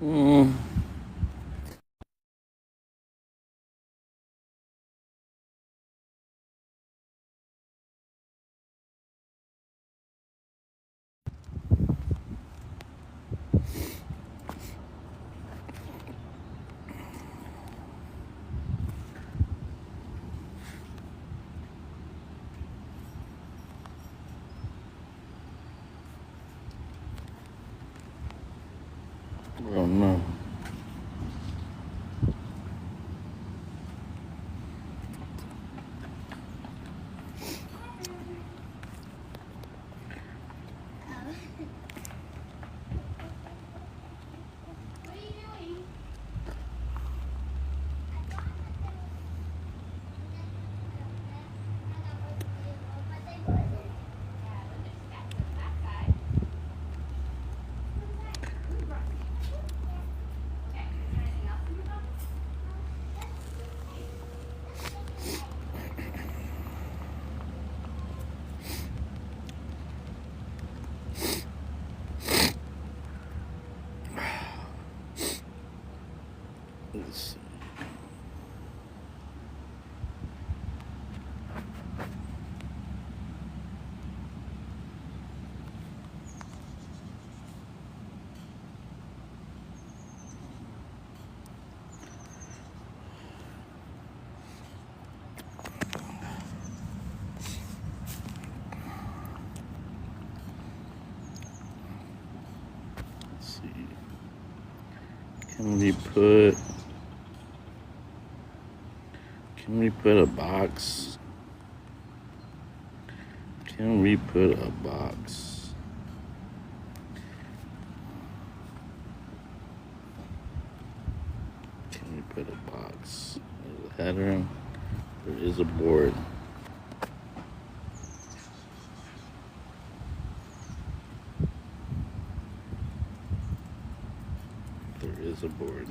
Mm, I don't know. Let's see. Let's see. Can we put a box? Can we put a box? Can we put a box? There's a header. There is a board. There is a board.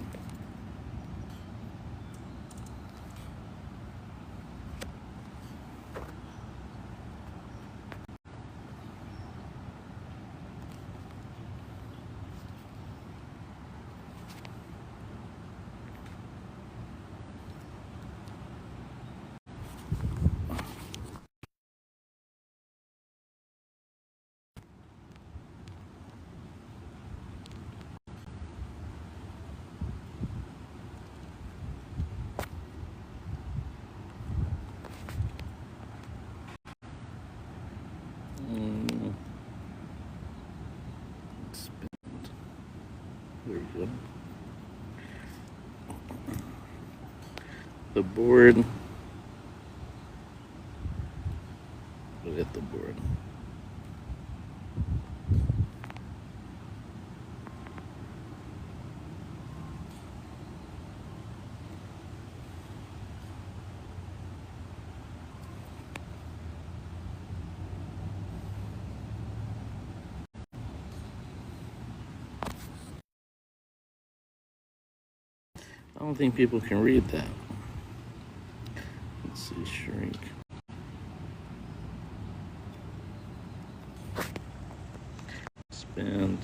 Expand. There we go. The board. Look at the board. I don't think people can read that. Let's see, shrink. Expand.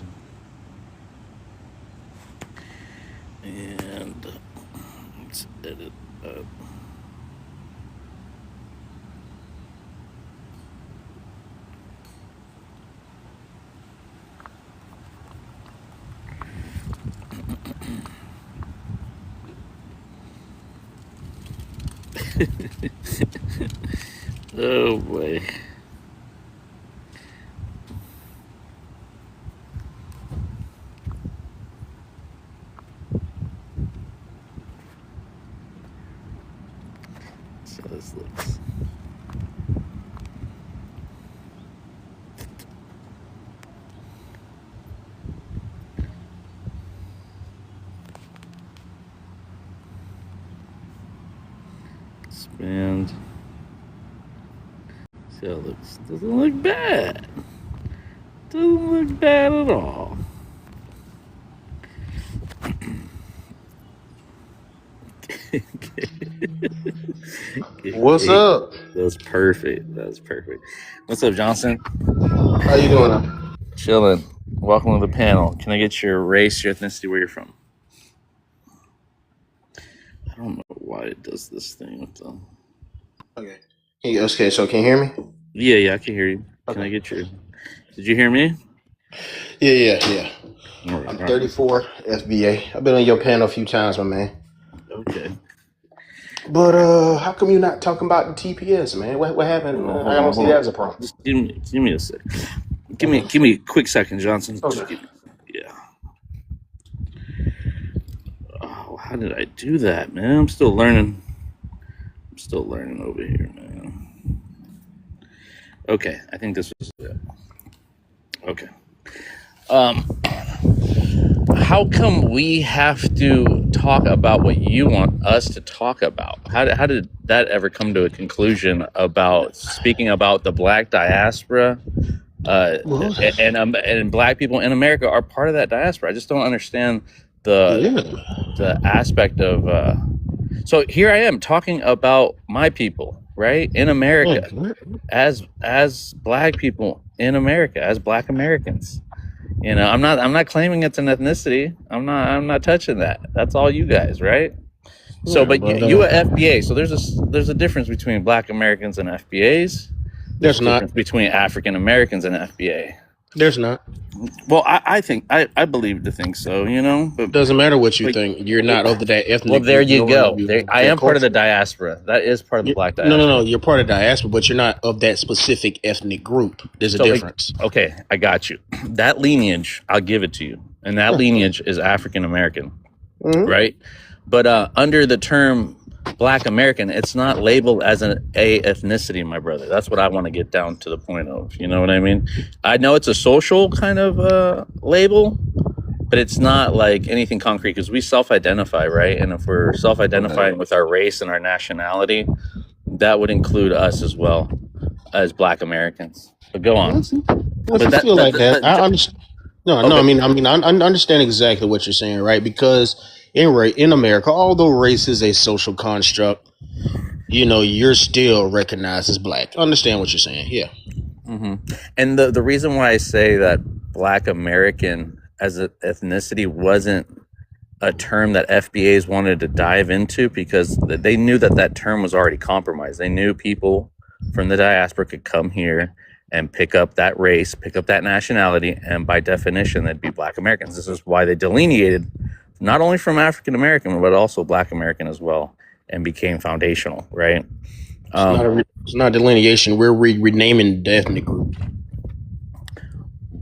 And let's edit up. Oh boy. So this looks. Expand. See how it looks. Doesn't look bad. Doesn't look bad at all. What's up? That's perfect. That's perfect. What's up, Johnson? How you doing? Chilling. Welcome to the panel. Can I get your race, your ethnicity, where you're from? I don't know why it does this thing with them. Okay. Okay, so can you hear me? Yeah, I can hear you. Can I Okay. get your... Did you hear me? Yeah. All right, I'm all right. 34, FBA. I've been on your panel a few times, my man. Okay. But how come you're not talking about the TPS, man? What happened? I don't see Hold that on. as a problem. Just give me a sec. Give Okay. me a quick second, Johnson. Just Okay. give me... Yeah. Oh, how did I do that, man? I'm still learning. I'm still learning over here, man. Okay, I think this was it. Okay. How come we have to talk about what you want us to talk about? How did that ever come to a conclusion about speaking about the black diaspora? Well, And black people in America are part of that diaspora. I just don't understand yeah. the aspect of. So here I am talking about my people, right, in America, as black people in America, as black Americans. You know, I'm not claiming it's an ethnicity. I'm not touching that. That's all you guys, right? So, Yeah, but but you are FBA. So there's a difference between black Americans and FBAs. There's there's a not. difference between African Americans and FBA. There's not. Well, I think I believe to think so, you know. Doesn't matter what you But think. You're not of that well, ethnic there group, you nor are go. you There, of I that am part of the culture. diaspora. That is part of the black No. diaspora. You're part of diaspora, but you're not of that specific ethnic group. There's a So, difference. okay, I got you. That lineage, I'll give it to you, and that Yeah. lineage is African American, Mhm. right? But under the term Black American, it's not labeled as a ethnicity, my brother. That's what I want to get down to the point of. You know what I mean? I know it's a social kind of label, but it's not like anything concrete because we self-identify, right? And if we're self-identifying with our race and our nationality, that would include us as well as Black Americans. But go on. If But you that, feel that, like that, that, that I understand. No. okay. I understand exactly what you're saying, right? Because in America, although race is a social construct, you're still recognized as black. I understand what you're saying. Yeah. Mm-hmm. And the reason why I say that Black American as an ethnicity wasn't a term that FBAs wanted to dive into because they knew that term was already compromised. They knew people from the diaspora could come here and pick up that race, pick up that nationality, and by definition, they'd be Black Americans. This is why they delineated not only from African American, but also Black American as well, and became foundational, right? It's not delineation. We're renaming the ethnic group.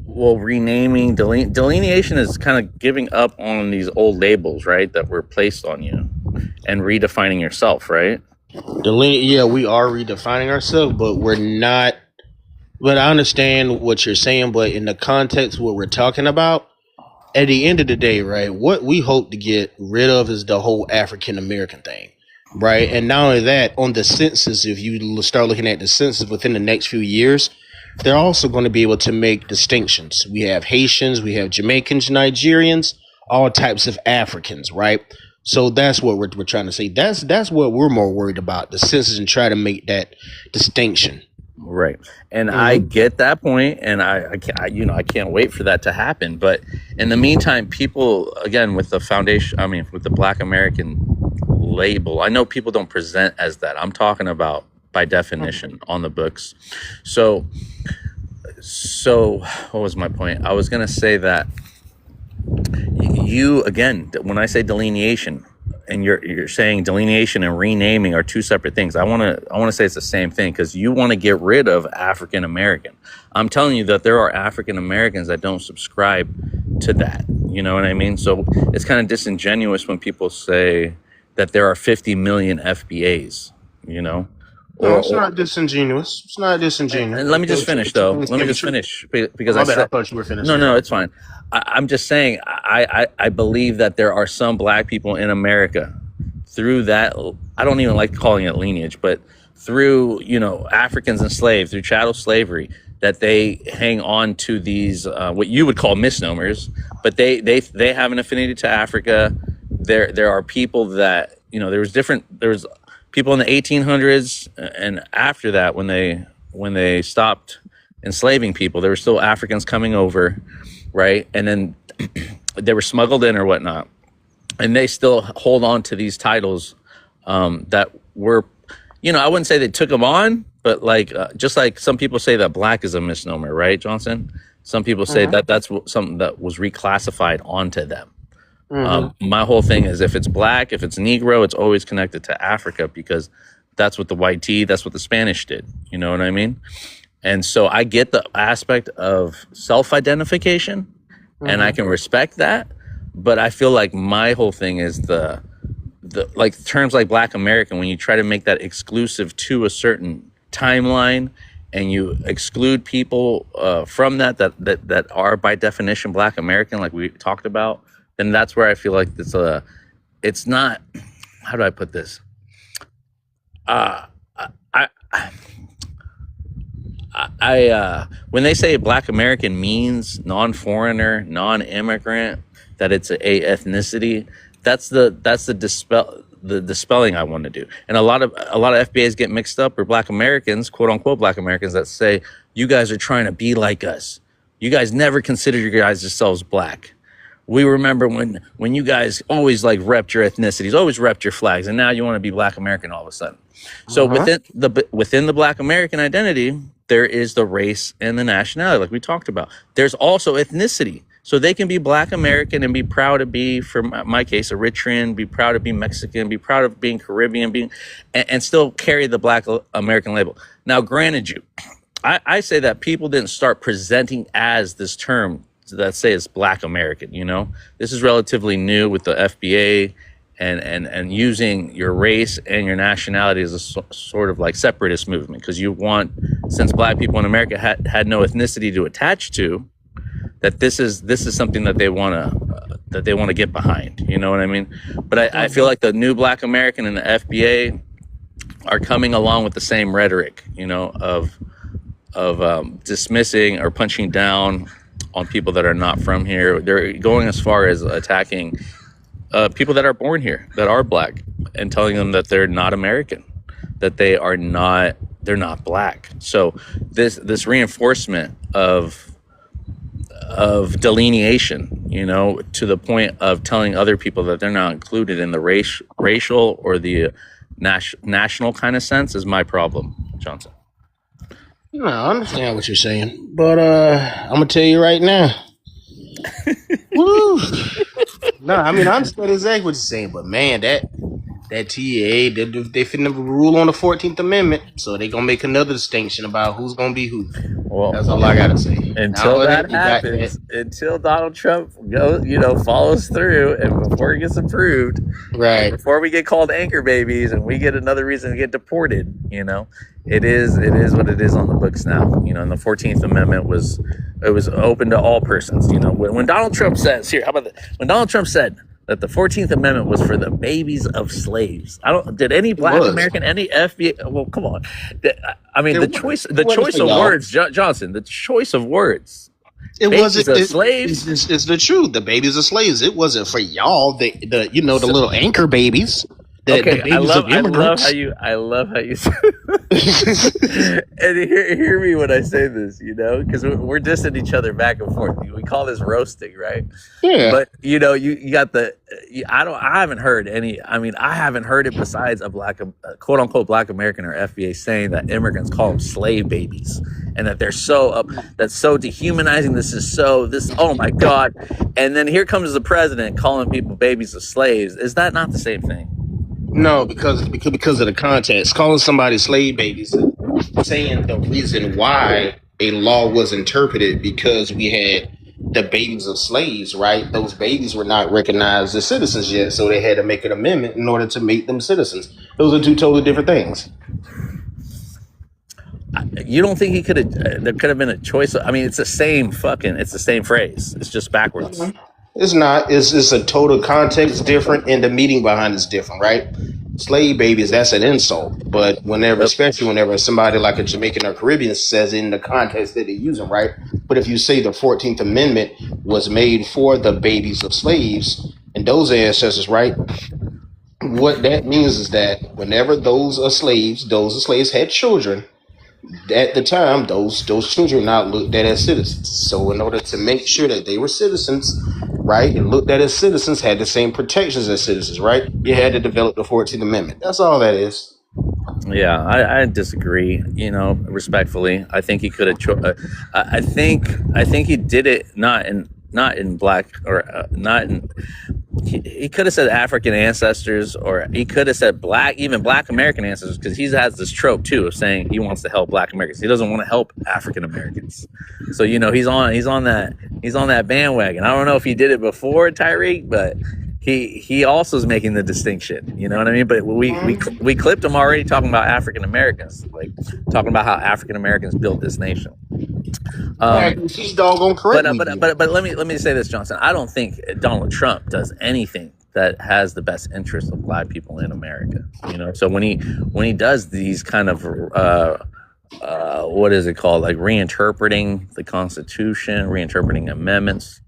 Well, renaming delineation is kind of giving up on these old labels, right, that were placed on you, and redefining yourself, right? Yeah, we are redefining ourselves, but we're not. But I understand what you're saying, but in the context of what we're talking about, at the end of the day, right, what we hope to get rid of is the whole African American thing, right? And not only that, on the census, if you start looking at the census within the next few years, they're also going to be able to make distinctions. We have Haitians, we have Jamaicans, Nigerians, all types of Africans, right? So that's what we're trying to say. That's what we're more worried about, the census, and try to make that distinction. Right. And I get that point, and I can't wait for that to happen. But in the meantime, people, again, with the foundation, I mean, with the Black American label, I know people don't present as that. I'm talking about by definition on the books. So what was my point? I was going to say that again, when I say delineation, and you're saying delineation and renaming are two separate things. I want to say it's the same thing because you want to get rid of African American. I'm telling you that there are African Americans that don't subscribe to that. You know what I mean? So it's kind of disingenuous when people say that there are 50 million FBAs. You know. No, it's not disingenuous. It's not disingenuous. And let me just finish, though. Let me just finish because I thought you were finished. No, it's fine. I'm just saying I believe that there are some Black people in America through that. I don't even like calling it lineage, but through Africans enslaved through chattel slavery, that they hang on to these what you would call misnomers, but they have an affinity to Africa. There are people that there's people in the 1800s and after that when they stopped enslaving people, there were still Africans coming over right? And then they were smuggled in or whatnot, and they still hold on to these titles that were, I wouldn't say they took them on, but like just like some people say that black is a misnomer, right, Johnson? Some people say that that's something that was reclassified onto them. My whole thing is if it's black, if it's Negro, it's always connected to Africa because that's what the white tea, that's what the Spanish did. You know what I mean? And so I get the aspect of self-identification and I can respect that. But I feel like my whole thing is the like terms like Black American, when you try to make that exclusive to a certain timeline and you exclude people from that are by definition Black American, like we talked about, then that's where I feel like it's not, how do I put this? When they say Black American means non-foreigner, non-immigrant, that it's a ethnicity, that's the dispelling I want to do. And a lot of FBAs get mixed up, or Black Americans, quote unquote Black Americans, that say you guys are trying to be like us. You guys never consider your guys yourselves black. We remember when you guys always like repped your ethnicities, always repped your flags, and now you want to be Black American all of a sudden. So within the Black American identity, there is the race and the nationality, like we talked about. There's also ethnicity. So they can be Black American and be proud to be, for my case, Eritrean, be proud to be Mexican, be proud of being Caribbean, and still carry the Black American label. Now, granted, I say that people didn't start presenting as this term that say it's Black American. This is relatively new with the FBA and using your race and your nationality as a sort of like separatist movement, because since Black people in America had no ethnicity to attach to, that this is something that they want to get behind. You know what I mean? But I feel like the new Black American and the FBA are coming along with the same rhetoric, of dismissing or punching down on people that are not from here. They're going as far as attacking people that are born here, that are Black, and telling them that they're not American, that they're not Black. So this reinforcement of delineation, to the point of telling other people that they're not included in the racial or the national kind of sense is my problem, Johnson. No, I understand what you're saying, but I'm gonna tell you right now. Woo! No, I mean I understand exactly what you're saying, but man, that TEA, they finna rule on the 14th Amendment, so they gonna make another distinction about who's gonna be who. Well, that's all I gotta say. Until that happens, until Donald Trump follows through, and before it gets approved, right? Before we get called anchor babies and we get another reason to get deported, it is what it is on the books now. And the 14th Amendment was open to all persons. When Donald Trump says here, how about that? When Donald Trump said that the 14th Amendment was for the babies of slaves. Did any Black American, any FBA? Well, come on. I mean, the choice of words, Johnson. The choice of words. It wasn't slaves. It's the truth. The babies of slaves. It wasn't for y'all. The little anchor babies. I love how you say and hear me when I say this, because we're dissing each other back and forth. We call this roasting, right? Yeah. But you got I haven't heard it besides a quote unquote Black American or FBA saying that immigrants call them slave babies and that they're that's so dehumanizing. Oh my God. And then here comes the president calling people babies of slaves. Is that not the same thing? No, because of the context. Calling somebody slave babies, saying the reason why a law was interpreted because we had the babies of slaves, right? Those babies were not recognized as citizens yet, so they had to make an amendment in order to make them citizens. Those are two totally different things. You don't think there could have been a choice? I mean, it's the same phrase. It's just backwards. Mm-hmm. It's not. It's a total context different, and the meaning behind it's different, right? Slave babies, that's an insult. But especially whenever somebody like a Jamaican or Caribbean says in the context that they're using, right? But if you say the 14th Amendment was made for the babies of slaves and those ancestors, right? What that means is that whenever those slaves had children, At the time, those children not looked at as citizens. So in order to make sure that they were citizens, right, and looked at as citizens, had the same protections as citizens, right, you had to develop the 14th Amendment. That's all that is. Yeah, I disagree. Respectfully, I think he could have. I think he did it not in black or not in. He could have said African ancestors, or he could have said even black American ancestors, because he has this trope too of saying he wants to help black Americans. He doesn't want to help African Americans. So he's on that bandwagon. I don't know if he did it before Tyreek, but he also is making the distinction. You know what I mean? But we clipped him already talking about African Americans, like talking about how African Americans built this nation. He's doggone correct. But let me say this, Johnson. I don't think Donald Trump does anything that has the best interest of black people in America. So when he does these kind of what is it called, like reinterpreting the Constitution, reinterpreting amendments,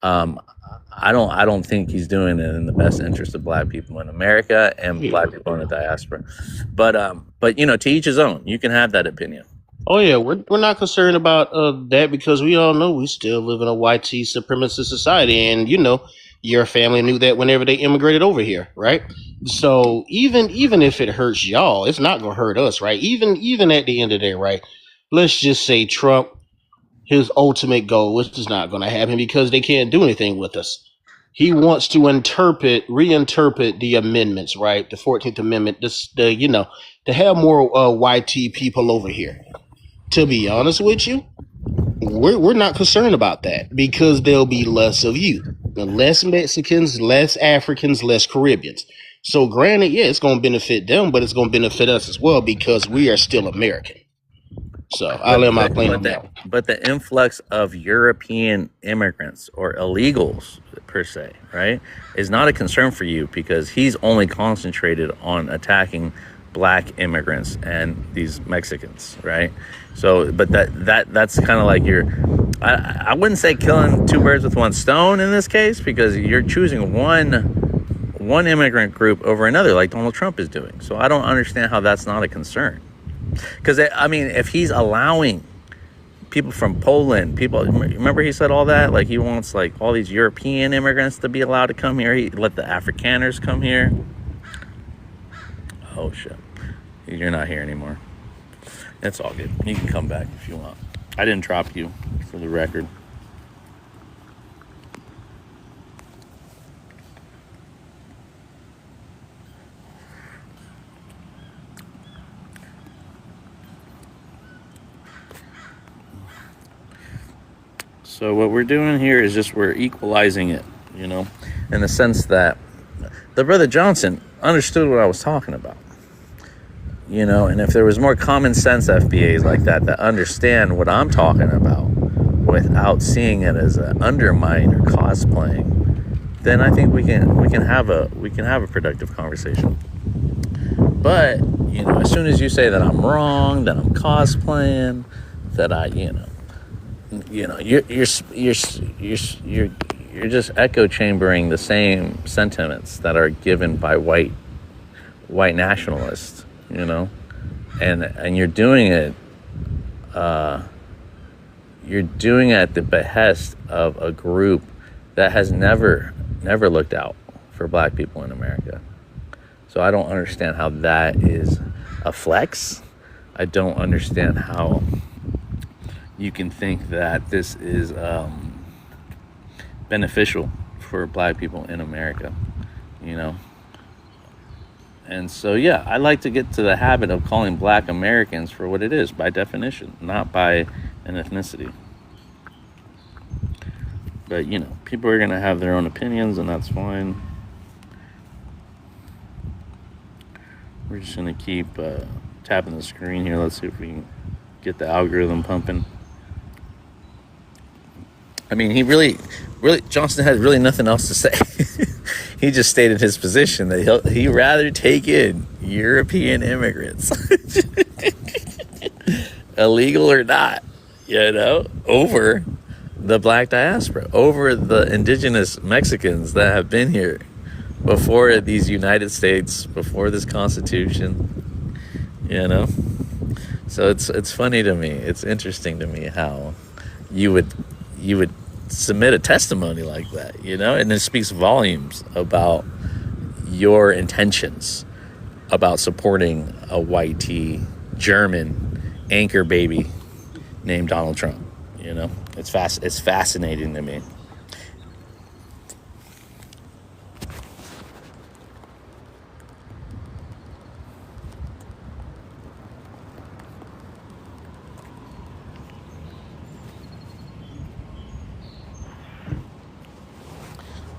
I don't think he's doing it in the best interest of black people in America and black people in the diaspora. But to each his own. You can have that opinion. Oh yeah, we're not concerned about that, because we all know we still live in a white supremacist society, and your family knew that whenever they immigrated over here, right? So even if it hurts y'all, it's not gonna hurt us, right? Even at the end of the day, right? Let's just say Trump, his ultimate goal is just not gonna happen because they can't do anything with us. He wants to reinterpret the amendments, right? The 14th Amendment, to have more white people over here. To be honest with you, we're not concerned about that, because there'll be less of you. Less Mexicans, less Africans, less Caribbeans. So granted, yeah, it's going to benefit them, but it's going to benefit us as well, because we are still American. So I'll let my plane on that. But the influx of European immigrants or illegals per se, right, is not a concern for you, because he's only concentrated on attacking black immigrants and these Mexicans, right? So, but that's kind of like I wouldn't say killing two birds with one stone in this case, because you're choosing one immigrant group over another, like Donald Trump is doing. So I don't understand how that's not a concern. Because if he's allowing people from Poland, remember he said all that, like he wants like all these European immigrants to be allowed to come here. He let the Afrikaners come here. Oh shit, you're not here anymore. It's all good. You can come back if you want. I didn't drop you, for the record. So what we're doing here is just we're equalizing it, in the sense that the brother Johnson understood what I was talking about. And if there was more common sense FBAs like that understand what I'm talking about without seeing it as an undermining or cosplaying, then I think we can have a productive conversation. But as soon as you say that I'm wrong, that I'm cosplaying, that you're just echo chambering the same sentiments that are given by white nationalists, and you're doing it at the behest of a group that has never looked out for black people in America. So I don't understand how that is a flex. I don't understand how you can think that this is beneficial for black people in America, And so, yeah, I like to get to the habit of calling black Americans for what it is, by definition, not by an ethnicity. But, people are going to have their own opinions, and that's fine. We're just going to keep tapping the screen here. Let's see if we can get the algorithm pumping. I mean, Johnson had really nothing else to say. He just stated his position that he'd rather take in European immigrants, illegal or not, over the black diaspora, over the indigenous Mexicans that have been here before these United States, before this Constitution, So it's funny to me. It's interesting to me how you would you would submit a testimony like that, and it speaks volumes about your intentions about supporting a white T German anchor baby named Donald Trump. It's fascinating to me.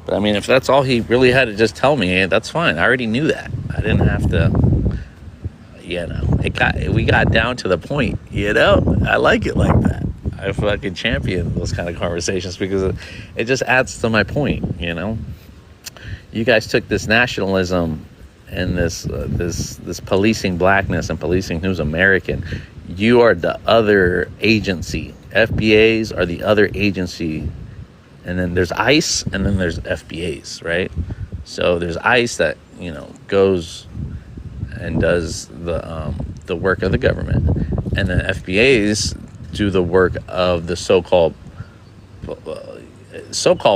But I mean, if that's all he really had to just tell me, that's fine. I already knew that. I didn't have to. We got down to the point. I like it like that. I fucking champion those kind of conversations because it just adds to my point. You guys took this nationalism and this policing blackness and policing who's American. You are the other agency. FBAs are the other agency, and then there's ICE, and then there's FBAs, right? So there's ICE that goes and does the work of the government, and then FBAs do the work of the so-called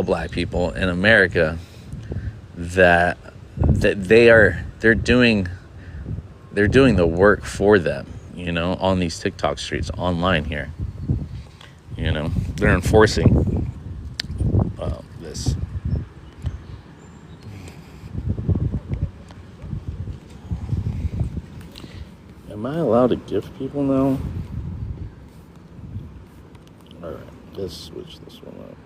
black people in America that they're doing the work for them, on these TikTok streets online here. They're enforcing this. Am I allowed to gift people now? Alright, let's switch this one up.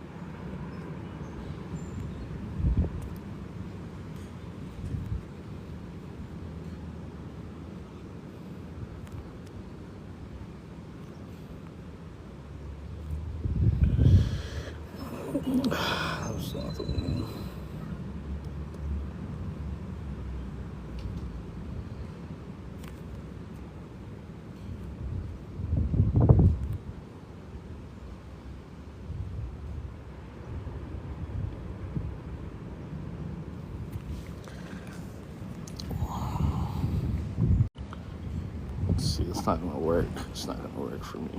That's not the one. Let's see, it's not gonna work. It's not gonna work for me.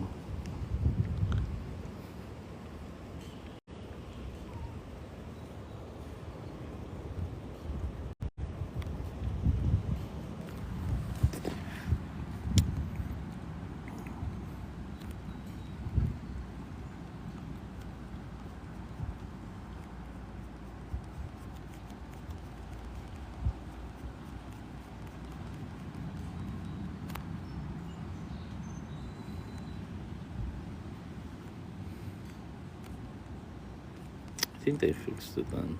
I think they fixed it then.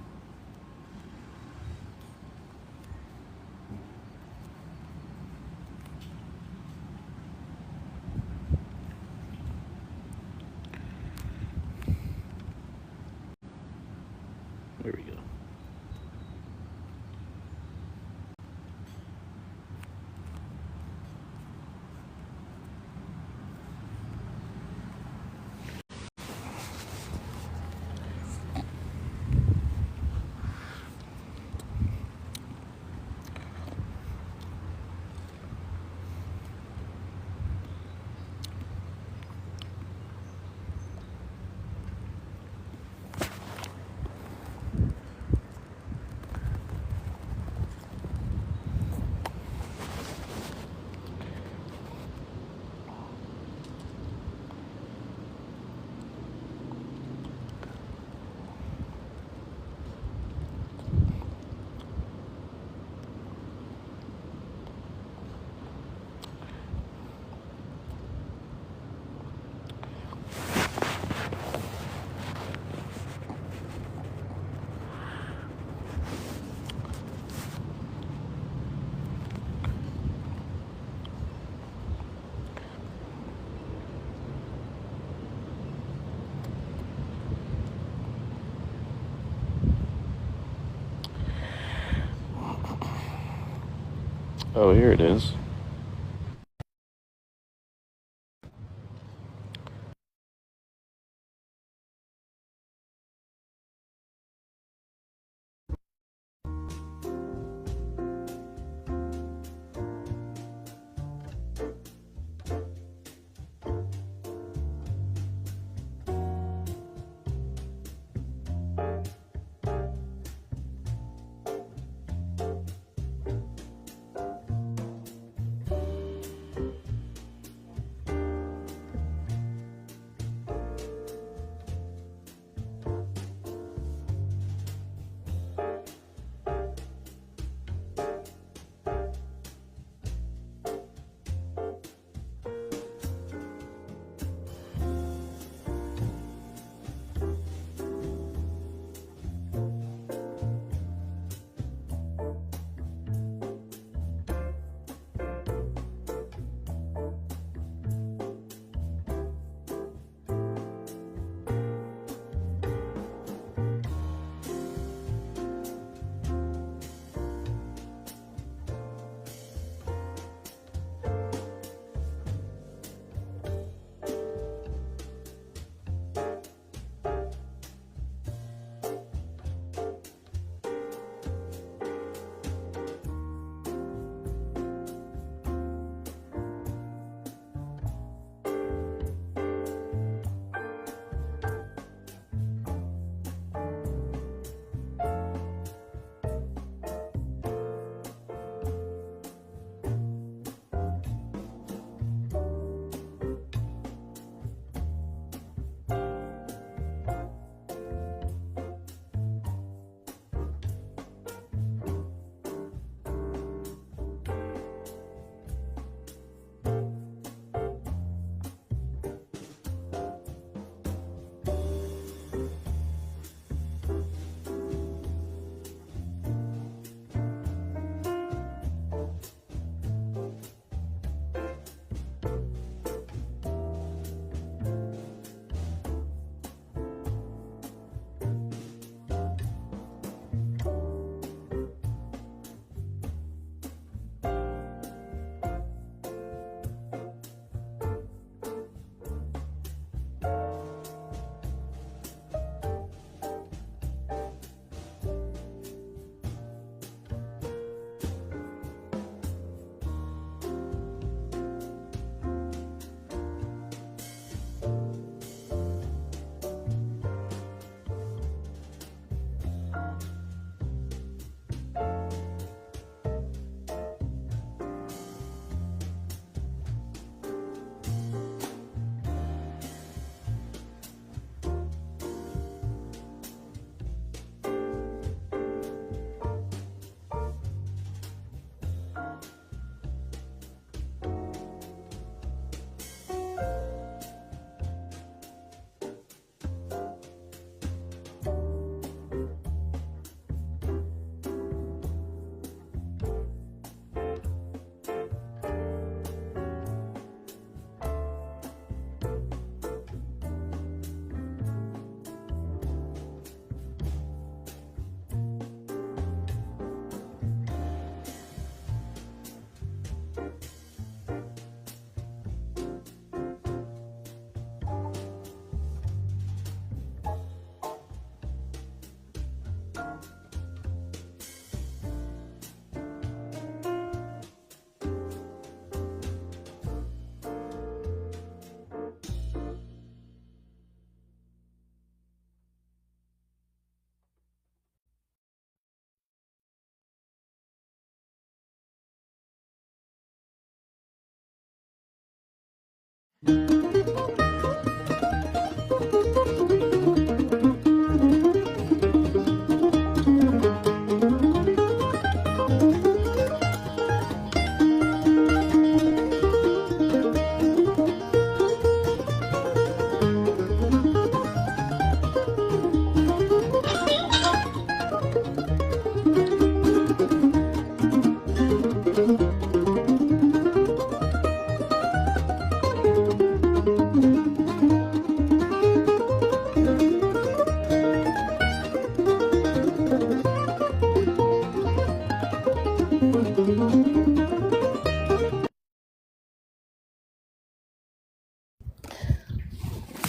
There we go. Oh, here it is.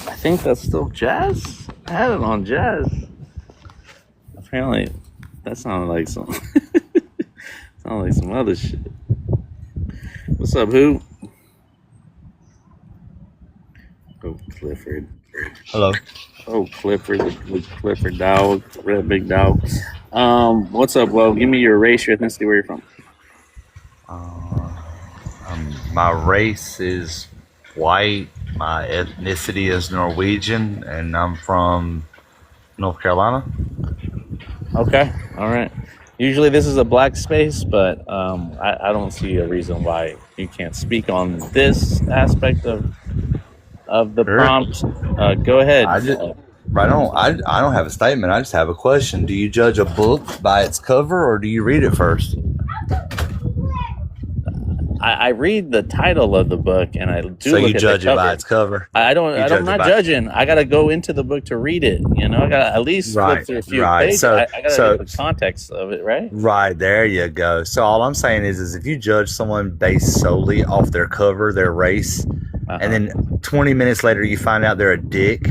I think that's still jazz. I had it on jazz. Apparently, that sounded like some sounded like some other shit. What's up, who? Oh, Clifford. Hello. Oh, Clifford, the Clifford dog, red big dog. What's up? Well, give me your race, your ethnicity, where you're from. My race is white. My ethnicity is Norwegian, and I'm from North Carolina. Okay, all right. Usually this is a black space, but I don't see a reason why you can't speak on this aspect of the Sure. prompt. Go ahead. I don't have a statement. I just have a question. Do you judge a book by its cover, or do you read it first? I read the title of the book, and I do. So look you at judge the it cover. by its cover. I don't. You I'm judge it not by- judging. I got to go into the book to read it. You know, I got to at least flip Right, through a few right. pages. So- I got to so- get the context of it, right? Right, there you go. So all I'm saying is if you judge someone based solely off their cover, their race, and then 20 minutes later you find out they're a dick,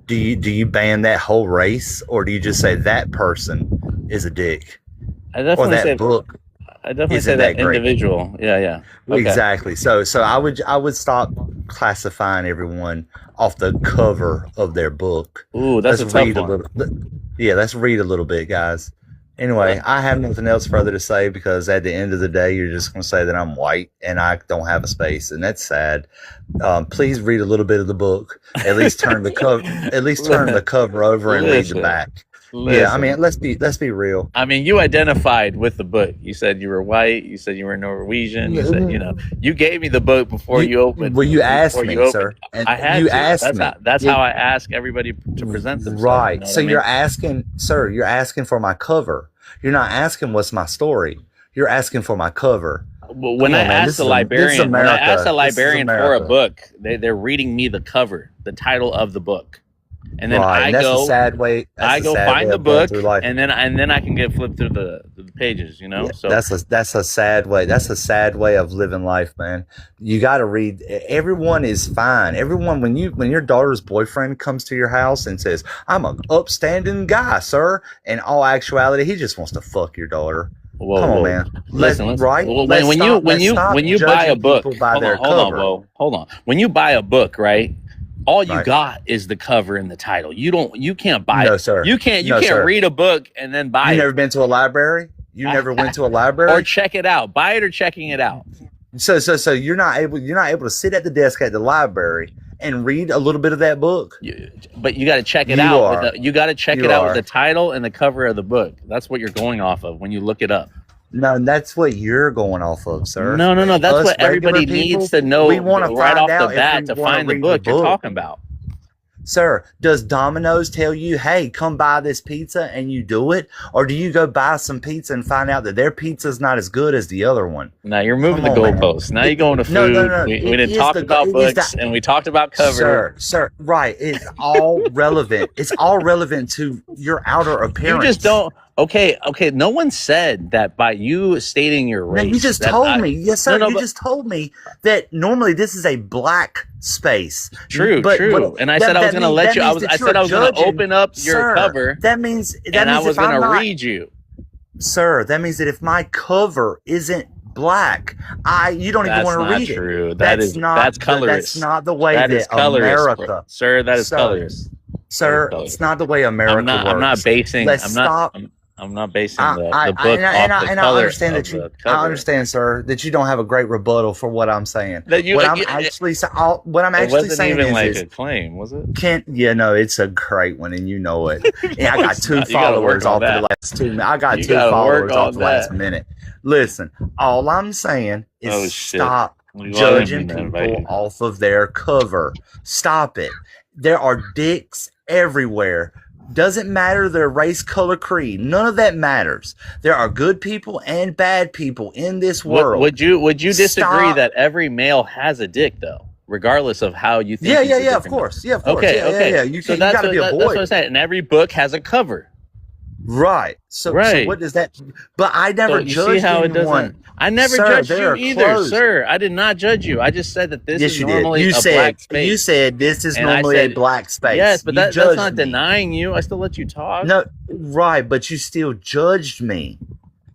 do you ban that whole race, or do you just say that person is a dick, I or definitely that say. book? I definitely isn't say that that great. individual. Yeah. Okay. Exactly. So I would stop classifying everyone off the cover of their book. Ooh, that's Let's a tough read one. let's read a little bit, guys. Anyway, I have nothing else further to say because at the end of the day, you're just going to say that I'm white and I don't have a space, and that's sad. Please read a little bit of the book. At least turn the cover. At least turn the cover over and read the Listen. back. Yeah, I mean, let's be real. I mean, you identified with the book. You said you were white. You said you were Norwegian. You said, you gave me the book before you opened. Well, you asked before me, you opened. sir. And I had you to. asked That's me. That's how I ask everybody to present themselves. Right. You know So what I you're mean? asking, sir, you're asking for my cover. You're not asking what's my story. You're asking for my cover. Well, when Come I on, man. asked This the is librarian, when I America. asked the This is librarian for a America. book, they're reading me the cover, the title of the book, and then Right. I And that's go. a sad way. That's I a go sad find way the of going book, through life. and then I can get flipped through the pages. You know, Yeah, so that's a sad way. That's a sad way of living life, man. You got to read. Everyone is fine. Everyone, when your daughter's boyfriend comes to your house and says, "I'm an upstanding guy, sir," in all actuality, he just wants to fuck your daughter. whoa, Come on, whoa. man. Listen, Right? Well, Let's when stop- let's you stop when you buy a judging book, people by hold their on, hold on, cover. whoa, hold on. When you buy a book, right? All you Right. got is the cover and the title. You can't buy No, it. sir. You can't No, sir. read a book and then buy You it never been to a library? You never went to a library? or check it out. Buy it or checking it out. So you're not able to sit at the desk at the library and read a little bit of that book? But you got to check it You out. are. You got to check You it out are. with the title and the cover of the book. That's what you're going off of when you look it up. No, that's what you're going off of, sir. No. That's Us what everybody regular people, needs to know we wanna right find off out the if bat we to wanna find the read book the you're book. talking about. Sir, does Domino's tell you, hey, come buy this pizza and you do it? Or do you go buy some pizza and find out that their pizza's not as good as the other one? Now you're moving Come the on, man. goalposts. Now you're going to food. No. We It didn't is talk the- about it is books the- and we talked about cover. Sir, right. It's all relevant. It's all relevant to your outer You appearance. just don't. Okay. No one said that by you stating your No, race. you just that told I- me. Yes, sir. No, you but- just told me that normally this is a black space. True. And I said I was going to let you. I said I was going to open up your Sir, cover, That means and I was going going to read you. Sir, that means that if my cover isn't black, you don't even That's want to not read true. it. That's colorist. That's not the way That that, is colorist, America, bro. Sir. That is Sir, colorist. Sir, That is it's not the way America works. I'm not basing. Let's I'm not. stop. I'm not basing I, the book off the I color understand of that you. the cover. I understand, sir, that you don't have a great rebuttal for what I'm saying. That you, What I'm it, actually, what I'm it actually wasn't saying even like is, a claim, was it? no, it's a great one, and you know it. Yeah, I No, got it's 2 not. You gotta work followers on off of the that. last 2 minutes. I got You 2 gotta work followers off on the last that. minute. Listen, all I'm saying is Oh shit! stop Well, I didn't judging mean to invite people you. off of their cover. Stop it. There are dicks everywhere. Doesn't matter their race, color, creed. None of that matters. There are good people and bad people in this world. Would you disagree Stop. that every male has a dick though, regardless of how you think? Yeah, he's a of different course. man? Yeah, of course. Okay, Yeah, okay. yeah. You So got to be a that's what boy. I said. And every book has a cover. Right. So Right. what does that? But I never So you judged see how it anyone. doesn't. I never Sir, judged they you are either, closed. sir. I did not judge you. I just said that this Yes, is you normally did. You a said black space. you said this is And I normally said- a black space. Yes, but You that's judged not me. denying you. I still let you talk. No, right, but you still judged me.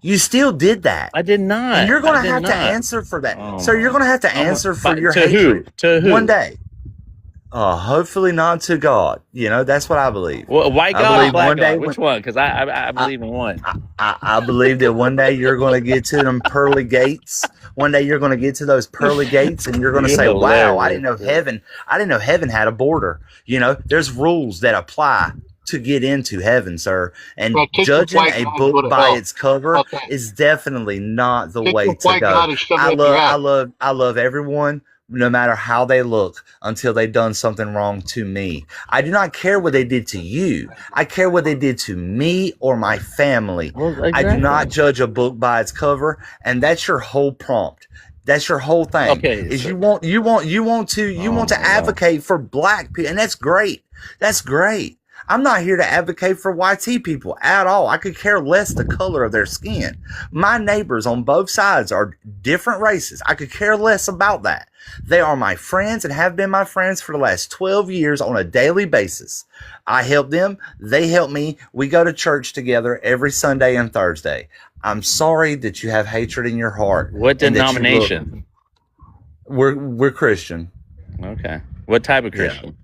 You still did that. I did not. And you're going I to did have to not. answer for that. Oh, Sir, you're going to have to answer for your to hatred. who? To who? One day. Hopefully not to God. You know, that's what I believe. Well, white I God or believe black one day God? Which one? Because I believe in one. I believe that one day you're going to get to them pearly gates. One day you're going to get to those pearly gates, and you're going to You're say, "Wow, I hilarious. didn't know heaven had a border." You know, there's rules that apply to get into heaven, sir. And Well, take the judging white a God book to the by hell. its cover Okay. is definitely not the Take way the to white God go. and shove it I up your ass. love everyone, no matter how they look, until they've done something wrong to me. I do not care what they did to you. I care what they did to me or my family. Well, I do not judge a book by its cover, and that's your whole prompt. That's your whole thing. Okay, Is so- you want to Oh, my God. advocate for black people, and that's great. That's great. I'm not here to advocate for YT people at all. I could care less the color of their skin. My neighbors on both sides are different races. I could care less about that. They are my friends and have been my friends for the last 12 years on a daily basis. I help them. They help me. We go to church together every Sunday and Thursday. I'm sorry that you have hatred in your heart. What and that you denomination? we're Christian. Okay. What type of Yeah. Christian?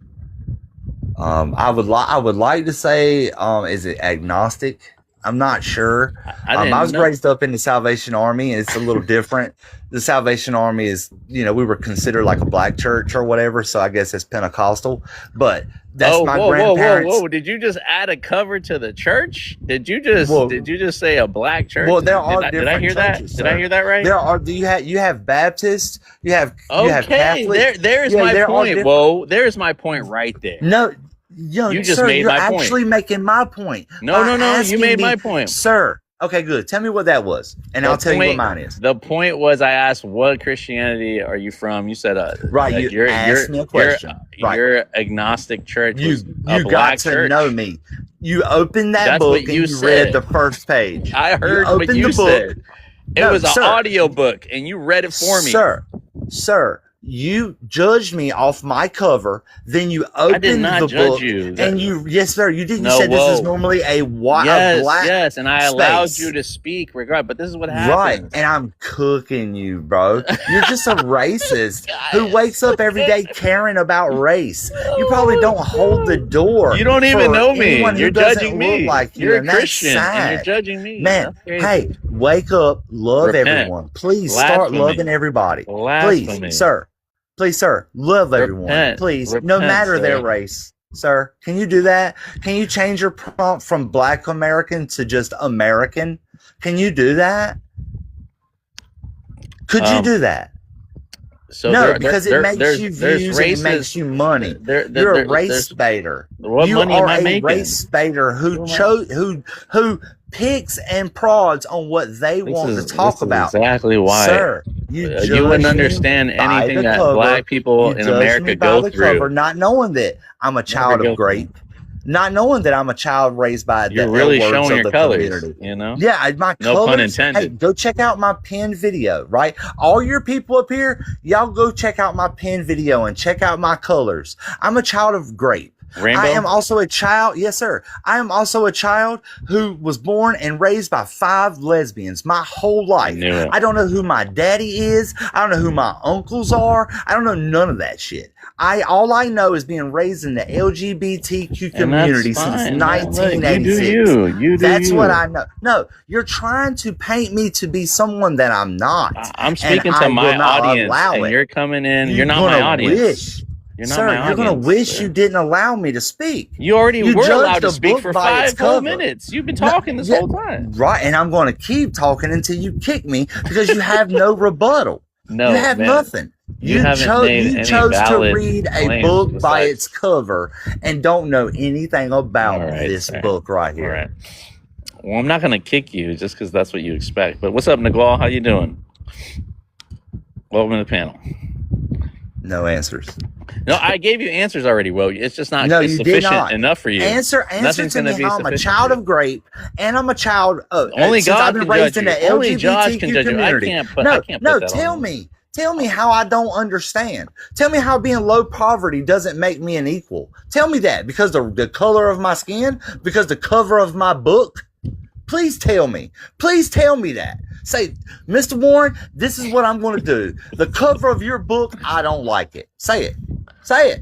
I would like to say, is it agnostic? I'm not sure. I I was know. raised up in the Salvation Army, and it's a little different. The Salvation Army is, we were considered like a black church or whatever, so I guess it's Pentecostal. But that's my grandparents. Whoa! Did you just add a cover to the church? Did you just Well- say a black church? Well, there are did I hear different that? churches, Did I sir. hear that right? There are you have Baptists, you have Okay, Catholic. there's Yeah, my there are point. different- Whoa, there's my point right there. No, You just sir, made you're my point. actually making my point. No, by no, you asking made me- my point. Sir. Okay, good. Tell me what that was, and The I'll tell you what point- mine is. The point was, I asked, what Christianity are you from? You said, Right, that you asked me a question. Right. Your agnostic church You was a you got black to church. know me. You opened that That's book what and you you said. read the first page. I heard what opened you the book. said. It No, was an sir. audio book, and you read it for me. Sir, you judged me off my cover. Then you opened did not the judge book, you. and yes, sir, you did. You No, said this is whoa. normally a black. Yes, and I allowed space. you to speak, regard. But this is what happens. Right, and I'm cooking you, bro. You're just a racist who wakes up every day caring about race. You probably don't hold the door. You don't even for know me. anyone who You're doesn't judging look me. Like you, You're a and that's Christian, and sad. you're judging me. Man, That's crazy. hey, wake up, love Repent. everyone. Please start Blasphemy. loving everybody. Blasphemy. Please, sir. Please, sir, love everyone. Repent. Please, no Repent, matter sir. their race. Sir, can you do that? Can you change your prompt from Black American to just American? Can you do that? Could you do that? So No, there- because there- it makes there's- you there's views and it races- makes you money. There- You're a there- race there's- baiter. What You money am are I a making? race baiter who What am I- chose who picks and prods on what they want to talk this is about. exactly why. Sir, you You wouldn't judge me understand by anything the that cover. black people You in judge America me by go the through. cover, not knowing that I'm a child go of grape, not knowing that I'm a child raised by You're the really L words showing of your the colors, community. you know? Yeah, my No colors. pun intended. Hey, go check out my pin video, right? All your people up here, y'all go check out my pin video and check out my colors. I'm a child of grape. Rainbow? I am also a child. Yes, sir. I am also a child who was born and raised by 5 lesbians my whole life. knew it. I don't know who my daddy is. I don't know who my uncles are. I don't know none of that shit. All I know is being raised in the LGBTQ And that's community since fine, man. Look, you do 1986. you. You do That's you. what I know. No, you're trying to paint me to be someone that I'm not. I'm And speaking I to my will not audience, allow and it. you're coming in. You're You're not my gonna audience. wish, You're not sir, my you're gonna audience. wish sir. you didn't allow me to speak. You already You were judged allowed to a speak book for by its 5 whole cover. minutes. You've been No, talking this yeah, whole time. right, and I'm gonna keep talking until you kick me because you have no rebuttal. No, You have man. nothing. You haven't made You any chose to valid read a claims book by besides. its cover and don't know anything about All right, this sir. book right All here. right. Well, I'm not gonna kick you just because that's what you expect. But what's up, Nagwal? How you doing? Welcome to the panel. No answers. No, I gave you answers already. Well, it's just not No, it's you did sufficient not. enough for you. Answer Nothing's to gonna me be how I'm a sufficient child for you. of grape and I'm a child of Only since God I've been can raised judge in the you. Only Josh LGBTQ can judge you. I community. can't put. No, I can't no, put that tell on. me. Tell me how I don't understand. Tell me how being low poverty doesn't make me an equal. Tell me that because the color of my skin, because the cover of my book. Please tell me. Please tell me that. Say, Mr. Warren, this is what I'm going to do. The cover of your book, I don't like it. Say it. Say it.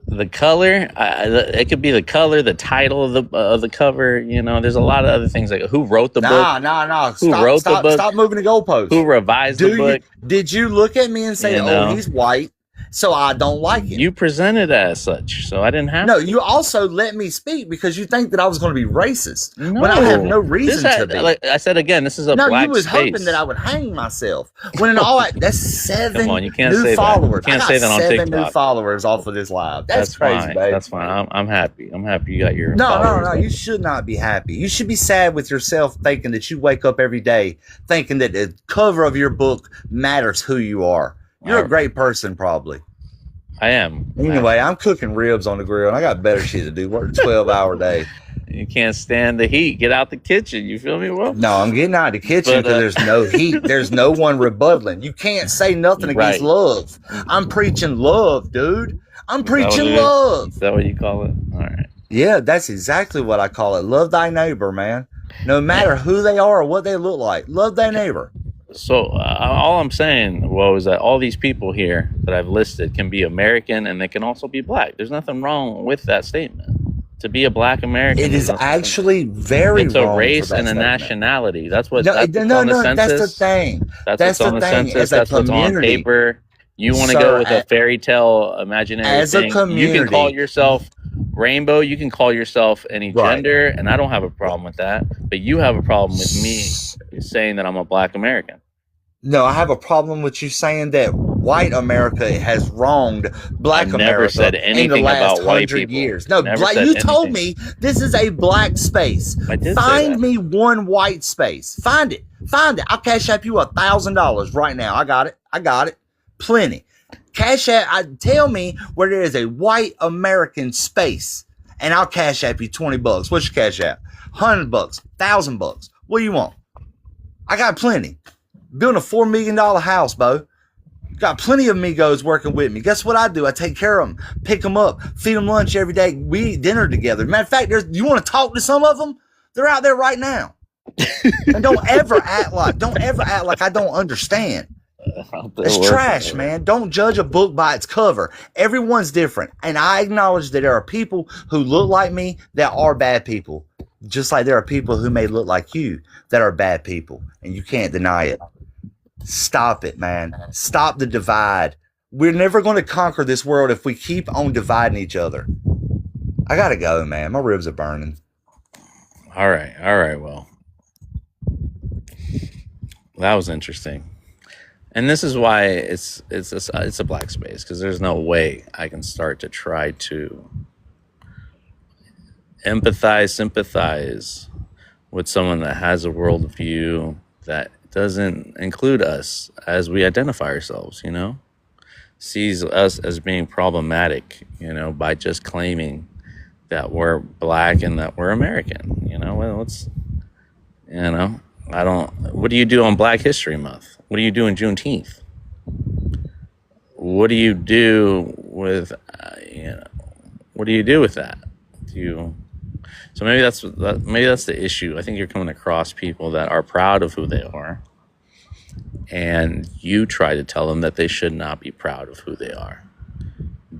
The color, it could be the color, the title of the cover. You know, there's a lot of other things like who wrote the book, Nah. Who wrote the book? Stop moving the goalposts. who revised the book. Did you look at me and say, You know. he's white, so I don't like it? You presented as such, so I didn't have. No, to. you also let me speak because you think that I was going to be racist No. when I have no This reason to be. like I said again, this is a No, black you was space. hoping that I would hang myself. When in all that's 7 Come on, you can't new say that. followers. You can't I got say that on 7 TikTok. new followers off of this live. That's crazy, fine. baby. That's fine. I'm happy. I'm happy you got your. No. followers. You should not be happy. You should be sad with yourself thinking that you wake up every day thinking that the cover of your book matters who you are. You're a great person, probably. I am. Anyway, I'm cooking ribs on the grill and I got better shit to do. Work a 12-hour day. You can't stand the heat. Get out the kitchen. You feel me? Well, No, I'm getting out of the kitchen But, because there's no heat. There's no one rebutting. You can't say nothing against Right. love. I'm preaching love, dude. I'm Is that what preaching it is? love. Is that what you call it? All right. Yeah, that's exactly what I call it. Love thy neighbor, man. No matter who they are or what they look like, love thy neighbor. So all I'm saying, is that all these people here that I've listed can be American and they can also be black. There's nothing wrong with that statement. To be a black American, It is nothing- actually very it's wrong a race for that and a statement. nationality. That's what. No, That's what's no, on the no, census. that's the thing. That's That's what's on the the thing. census. As a That's what's on community, paper. You want to Sir, go with a fairy tale imaginary as a thing. You can community- call yourself rainbow. You can call yourself any Right. gender, and I don't have a problem with that. But you have a problem with me saying that I'm a black American. No, I have a problem with you saying that white America has wronged black I never America said in the anything last about white 100 people. years. No, Never black, said you told anything. me this is a black space. I did say Find that. me one white space. Find it. Find it. I'll cash app you $1,000 right now. I got it. Plenty. Cash app. Tell me where there is a white American space, and I'll cash app you $20. What's your cash app? $100, $1,000. What do you want? I got plenty. Building a $4 million house, Bo. Got plenty of amigos working with me. Guess what I do? I take care of them, pick them up, feed them lunch every day. We eat dinner together. Matter of fact, you want to talk to some of them? They're out there right now. And don't ever act like I don't understand. It's trash, man. Don't judge a book by its cover. Everyone's different. And I acknowledge that there are people who look like me that are bad people. Just like there are people who may look like you that are bad people. And you can't deny it. Stop it, man. Stop the divide. We're never going to conquer this world if we keep on dividing each other. I gotta go, man. My ribs are burning. All right. Well, that was interesting. And this is why it's a black space, because there's no way I can start to try to sympathize with someone that has a worldview that doesn't include us as we identify ourselves, sees us as being problematic, by just claiming that we're black and that we're American. What do you do on Black History Month? What do you do in Juneteenth? What do you do with, what do you do with that? So maybe that's the issue. I think you're coming across people that are proud of who they are, and you try to tell them that they should not be proud of who they are.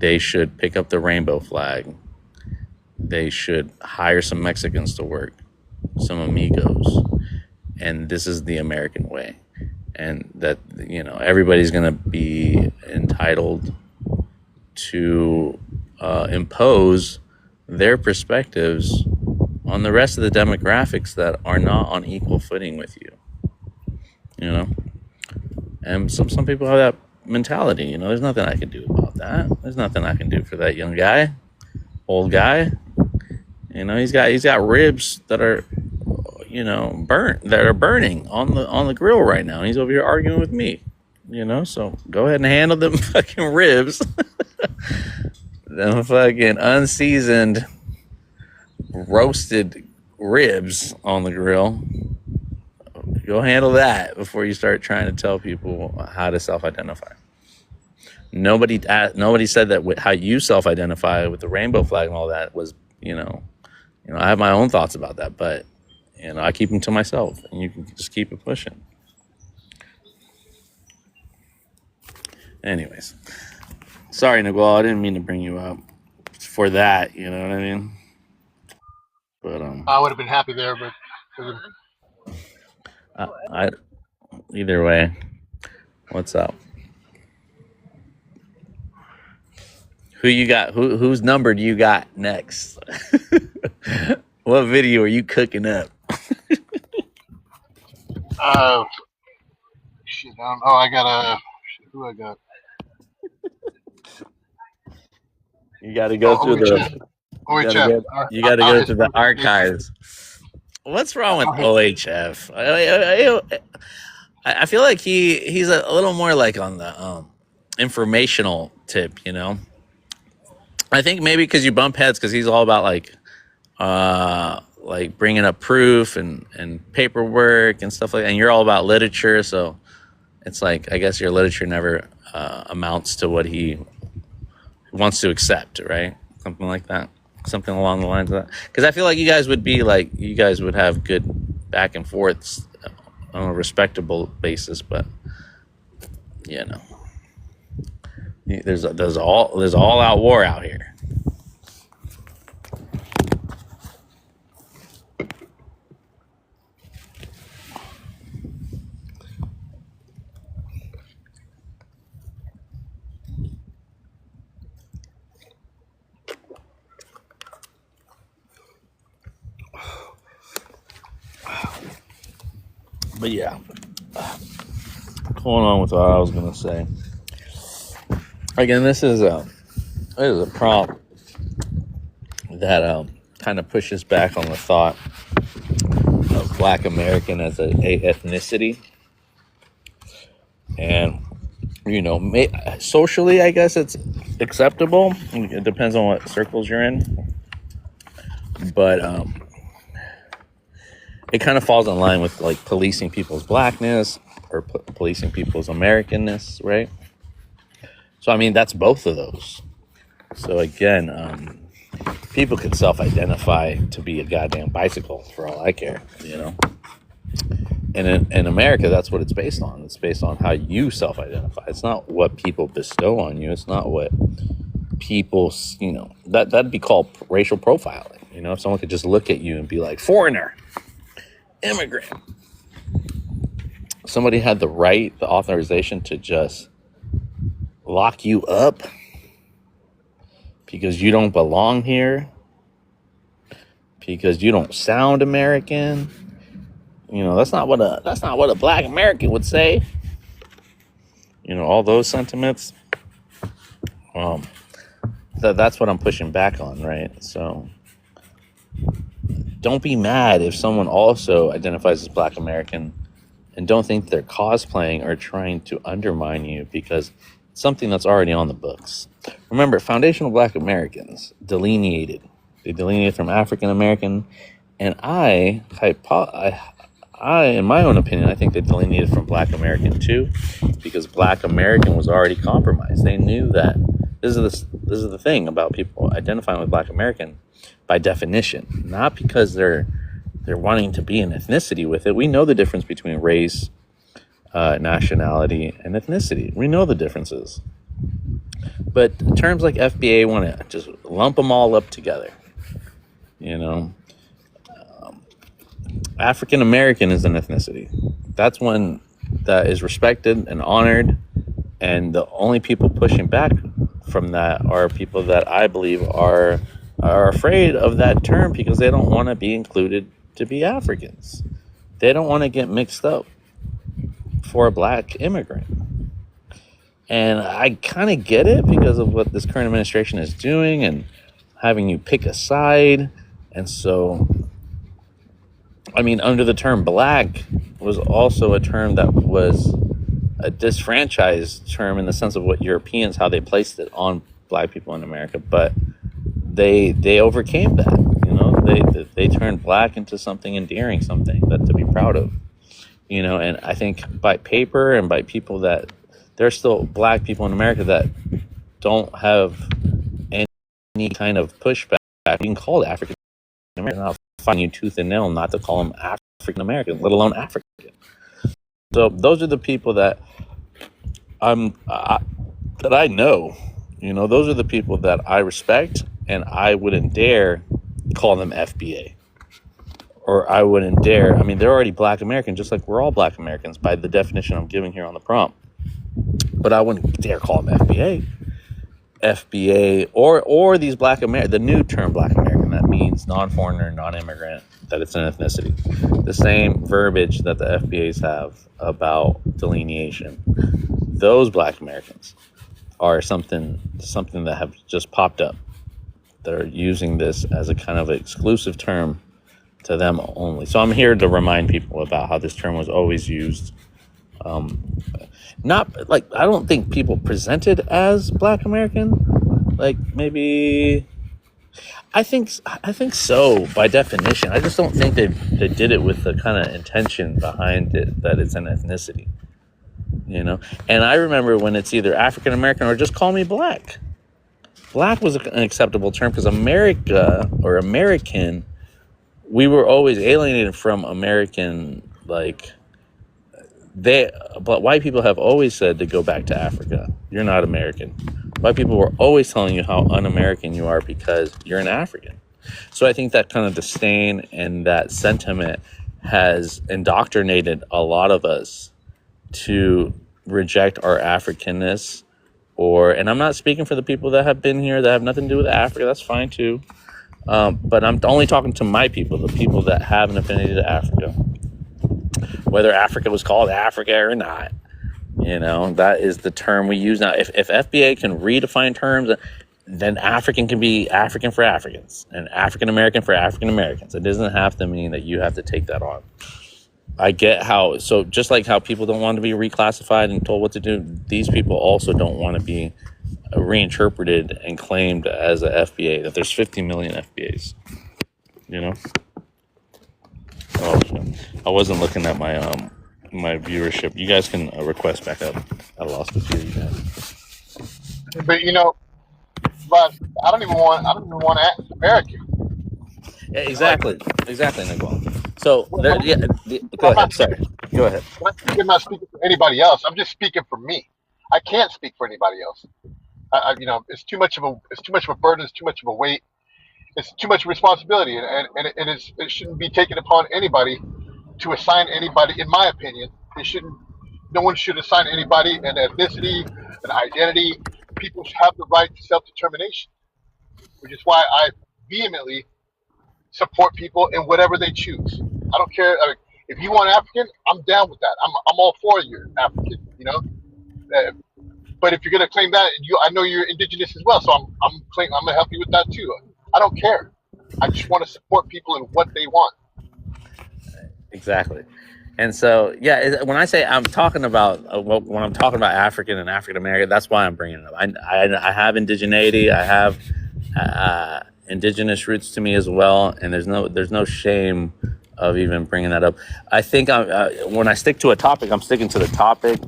they should pick up the rainbow flag. They should hire some Mexicans to work, some amigos, and this is the American way. And that, everybody's going to be entitled to impose their perspectives on the rest of the demographics that are not on equal footing with you. And some people have that mentality. There's nothing I can do about that. There's nothing I can do for that young guy, old guy. He's got ribs that are burning on the grill right now. And he's over here arguing with me. So go ahead and handle them fucking ribs. Them fucking unseasoned roasted ribs on the grill. Go handle that before you start trying to tell people how to self-identify. Nobody said that how you self-identify with the rainbow flag and all that was, I have my own thoughts about that, but I keep them to myself, and you can just keep it pushing. Anyways, sorry, Niguel, I didn't mean to bring you up for that. You know what I mean? But I would have been happy there, but either way, what's up? Who you got? Whose number do you got next? What video are you cooking up? shit. I got who I got? You got to go through you got to go through the archives. What's wrong with OHF? I feel like he's a little more like on the informational tip, I think maybe because you bump heads, because he's all about like bringing up proof and paperwork and stuff like that, and you're all about literature, so it's like I guess your literature never amounts to what he wants to accept, right? Something like that, something along the lines of that. Because I feel like you guys would have good back and forths on a respectable basis, but there's all out war out here. But yeah, going on with what I was gonna say. Again, this is a prompt that kind of pushes back on the thought of Black American as a ethnicity, and socially, I guess it's acceptable. It depends on what circles you're in, but it kind of falls in line with like policing people's blackness or policing people's Americanness, right? So I mean, that's both of those. So again, people can self-identify to be a goddamn bicycle for all I care, And in America, that's what it's based on. It's based on how you self-identify. It's not what people bestow on you. It's not what people, that'd be called racial profiling. If someone could just look at you and be like, foreigner, immigrant. Somebody had the authorization to just lock you up because you don't belong here, because you don't sound American. That's not what a Black American would say. All those sentiments. That's what I'm pushing back on, right? So don't be mad if someone also identifies as Black American, and don't think they're cosplaying or trying to undermine you because it's something that's already on the books. Remember, foundational Black Americans delineated from African American, and I, in my own opinion, I think they delineated from Black American too, because Black American was already compromised. They knew that this is the thing about people identifying with Black American by definition, not because they're wanting to be an ethnicity with it. We know the difference between race, nationality, and ethnicity. We know the differences. But terms like FBA want to just lump them all up together. You know, African American is an ethnicity. That's one that is respected and honored. And the only people pushing back from that are people that I believe are afraid of that term because they don't want to be included to be Africans. They don't want to get mixed up for a black immigrant. And I kind of get it because of what this current administration is doing and having you pick a side. And so, I mean, under the term black was also a term that was a disfranchised term in the sense of what Europeans, how they placed it on black people in America. But they overcame that. You know, they turned black into something endearing, something that to be proud of. You know, and I think by paper and by people that there's still black people in America that don't have any kind of pushback. You can call it African American. I'll find you tooth and nail not to call them African American, let alone African. So those are the people that that I know. You know, those are the people that I respect, and I wouldn't dare call them FBA. Or I wouldn't dare. I mean, they're already black American, just like we're all black Americans by the definition I'm giving here on the prompt. But I wouldn't dare call them FBA, or these black American. The new term black American, that means non-foreigner, non-immigrant, that it's an ethnicity. The same verbiage that the FBAs have about delineation. Those black Americans are something that have just popped up. They're using this as a kind of exclusive term to them only. So I'm here to remind people about how this term was always used. Not like, I don't think people presented as black American. Like maybe, I think so by definition. I just don't think they did it with the kind of intention behind it that it's an ethnicity, you know? And I remember when it's either African American or just call me black. Black was an acceptable term because America or American, we were always alienated from American, like, but white people have always said to go back to Africa. You're not American. White people were always telling you how un-American you are because you're an African. So I think that kind of disdain and that sentiment has indoctrinated a lot of us to reject our Africanness. And I'm not speaking for the people that have been here that have nothing to do with Africa. That's fine too. But I'm only talking to my people, the people that have an affinity to Africa. Whether Africa was called Africa or not, you know, that is the term we use now. If FBA can redefine terms, then African can be African for Africans and African American for African Americans. It doesn't have to mean that you have to take that on. I get how, so just like how people don't want to be reclassified and told what to do, these people also don't want to be reinterpreted and claimed as a FBA, that there's 50 million FBAs, you know? Oh, I wasn't looking at my my viewership. You guys can request back up. I lost a few of you guys. But you know, but I don't even want to act American. Yeah, exactly, Nicole. So Well, go I'm not ahead. Sorry, go ahead. I'm not speaking for anybody else. I'm just speaking for me. I can't speak for anybody else. You know, it's too much of a burden. It's too much of a weight. It's too much responsibility, and it shouldn't be taken upon anybody to assign anybody. In my opinion, no one should assign anybody an ethnicity, an identity. People should have the right to self-determination, which is why I vehemently support people in whatever they choose. I don't care. I mean, if you want African, I'm down with that. I'm all for you, African. You know, but if you're gonna claim that, I know you're indigenous as well, so I'm gonna help you with that too. I don't care. I just want to support people in what they want. Exactly. And so, yeah, when I say I'm talking about when I'm talking about African and African American, that's why I'm bringing it up. I have indigeneity. I have indigenous roots to me as well, and there's no shame of even bringing that up. I think when I stick to a topic, I'm sticking to the topic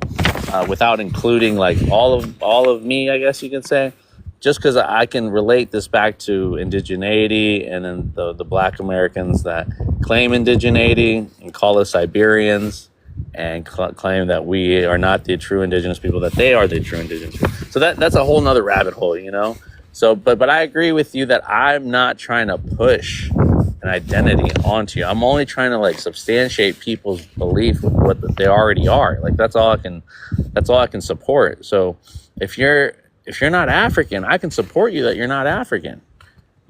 without including like all of me, I guess you can say. Just because I can relate this back to indigeneity and then the black Americans that claim indigeneity and call us Siberians and claim that we are not the true indigenous people, that they are the true indigenous people. So that's a whole nother rabbit hole, you know? So, but I agree with you that I'm not trying to push an identity onto you. I'm only trying to like substantiate people's belief with what they already are. Like that's all I can support. So if you're not African, I can support you that you're not African.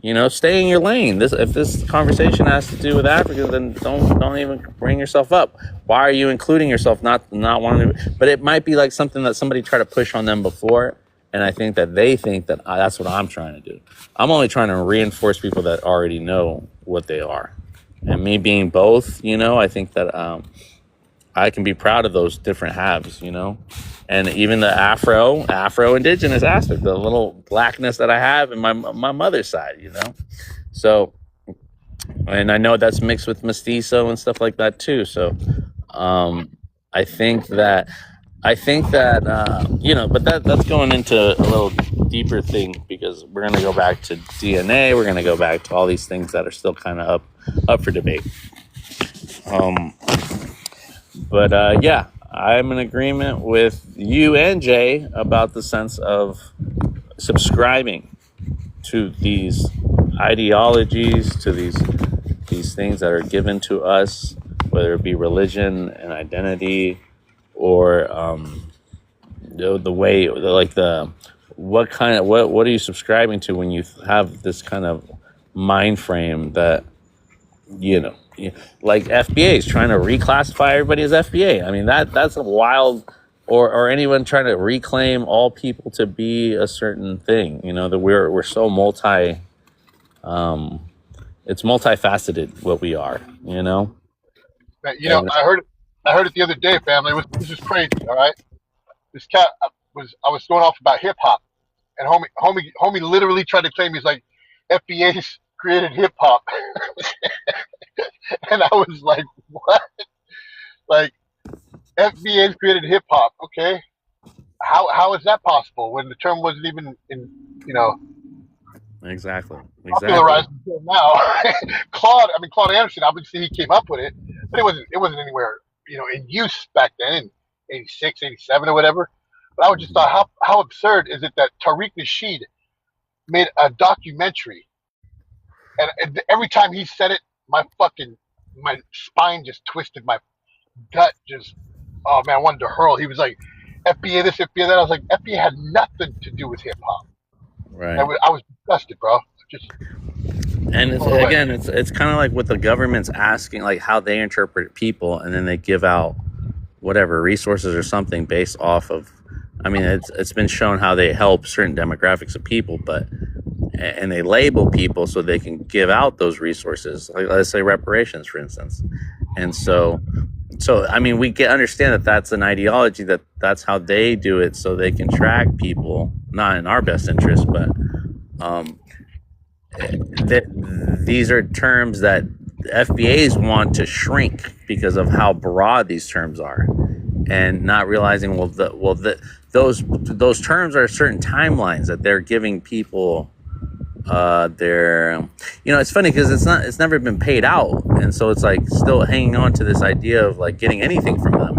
You know, stay in your lane. If this conversation has to do with Africa, then don't even bring yourself up. Why are you including yourself? Not wanting to, but it might be like something that somebody tried to push on them before, and I think that they think that that's what I'm trying to do. I'm only trying to reinforce people that already know what they are, and me being both. You know, I think that I can be proud of those different halves. You know. And even the Afro-Indigenous aspect, the little blackness that I have in my mother's side, you know? So, and I know that's mixed with mestizo and stuff like that too. So, I think that, you know, but that's going into a little deeper thing, because we're going to go back to DNA. We're going to go back to all these things that are still kind of up for debate. Yeah. I'm in agreement with you and Jay about the sense of subscribing to these ideologies, to these things that are given to us, whether it be religion and identity, or the way, like what are you subscribing to when you have this kind of mind frame that, you know, like FBA is trying to reclassify everybody as FBA. I mean, that's a wild, or anyone trying to reclaim all people to be a certain thing. You know, that we're so it's multifaceted what we are. You know. You know, I heard it the other day, family. This is crazy. All right, this cat I was going off about hip hop, and homie literally tried to claim he's like FBA's created hip hop. And I was like, what? Like, FBA's created hip hop, okay? How is that possible when the term wasn't even in, you know, Exactly. popularized until now? Claude Anderson, obviously he came up with it, but it wasn't anywhere, you know, in use back then in 86, 87 or whatever. But I just thought, how absurd is it that Tariq Nasheed made a documentary, and every time he said it, my spine just twisted, my gut just, oh man, I wanted to hurl. He was like, FBA this, FBA that. I was like, FBA had nothing to do with hip hop. Right. I was disgusted, bro. Just, and it's kind of like what the government's asking, like how they interpret people, and then they give out whatever resources or something based off of. I mean, it's been shown how they help certain demographics of people, and they label people so they can give out those resources, like let's say reparations, for instance. And so I mean, we understand that that's an ideology, that's how they do it, so they can track people, not in our best interest, but these are terms that FBAs want to shrink because of how broad these terms are, and not realizing those terms are certain timelines that they're giving people. It's funny because it's never been paid out, and so it's like still hanging on to this idea of like getting anything from them.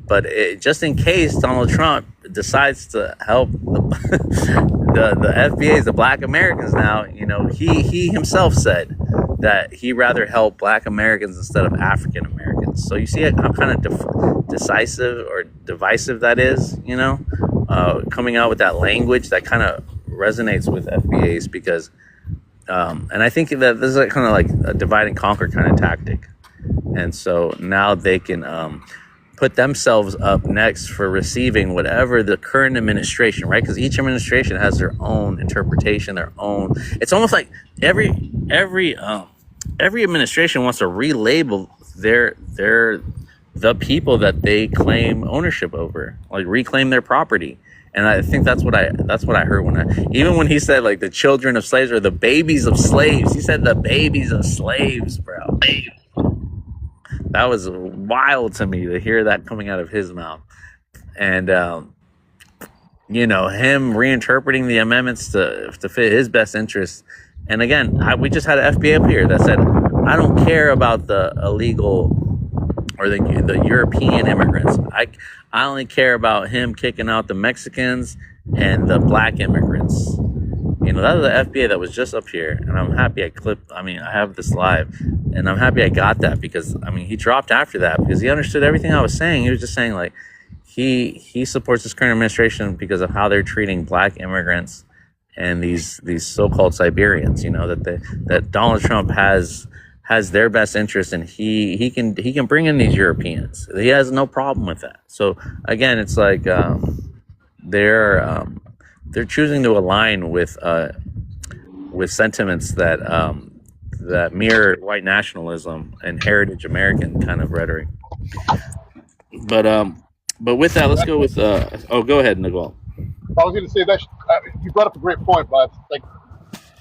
But just in case Donald Trump decides to help the FBAs, the Black Americans now, you know, he himself said that he'd rather help Black Americans instead of African Americans. So you see how kind of decisive or divisive that is, you know, coming out with that language that kind of resonates with FBAs, because and I think that this is kind of like a divide and conquer kind of tactic, and so now they can put themselves up next for receiving whatever the current administration, right? Because each administration has their own interpretation, their own. It's almost like every administration wants to relabel the people that they claim ownership over, like reclaim their property. And I think that's what I heard when he said like the children of slaves or the babies of slaves. He said the babies of slaves, bro. That was wild to me to hear that coming out of his mouth. And you know, him reinterpreting the amendments to fit his best interests. And again, we just had an FBA up here that said, I don't care about the illegal or the European immigrants. I only care about him kicking out the Mexicans and the black immigrants. You know, that was the FBA that was just up here, and I'm happy I have this live, and I'm happy I got that because, I mean, he dropped after that because he understood everything I was saying. He was just saying, like, he supports this current administration because of how they're treating black immigrants and these so-called Siberians, you know, that Donald Trump has their best interest, and he can bring in these Europeans. He has no problem with that. So again, it's like they're choosing to align with sentiments that mirror white nationalism and heritage American kind of rhetoric. But with that, let's go with go ahead, Nicole. I was going to say that you brought up a great point, but like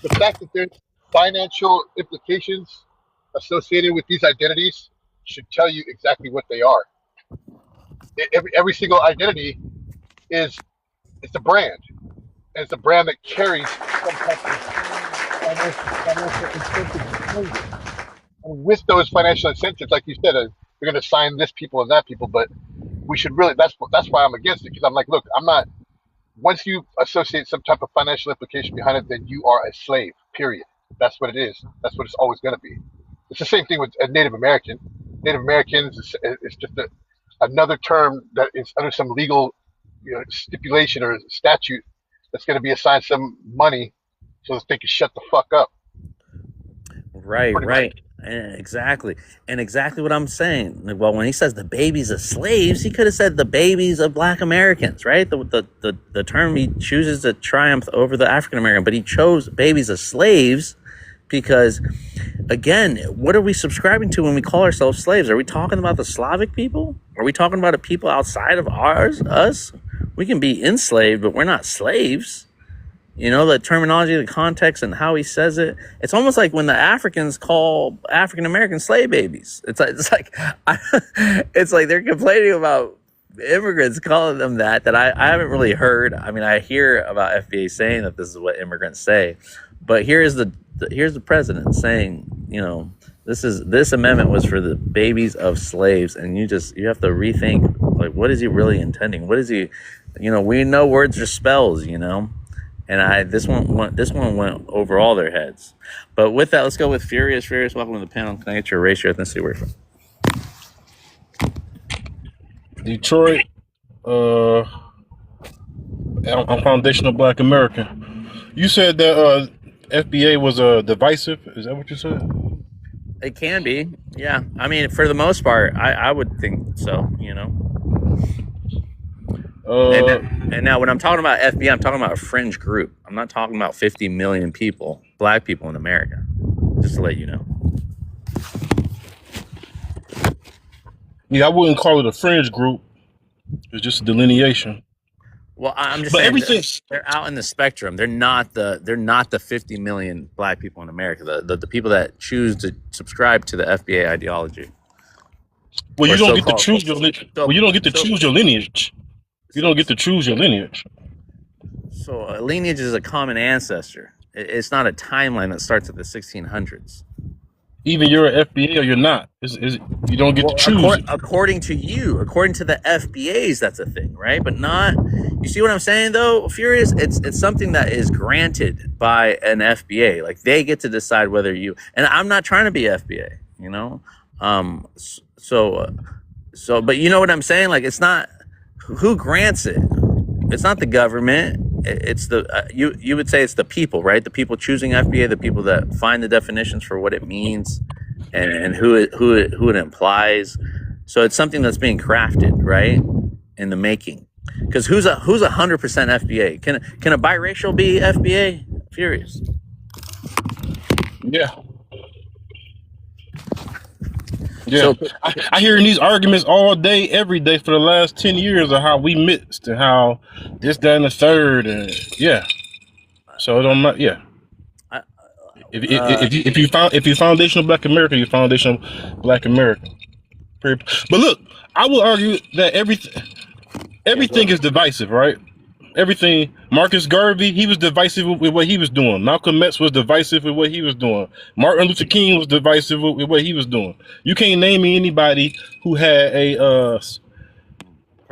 the fact that there's financial implications associated with these identities should tell you exactly what they are. Every single identity is it's a brand, and it's a brand that carries some type of financial incentive behind it. And with those financial incentives, like you said, you're going to sign this people and that people, but we should really. That's why I'm against it, because I'm like, look, I'm not. Once you associate some type of financial implication behind it, then you are a slave. Period. That's what it is. That's what it's always going to be. It's the same thing with a Native American. Native Americans is just another term that is under some legal, stipulation or statute that's going to be assigned some money so that they can shut the fuck up. Right. Exactly. And exactly what I'm saying. Well, when he says the babies of slaves, he could have said the babies of black Americans, right? The term he chooses to triumph over the African American, but he chose babies of slaves because, again, what are we subscribing to when we call ourselves slaves? Are we talking about the Slavic people? Are we talking about a people outside of us? We can be enslaved, but we're not slaves. You know, the terminology, the context, and how he says it. It's almost like when the Africans call African American slave babies. It's like they're complaining about immigrants calling them that I haven't really heard. I mean, I hear about FBA saying that this is what immigrants say, but here's the president saying, you know, this amendment was for the babies of slaves, and you have to rethink, like, what is he really intending? What is he? You know, we know words are spells, you know. And this one went over all their heads. But with that, let's go with Furious. Furious, welcome to the panel. Can I get your race, your ethnicity, where you're from? Detroit. I'm foundational Black American. You said that FBA was divisive. Is that what you said? It can be, yeah. I mean, for the most part, I would think so. You know. And now when I'm talking about FBA, I'm talking about a fringe group. I'm not talking about 50 million people, black people in America, just to let you know. Yeah, I wouldn't call it a fringe group. It's just a delineation. Well, I'm just But saying everything they're out in the spectrum. They're not the 50 million black people in America. The people that choose to subscribe to the FBA ideology. Well, you Or don't get to so-called- choose your well, you don't get to choose your lineage. You don't get to choose your lineage. So a lineage is a common ancestor. It's not a timeline that starts at the 1600s. Even you're an FBA or you're not. You don't get to choose. According to the FBAs, that's a thing, right? But not. You see what I'm saying, though, Furious? It's something that is granted by an FBA. Like, they get to decide whether you. And I'm not trying to be FBA, you know. But you know what I'm saying? Like, it's not. Who grants it? It's not the government. It's the you would say it's the people, right? The people choosing FBA, the people that find the definitions for what it means and who it implies. So it's something that's being crafted, right, in the making. Because who's 100% FBA? Can a biracial be FBA? Furious. Yeah. Yeah, So, I hear in these arguments all day, every day for the last 10 years of how we mixed and how this, that, and the third, and yeah. So it don't matter. Yeah. If you foundational Black American, you're foundational Black American. But look, I will argue that everything is divisive, right? everything. Marcus Garvey, he was divisive with what he was doing. Malcolm X was divisive with what he was doing. Martin Luther King was divisive with what he was doing. You can't name me anybody who had a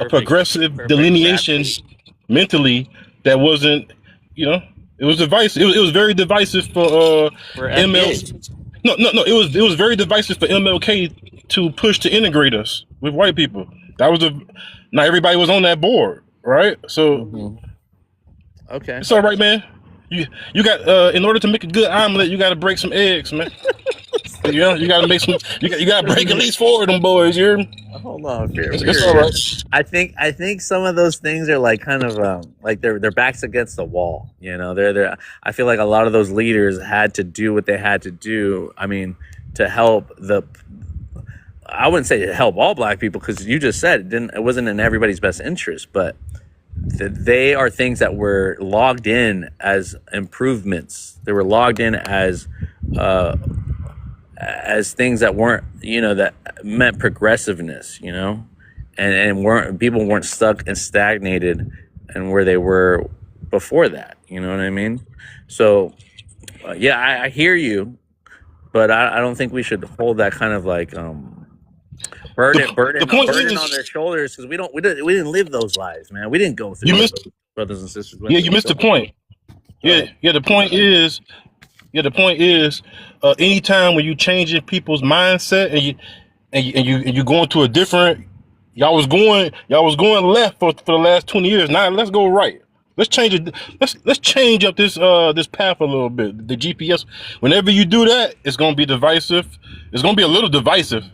progressive delineation example. mentally that wasn't, it was divisive. It was very divisive for For ML. FBA. No. It was very divisive for MLK to push to integrate us with white people. That was not everybody was on that board, right? So Okay. it's all right, man. You got in order to make a good omelet, you got to break some eggs, man. You got to make some. You got to break at least 4 of them boys. You hear me? Hold on, Fear. It's all right. I think some of those things are like kind of like their backs against the wall. They're. I feel like a lot of those leaders had to do what they had to do. I mean, to help I wouldn't say to help all black people, because you just said it wasn't in everybody's best interest, but they are things that were logged in as improvements. They were logged in as things that weren't, that meant progressiveness, and people weren't stuck and stagnated and where they were before that. You know what I mean? So, yeah, I hear you, but I don't think we should hold that kind of like burden on their shoulders, because we didn't live those lives, man. We didn't go through You what missed. those brothers and sisters. Yeah, you missed the point. Yeah. The point is. Yeah, the point is, anytime when you changing people's mindset and you going to a different, y'all was going left for the last 20 years. Now let's go right. Let's change it. Let's change up this path a little bit. The GPS. Whenever you do that, it's gonna be divisive. It's gonna be a little divisive.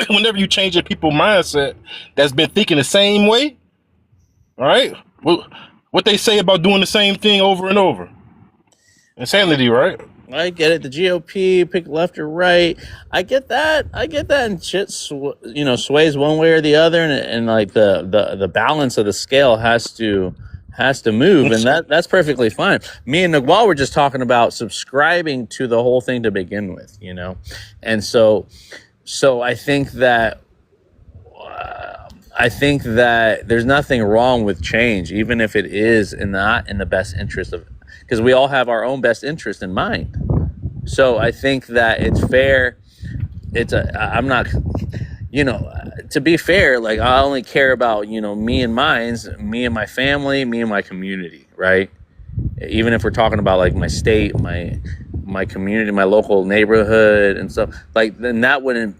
Whenever you change your people's mindset that's been thinking the same way, all right? Well, what they say about doing the same thing over and over. Insanity, right? I get it. The GOP pick left or right. I get that. And shit, sways one way or the other, and like the balance of the scale has to move, and that's perfectly fine. Me and Nagwal were just talking about subscribing to the whole thing to begin with, and so I think that there's nothing wrong with change, even if it is not in the best interest of, because we all have our own best interest in mind. So I think that it's fair. I'm not, to be fair, like I only care about, me and my family, me and my community, right? Even if we're talking about like my state, my community, my local neighborhood and stuff, like then that wouldn't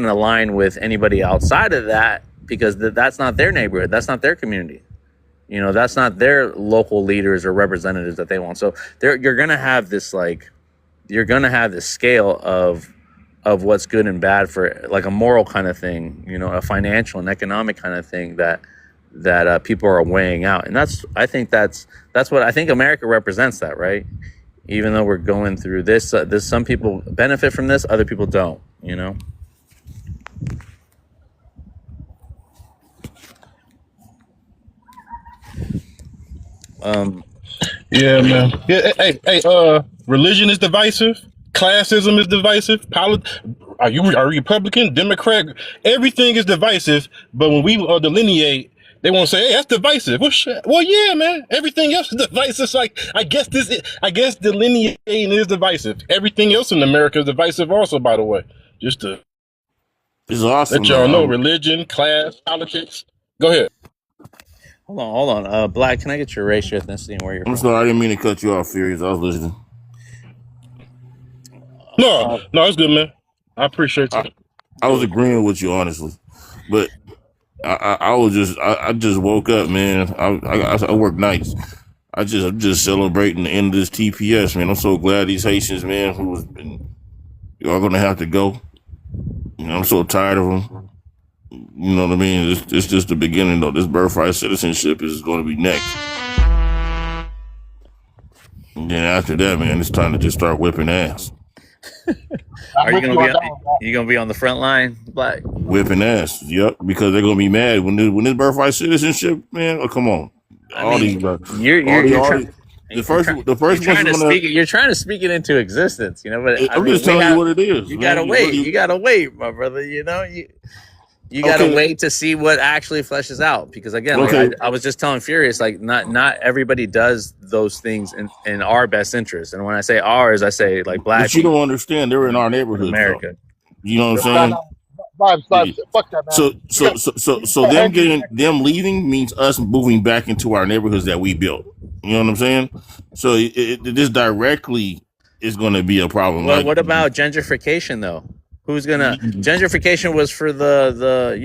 align with anybody outside of that, because that's not their neighborhood. That's not their community. That's not their local leaders or representatives that they want. So you're going to have this scale of what's good and bad, for like a moral kind of thing, a financial and economic kind of thing that people are weighing out. And I think that's what I think America represents, that, right? Even though we're going through this, some people benefit from this, other people don't, Yeah, man. Yeah, hey, religion is divisive. Classism is divisive. Are you Republican, Democrat? Everything is divisive. But when we delineate, they won't say, "Hey, that's divisive." Well, yeah, man. Everything else is divisive. So I guess delineating is divisive. Everything else in America is divisive, also. By the way, just to It's awesome. let y'all know, man. religion, class, politics. Go ahead. Hold on. Black, can I get your race, your ethnicity, and where you're I'm from? sorry, I didn't mean to cut you off, Furious. I was listening. No, it's good, man. I appreciate you. I was agreeing with you, honestly, but I just woke up, man. I work nights. I'm just celebrating the end of this TPS, man. I'm so glad these Haitians, man, are gonna have to go. I'm so tired of them. You know what I mean? It's just the beginning, though. This birthright citizenship is going to be next. And then after that, man, it's time to just start whipping ass. Are you with gonna you be on that one. you gonna be on the front line, Black? Whipping ass, yep. Because they're gonna be mad when this birthright citizenship, man. Oh, come on, I mean, you're trying to speak it into existence, but I'm just telling you what it is. You gotta wait, my brother. You got to Okay. wait to see what actually fleshes out, because again, Okay. I was just telling Furious, like not everybody does those things in our best interest. And when I say ours, I say like black But you people don't understand. They're in our in neighborhoods, though. America. You know what I'm No, saying? no, vibes, Yeah. vibes. Fuck that, man. So We so got, so so we so gotta them hang these them leaving means us moving back into our neighborhoods that we built. You know what I'm saying? So this directly is going to be a problem. Well, Like, what about gentrification though? Who's gonna gentrification was for the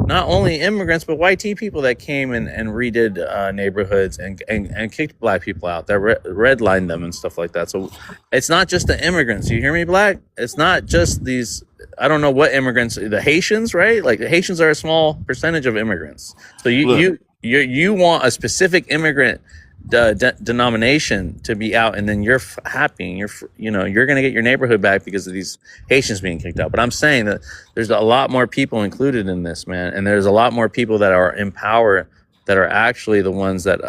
not only immigrants but white people that came and redid neighborhoods and kicked black people out, that redlined them and stuff like that. So it's not just the immigrants. You hear me, Black? It's not just these. I don't know what immigrants. The Haitians, right? Like the Haitians are a small percentage of immigrants. So you want a specific immigrant denomination to be out, and then you're happy, and you're going to get your neighborhood back because of these Haitians being kicked out. But I'm saying that there's a lot more people included in this, man, and there's a lot more people that are in power that are actually the ones that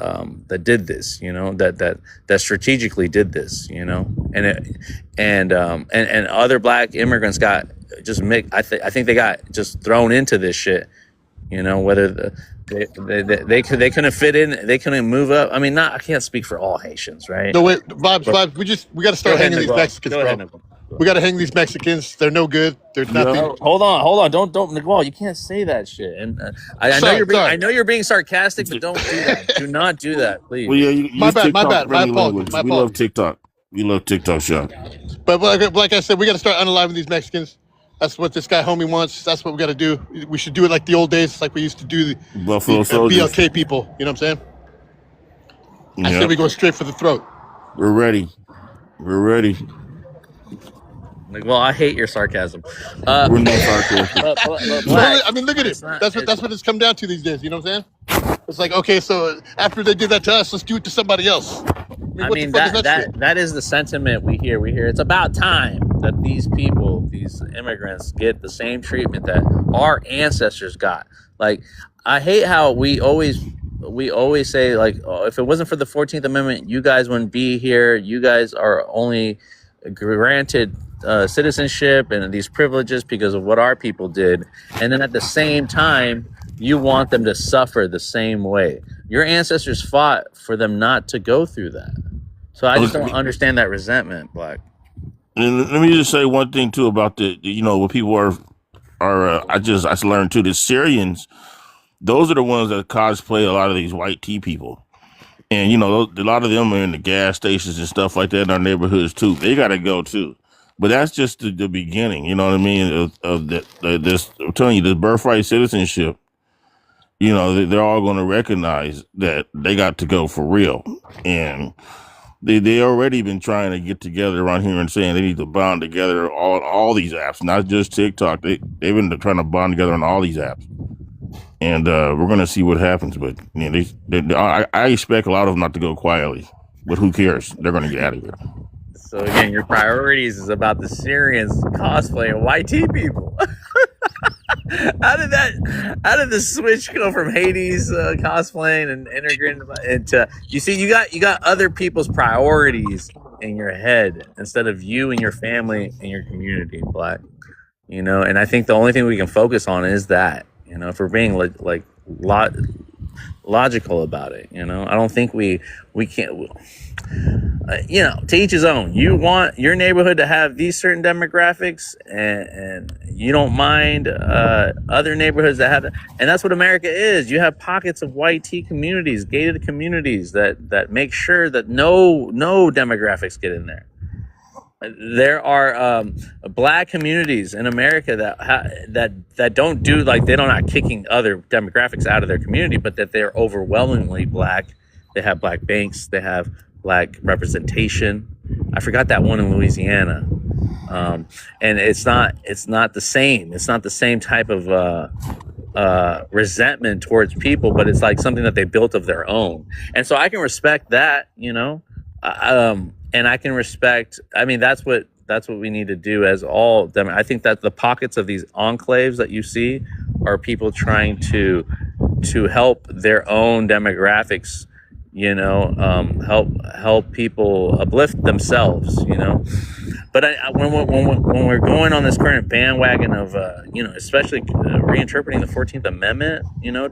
did this, that strategically did this, and other black immigrants got just I think they got just thrown into this shit, whether they couldn't fit in, they couldn't move up. I mean, I can't speak for all Haitians, right? No, wait, vibes. We got to start hanging these Mexicans, Go ahead, bro. Nicole. We got to hang these Mexicans. They're no good. They're nothing. No, hold on. Don't, Nicole. You can't say that shit. And I know you're being sarcastic, but don't do that. Do not do that, please. well, yeah, you My use bad, my TikTok bad, my friendly apologies, language. my We love apologies. TikTok. We love TikTok shop. But like I said, we got to start unaliving these Mexicans. That's what this guy homie wants. That's what we got to do. We should do it like the old days, like we used to do the Buffalo Soldiers. BLK people. You know what I'm saying? I Yeah, say we go straight for the throat. we're ready. We're ready. Well, I hate your sarcasm. We're not sarcastic. Black, I mean, look at it. it's not- That's what it's come down to these days. You know what I'm saying? It's like, okay, so after they did that to us, let's do it to somebody else. I what mean, the fuck is that shit? that is the sentiment we hear. We hear it's about time that these people, these immigrants, get the same treatment that our ancestors got. Like, I hate how we always say, like, oh, if it wasn't for the 14th Amendment, you guys wouldn't be here. You guys are only granted citizenship and these privileges because of what our people did. And then at the same time, you want them to suffer the same way. Your ancestors fought for them not to go through that. So I just don't understand that resentment, Black. And let me just say one thing too about what people are I learned too, the Syrians, those are the ones that cosplay a lot of these white tea people. And a lot of them are in the gas stations and stuff like that in our neighborhoods too. They got to go too. But that's just the beginning, you know what I mean? Of this, I'm telling you, this birthright citizenship. They're all going to recognize that they got to go for real, and they already been trying to get together around here and saying they need to bond together all these apps, not just TikTok. They've been trying to bond together on all these apps, and we're going to see what happens. But I expect a lot of them not to go quietly, but who cares? They're going to get out of here. So again, your priorities is about the Syrians cosplaying white tea people. How did the switch go from Hades cosplaying and integrating into you got other people's priorities in your head instead of you and your family and your community, Black. And I think the only thing we can focus on is that, if we're being logical about it, I don't think we can't. To each his own. You want your neighborhood to have these certain demographics, and you don't mind other neighborhoods that have, and that's what America is. You have pockets of white tea communities, gated communities that make sure that no demographics get in there. There are Black communities in America that don't do, like, they're not kicking other demographics out of their community, but that they're overwhelmingly Black. They have Black banks. They have Black representation. I forgot that one in Louisiana, and it's not the same. It's not the same type of resentment towards people, but it's like something that they built of their own. And so I can respect that, and I can respect. I mean, that's what we need to do as all them. I think that the pockets of these enclaves that you see are people trying to help their own demographics. Help people uplift themselves. But when we're going on this current bandwagon of especially reinterpreting the 14th Amendment,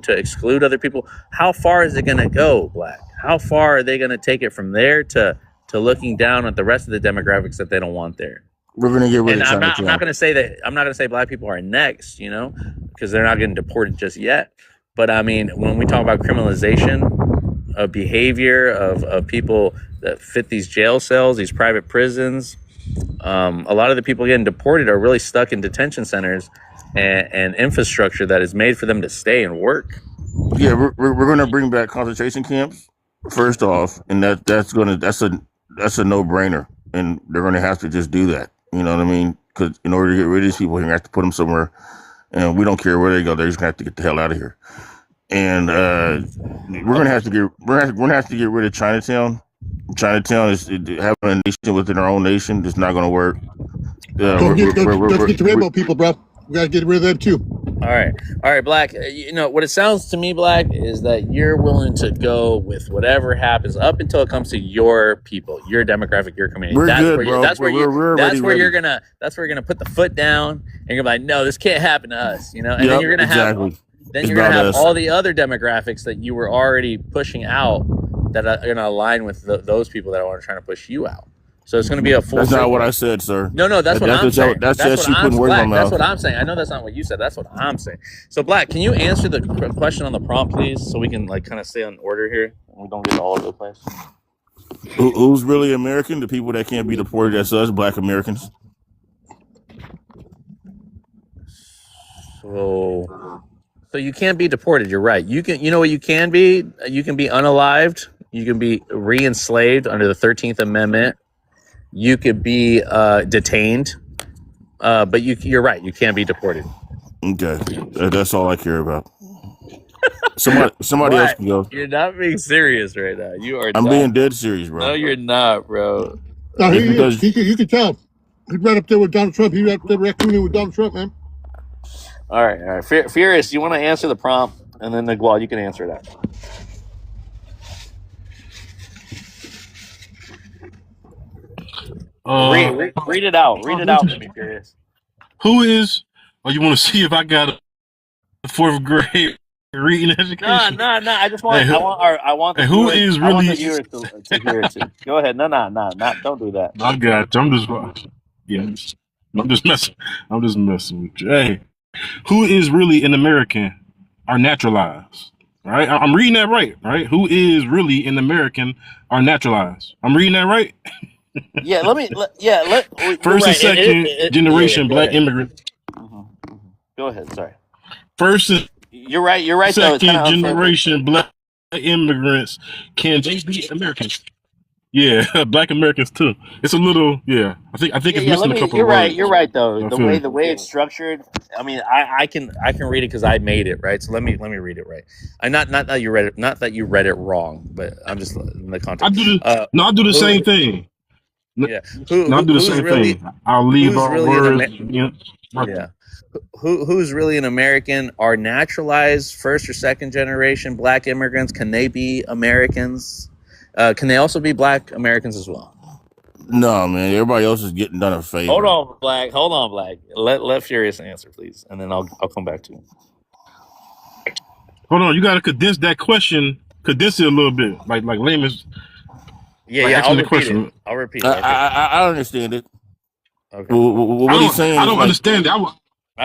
to exclude other people, how far is it going to go, Black? How far are they going to take it from there to looking down at the rest of the demographics that they don't want there? We're gonna get rid And of I'm Chinatown. not going to say that. I'm not going to say Black people are next, because they're not getting deported just yet. But I mean, when we talk about criminalization of behavior of people that fit these jail cells, these private prisons, a lot of the people getting deported are really stuck in detention centers and infrastructure that is made for them to stay and work. Yeah, we're gonna bring back concentration camps first off, and that's a no brainer, and they're gonna have to just do that. You know what I mean? Because in order to get rid of these people, you have to put them somewhere, and we don't care where they go. They're just gonna have to get the hell out of here. And we're gonna have to get rid of Chinatown. Chinatown is having a nation within our own nation. It's not gonna work. Don't get the rainbow people, bro. We gotta get rid of them too. All right, Black. What it sounds to me, Black, is that you're willing to go with whatever happens up until it comes to your people, your demographic, your community. We're That's good, where bro. that's where We're ready. you're gonna put the foot down, and you're gonna be like, no, this can't happen to us. And then you're gonna exactly. have all the other demographics that you were already pushing out that are gonna align with those people that are trying to push you out. So it's going to be a full. That's not what I said, sir. No, that's what I'm saying. That's just you putting words in my mouth. That's what I'm saying. I know that's not what you said. That's what I'm saying. So, Black, can you answer the question on the prompt, please, so we can kind of stay on order here and we don't get all over the place? Who's really American? The people that can't be deported, that's us, Black Americans. So you can't be deported. You're right. You can. You know what you can be? You can be unalived. You can be re-enslaved under the 13th Amendment. You could be detained, but you're right. You can't be deported. Okay, that's all I care about. Somebody else can go. You're not being serious right now. You are. I'm being dead serious, bro. No, you're not, bro. No, you can tell. He's right up there with Donald Trump. He's right up there raccooning with Donald Trump, man. All right. Furious, you want to answer the prompt, and then Nigual, you can answer that. Read it out. Read it out to me, Furious. Who is? Oh, you want to see if I got a fourth grade reading education? No. I just want. Hey, I want. The who viewers, is I want really? the viewers to hear it too. Go ahead. No. Don't do that. I got you. I'm just messing with you. Hey, who is really an American are naturalized? Right? I'm reading that right? Who is really an American are naturalized? I'm reading that right? Yeah. First and second generation Black immigrants. Go ahead. Sorry. First and You're right. second generation Black immigrants can they be Americans? Yeah, Black Americans too. It's a little, yeah. I think it's missing a couple you're of words. You're right though. I The feel way you. it's structured. I mean, I can read it because I made it right. So let me read it right. Not that you read it. Not that you read it wrong, but I'm just in the context. I do the same thing. Yeah. I'll do the same thing. I'll leave all words. Yeah. Who's really an American are naturalized first or second generation Black immigrants. Can they be Americans? Can they also be Black Americans as well? No, man. Everybody else is getting done a favor. Hold on, Black. Let Furious answer, please, and then I'll come back to you. Hold on, you got to condense that question. Condense it a little bit, like layman's. Yeah. I'll repeat it. I'll repeat it. Okay. I understand it. Okay. What he's saying? I don't understand it. I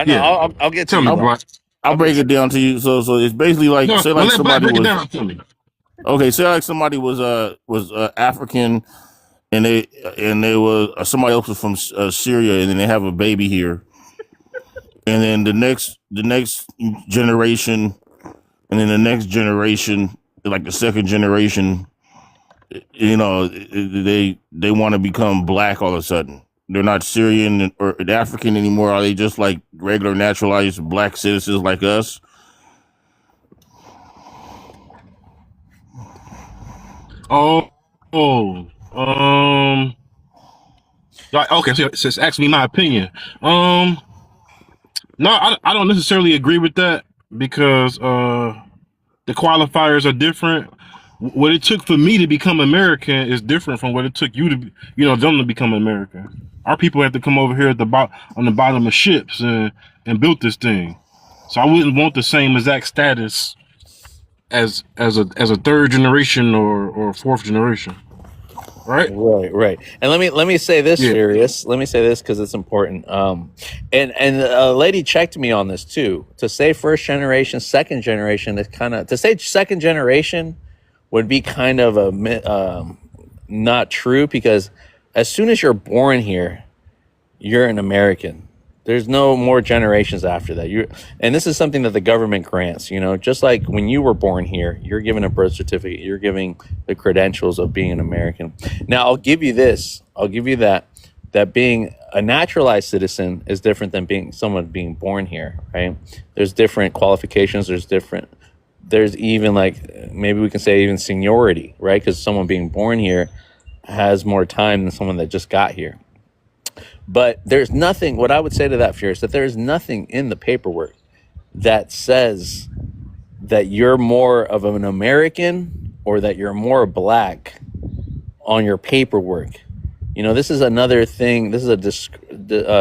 know. Yeah. I'll get to Tell you. me, bro. I'll break it down to you. So it's basically like No, say like let Black somebody break it was down to me. okay. Say like somebody was African, and they was somebody else was from Syria, and then they have a baby here, and then the next generation, and then the next generation, like the second generation, they want to become Black all of a sudden. They're not Syrian or African anymore. Are they just like regular naturalized Black citizens like us? Okay, so it's actually my opinion. No, I don't necessarily agree with that because the qualifiers are different. what it took for me to become American is different from what it took you to, them to become American. Our people had to come over here at on the bottom of ships and built this thing. So I wouldn't want the same exact status as a third generation or fourth generation, right? Right. And let me say this, Yeah. Furious. Let me say this because it's important. And a lady checked me on this too. To say first generation, second generation is to say second generation would be kind of not true, because as soon as you're born here, you're an American. There's no more generations after that. And this is something that the government grants, just like when you were born here, you're given a birth certificate, you're giving the credentials of being an American. Now, I'll give you this. I'll give you that being a naturalized citizen is different than someone being born here, right? There's different qualifications. There's even, like, maybe we can say even seniority, right? Because someone being born here has more time than someone that just got here. But there's nothing, what I would say to that, Fierce, that there's nothing in the paperwork that says that you're more of an American or that you're more black on your paperwork. This is another thing. This is a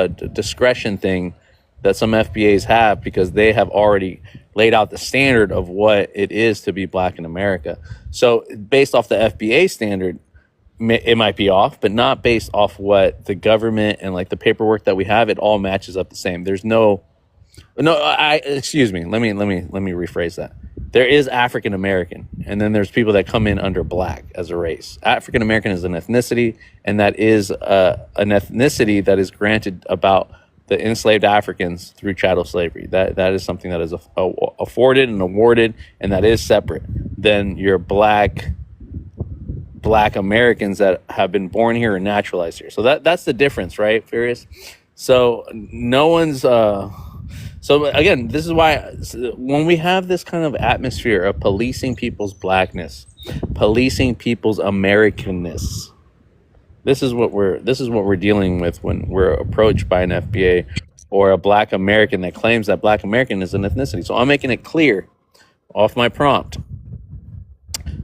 discretion thing that some FBAs have, because they have already laid out the standard of what it is to be black in America. So based off the FBA standard, it might be off, but not based off what the government and like the paperwork that we have. It all matches up the same. There's excuse me. Let me rephrase that. There is African American, and then there's people that come in under black as a race. African American is an ethnicity, and that is an ethnicity that is granted about the enslaved Africans through chattel slavery. That is something that is afforded and awarded, and that is separate than your black Americans that have been born here and naturalized here. So that's the difference, right, Furious? So no one's so again, this is why when we have this kind of atmosphere of policing people's blackness, policing people's Americanness, this is what we're dealing with when we're approached by an FBA or a black American that claims that black American is an ethnicity. So I'm making it clear off my prompt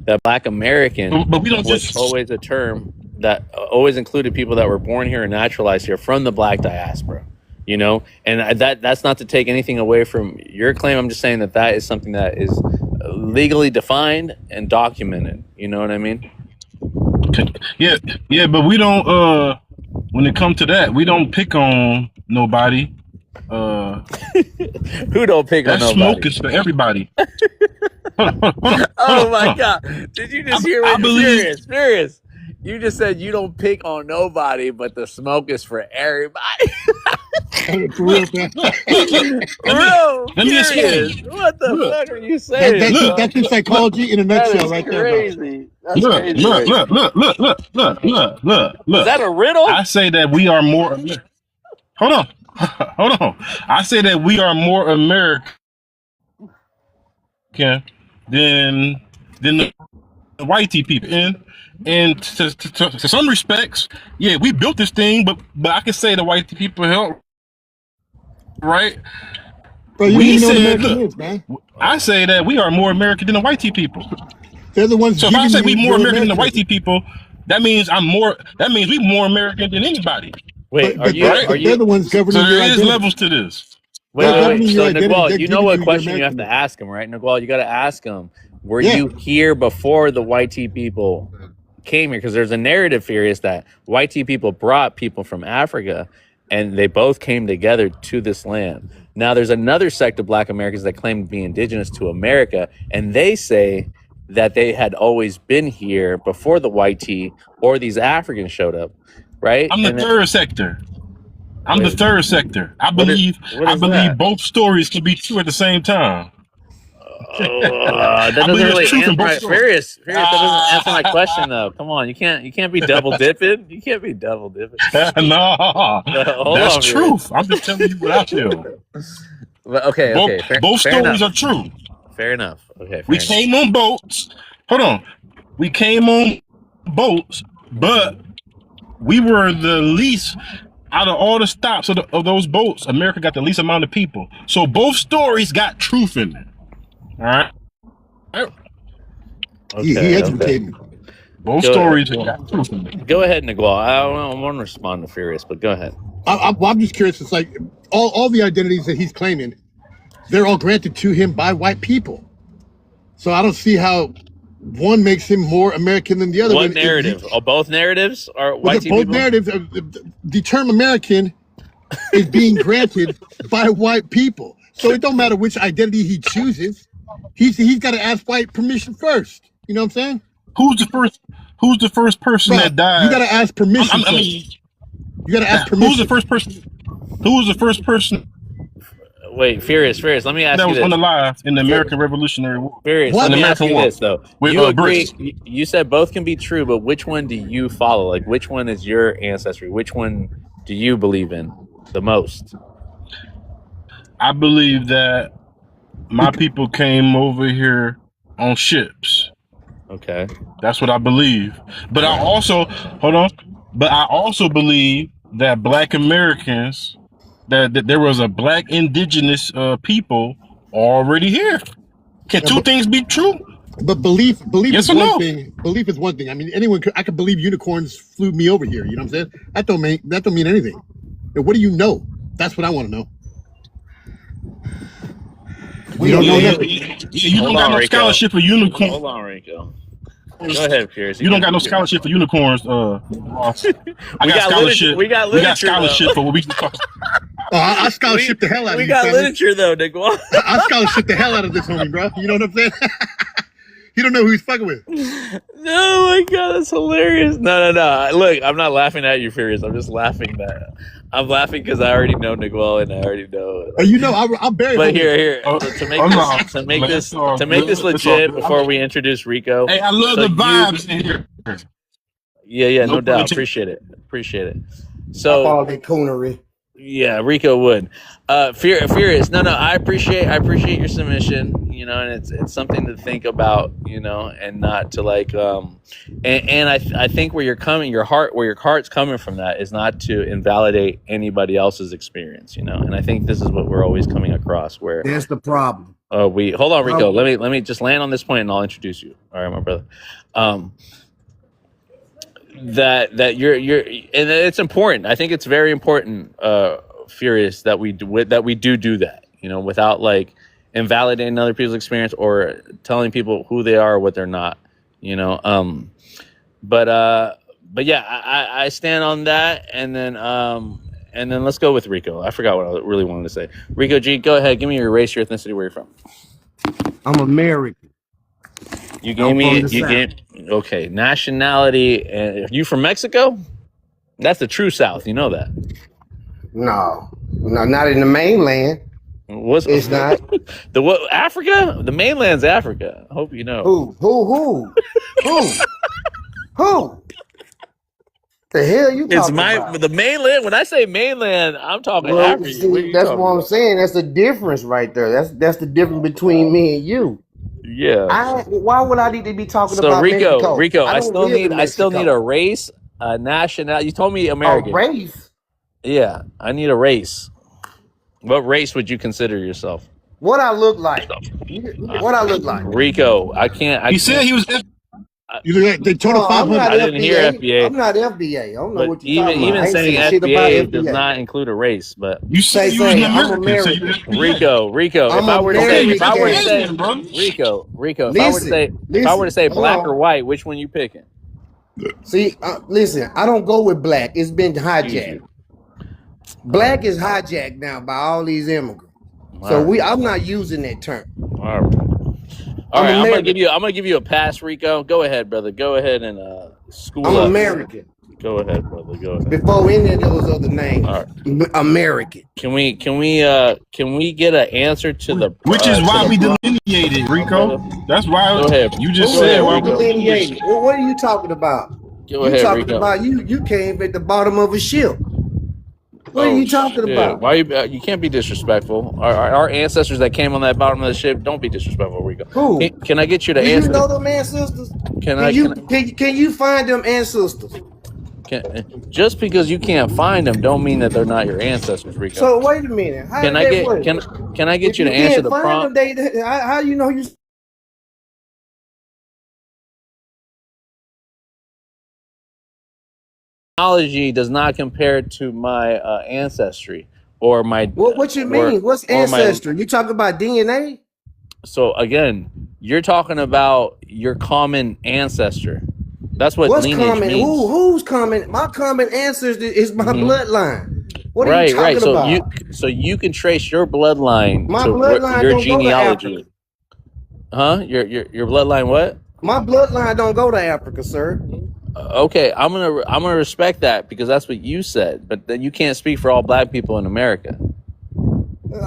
that black American But we don't was just always a term that always included people that were born here and naturalized here from the black diaspora, and that's not to take anything away from your claim. I'm just saying that is something that is legally defined and documented. You know what I mean? Yeah, but we don't when it comes to that, we don't pick on nobody. Who don't pick on That nobody? smoke is for everybody. Hold on. Oh my God. Did you just hear I what believe Furious? You just said you don't pick on nobody, but the smoke is for everybody. For real, man. Bro, let me Furious, explain. what the Look, fuck are you saying? That's look, that's just psychology in a That nutshell, is right there, bro. crazy. That's look, crazy. look, Right? look, look, look, look, look, look, Is look. that a riddle? I say that we are more. Hold on, hold on. I say that we are more American than the white people. And to some respects, yeah, we built this thing, but I can say the white people helped, right? Bro, you We even know what said, American look, is, man. I say that we are more American than the white people. They're the ones So if I giving say we you more your American than the white Americanism. people, that means That means we more American than anybody, Wait, But right? they're the ones So governing your there is identity. levels to this. They're governing So your identity. Niguel, They're you know giving what you your question you have to Americanism. ask him, right? Niguel, you got to ask him, were Yeah. you here before the white people came here? Because there's a narrative, Furious, that white people brought people from Africa and they both came together to this land. Now there's another sect of black Americans that claim to be indigenous to America, and they say that they had always been here before the white or these Africans showed up, right? I'm the And then, third sector. I'm the wait, third sector. I what believe is that? both stories can be true at the same time. That I doesn't believe really there's truth answer in both my stories. Furious. That doesn't answer my question though. Come on, you can't be double dipping. You can't be double dipping. No, Hold that's on, Furious. truth. I'm just telling you what I feel. But okay, Both fair stories enough. are true. Fair enough. Okay, We fair enough. came on boats. Hold on. We came on boats, but we were the least out of all the stops of those boats. America got the least amount of people. So both stories got truth in it. All right. He Okay, okay. educated me. Both Go ahead. stories got truth in it. Go ahead, Niguel. I want to respond to Furious, but go ahead. I'm just curious. It's like all the identities that he's claiming, they're all granted to him by white people. So I don't see how one makes him more American than the other. What narrative? Both narratives are white Both people? narratives. The term American is being granted by white people. So it don't matter which identity he chooses. He's got to ask white permission first. You know what I'm saying? Who's the first person Bro, that died? you got to ask permission I first. mean, You got to ask who's the permission. first person? Who was the first person Wait, Furious. Let me ask that you was this. unalive in the American Revolutionary War? Furious, What? let me In ask you American War. this though. With You agree? British. You said both can be true, but which one do you follow? Like, which one is your ancestry? Which one do you believe in the most? I believe that my people came over here on ships. Okay. That's what I believe. But I also But I also believe that Black Americans, that there was a Black indigenous people already here. Can two things be true? But belief Yes is or one no? thing. Belief is one thing. I mean, I could believe unicorns flew me over here. You know what I'm saying? That don't mean anything. And what do you know? That's what I want to know. We don't know nothing. You don't Hold got on, no Rico. scholarship for unicorns. Hold on, Rico. Go ahead, Furious. You don't got no scholarship for unicorns, Ross. I We got got scholarship. we got We got literature, scholarship for what we can talk. Oh, I scholarship the hell out of We you, got family. literature though, Niguel. I scholarship the hell out of this homie, bro. You know what I'm saying? He don't know who he's fucking with. Oh my god, that's hilarious. No. Look, I'm not laughing at you, Furious. I'm just laughing I'm laughing because I already know Niguel and I already know. You know, I'll bury But him. here, Oh, to make oh, this no. to make Man, this it's all to make good. this It's all legit good. before we introduce Rico. Hey, I love So the you- vibes in here. Yeah, No no doubt. pun Appreciate it. All So that coonery. yeah, Rico would. Furious. No, I appreciate your submission. You know, and it's something to think about. You know, and not to like. And I think where your heart's coming from that is not to invalidate anybody else's experience. You know, and I think this is what we're always coming across where. That's the problem. We hold on, Rico. Let me just land on this point, and I'll introduce you. All right, my brother. That you're and it's important. I think it's very important, Furious, that we do that. You know, without like invalidating other people's experience or telling people who they are or what they're not. You know, but yeah, I stand on that, and then let's go with Rico. I forgot what I really wanted to say. Rico G, go ahead. Give me your race, your ethnicity, where you're from. I'm American. You gave I'm me from the you gave okay nationality, and you from Mexico? That's the true South. You know that. No, not in the mainland. What's It's not. the what? Africa? The mainland's Africa. I hope you know. Who? The hell you talking It's about? the mainland. When I say mainland, I'm talking Well, Africa. see, What are you that's talking what I'm about? saying. That's the difference right there. That's the difference between me and you. Yeah. Why would I need to be talking So about Rico, Mexico? I still live in need Mexico. a race, a nationality. You told me A American. race. Yeah, I need a race. What race would you consider yourself? What I look like? What I look like? Rico, I can't. He said he was. You look like Daytona No, I'm 500. not I didn't hear FBA. I'm not FBA. I don't know But what you're talking about. even I ain't saying saying shit about FBA does FBA. not include a race. But You said Say, you was an I'm American. So you American. Rico, I'm if I were to say, American. if I were to say, Canadian, bro. Rico, if I were to say, Listen, black hold or on. white, which one you picking? See, listen, I don't go with black. It's been Easy. hijacked. Black is hijacked now by all these immigrants. So All I'm not using that term. All right. All right, I'm gonna give you a pass, Rico. Go ahead, brother. Go ahead and school I'm up. American. Go ahead, brother. Go ahead. Before any of those other names. All right. American. Can we get an answer to the Which is why we brother? delineated, Rico. That's why Go ahead. you just Go said ahead, why Rico. we Delineated. Well, what are you talking about? Go You ahead, talking Rico. about you came at the bottom of a ship. What are you talking shit. about? Why you can't be disrespectful? Our ancestors that came on that bottom of the ship, don't be disrespectful, Rico. Who? Can I get you to Do you answer? know them ancestors? Can you find them ancestors? just because you can't find them, don't mean that they're not your ancestors, Rico. So wait a minute. How can did I that get work? can I get If you to answer can't the find prompt? them, how you know you genealogy does not compare to my ancestry or my What you mean? What's or my. ancestry? You talking about DNA? So again, you're talking about your common ancestor. That's what What's lineage common? means. Who's common? My common ancestor is my bloodline. What are you Right. talking about? So you can trace your bloodline My to bloodline your don't go to genealogy. Africa. Huh? Your bloodline what? My bloodline don't go to Africa, sir. Okay, I'm gonna respect that because that's what you said, but then you can't speak for all black people in America.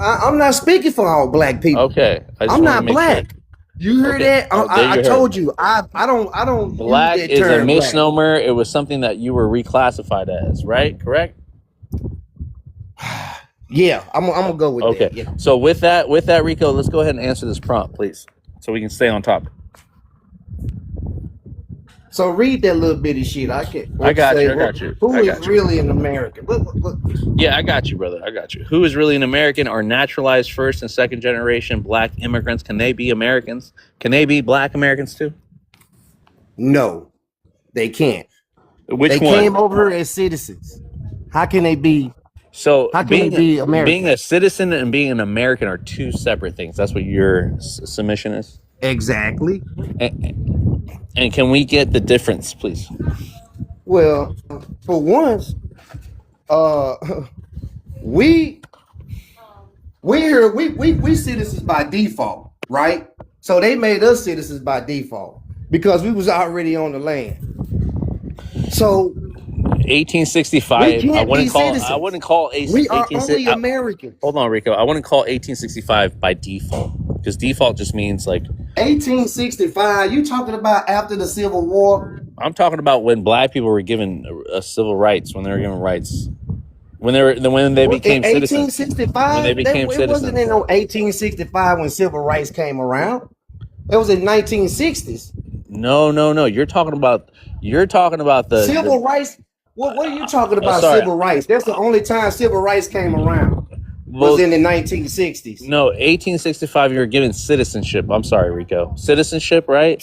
I'm not speaking for all black people. Okay, I just I'm wanna not make black. sure. You heard Okay. that? Oh, there I you heard. told you. I don't Black use that is a term black. misnomer. It was something that you were reclassified as, right? Correct? Yeah, I'm gonna go with Okay. that. Yeah. So with that, Rico, let's go ahead and answer this prompt, please, so we can stay on topic. So read that little bitty shit. I can't. I got you. Who I is got you. really an American? Look. Yeah, I got you, brother. I got you. Who is really an American or naturalized first and second generation black immigrants? Can they be Americans? Can they be black Americans too? No, they can't. Which They one? came over as citizens. How can they be? So How can they be American? being a citizen and being an American are two separate things. That's what your submission is. Exactly. And can we get the difference, please? Well, for once, we citizens by default, right? So they made us citizens by default because we was already on the land. So 1865. we I can't be wouldn't call. citizens. I wouldn't call We are only 1860. Americans. Hold on, Rico. I wouldn't call 1865 by default because default just means like 1865. You talking about after the Civil War? I'm talking about when black people were given civil rights, when they were given rights, when they became in citizens. 1865. When they became It wasn't in no 1865 when civil rights came around. It was in 1960s. No. You're talking about the Civil rights. What are you talking about? sorry. Civil rights. That's the only time civil rights came around. Well, Was in the 1960s. no, 1865. You were given citizenship. I'm sorry, Rico. Citizenship, right?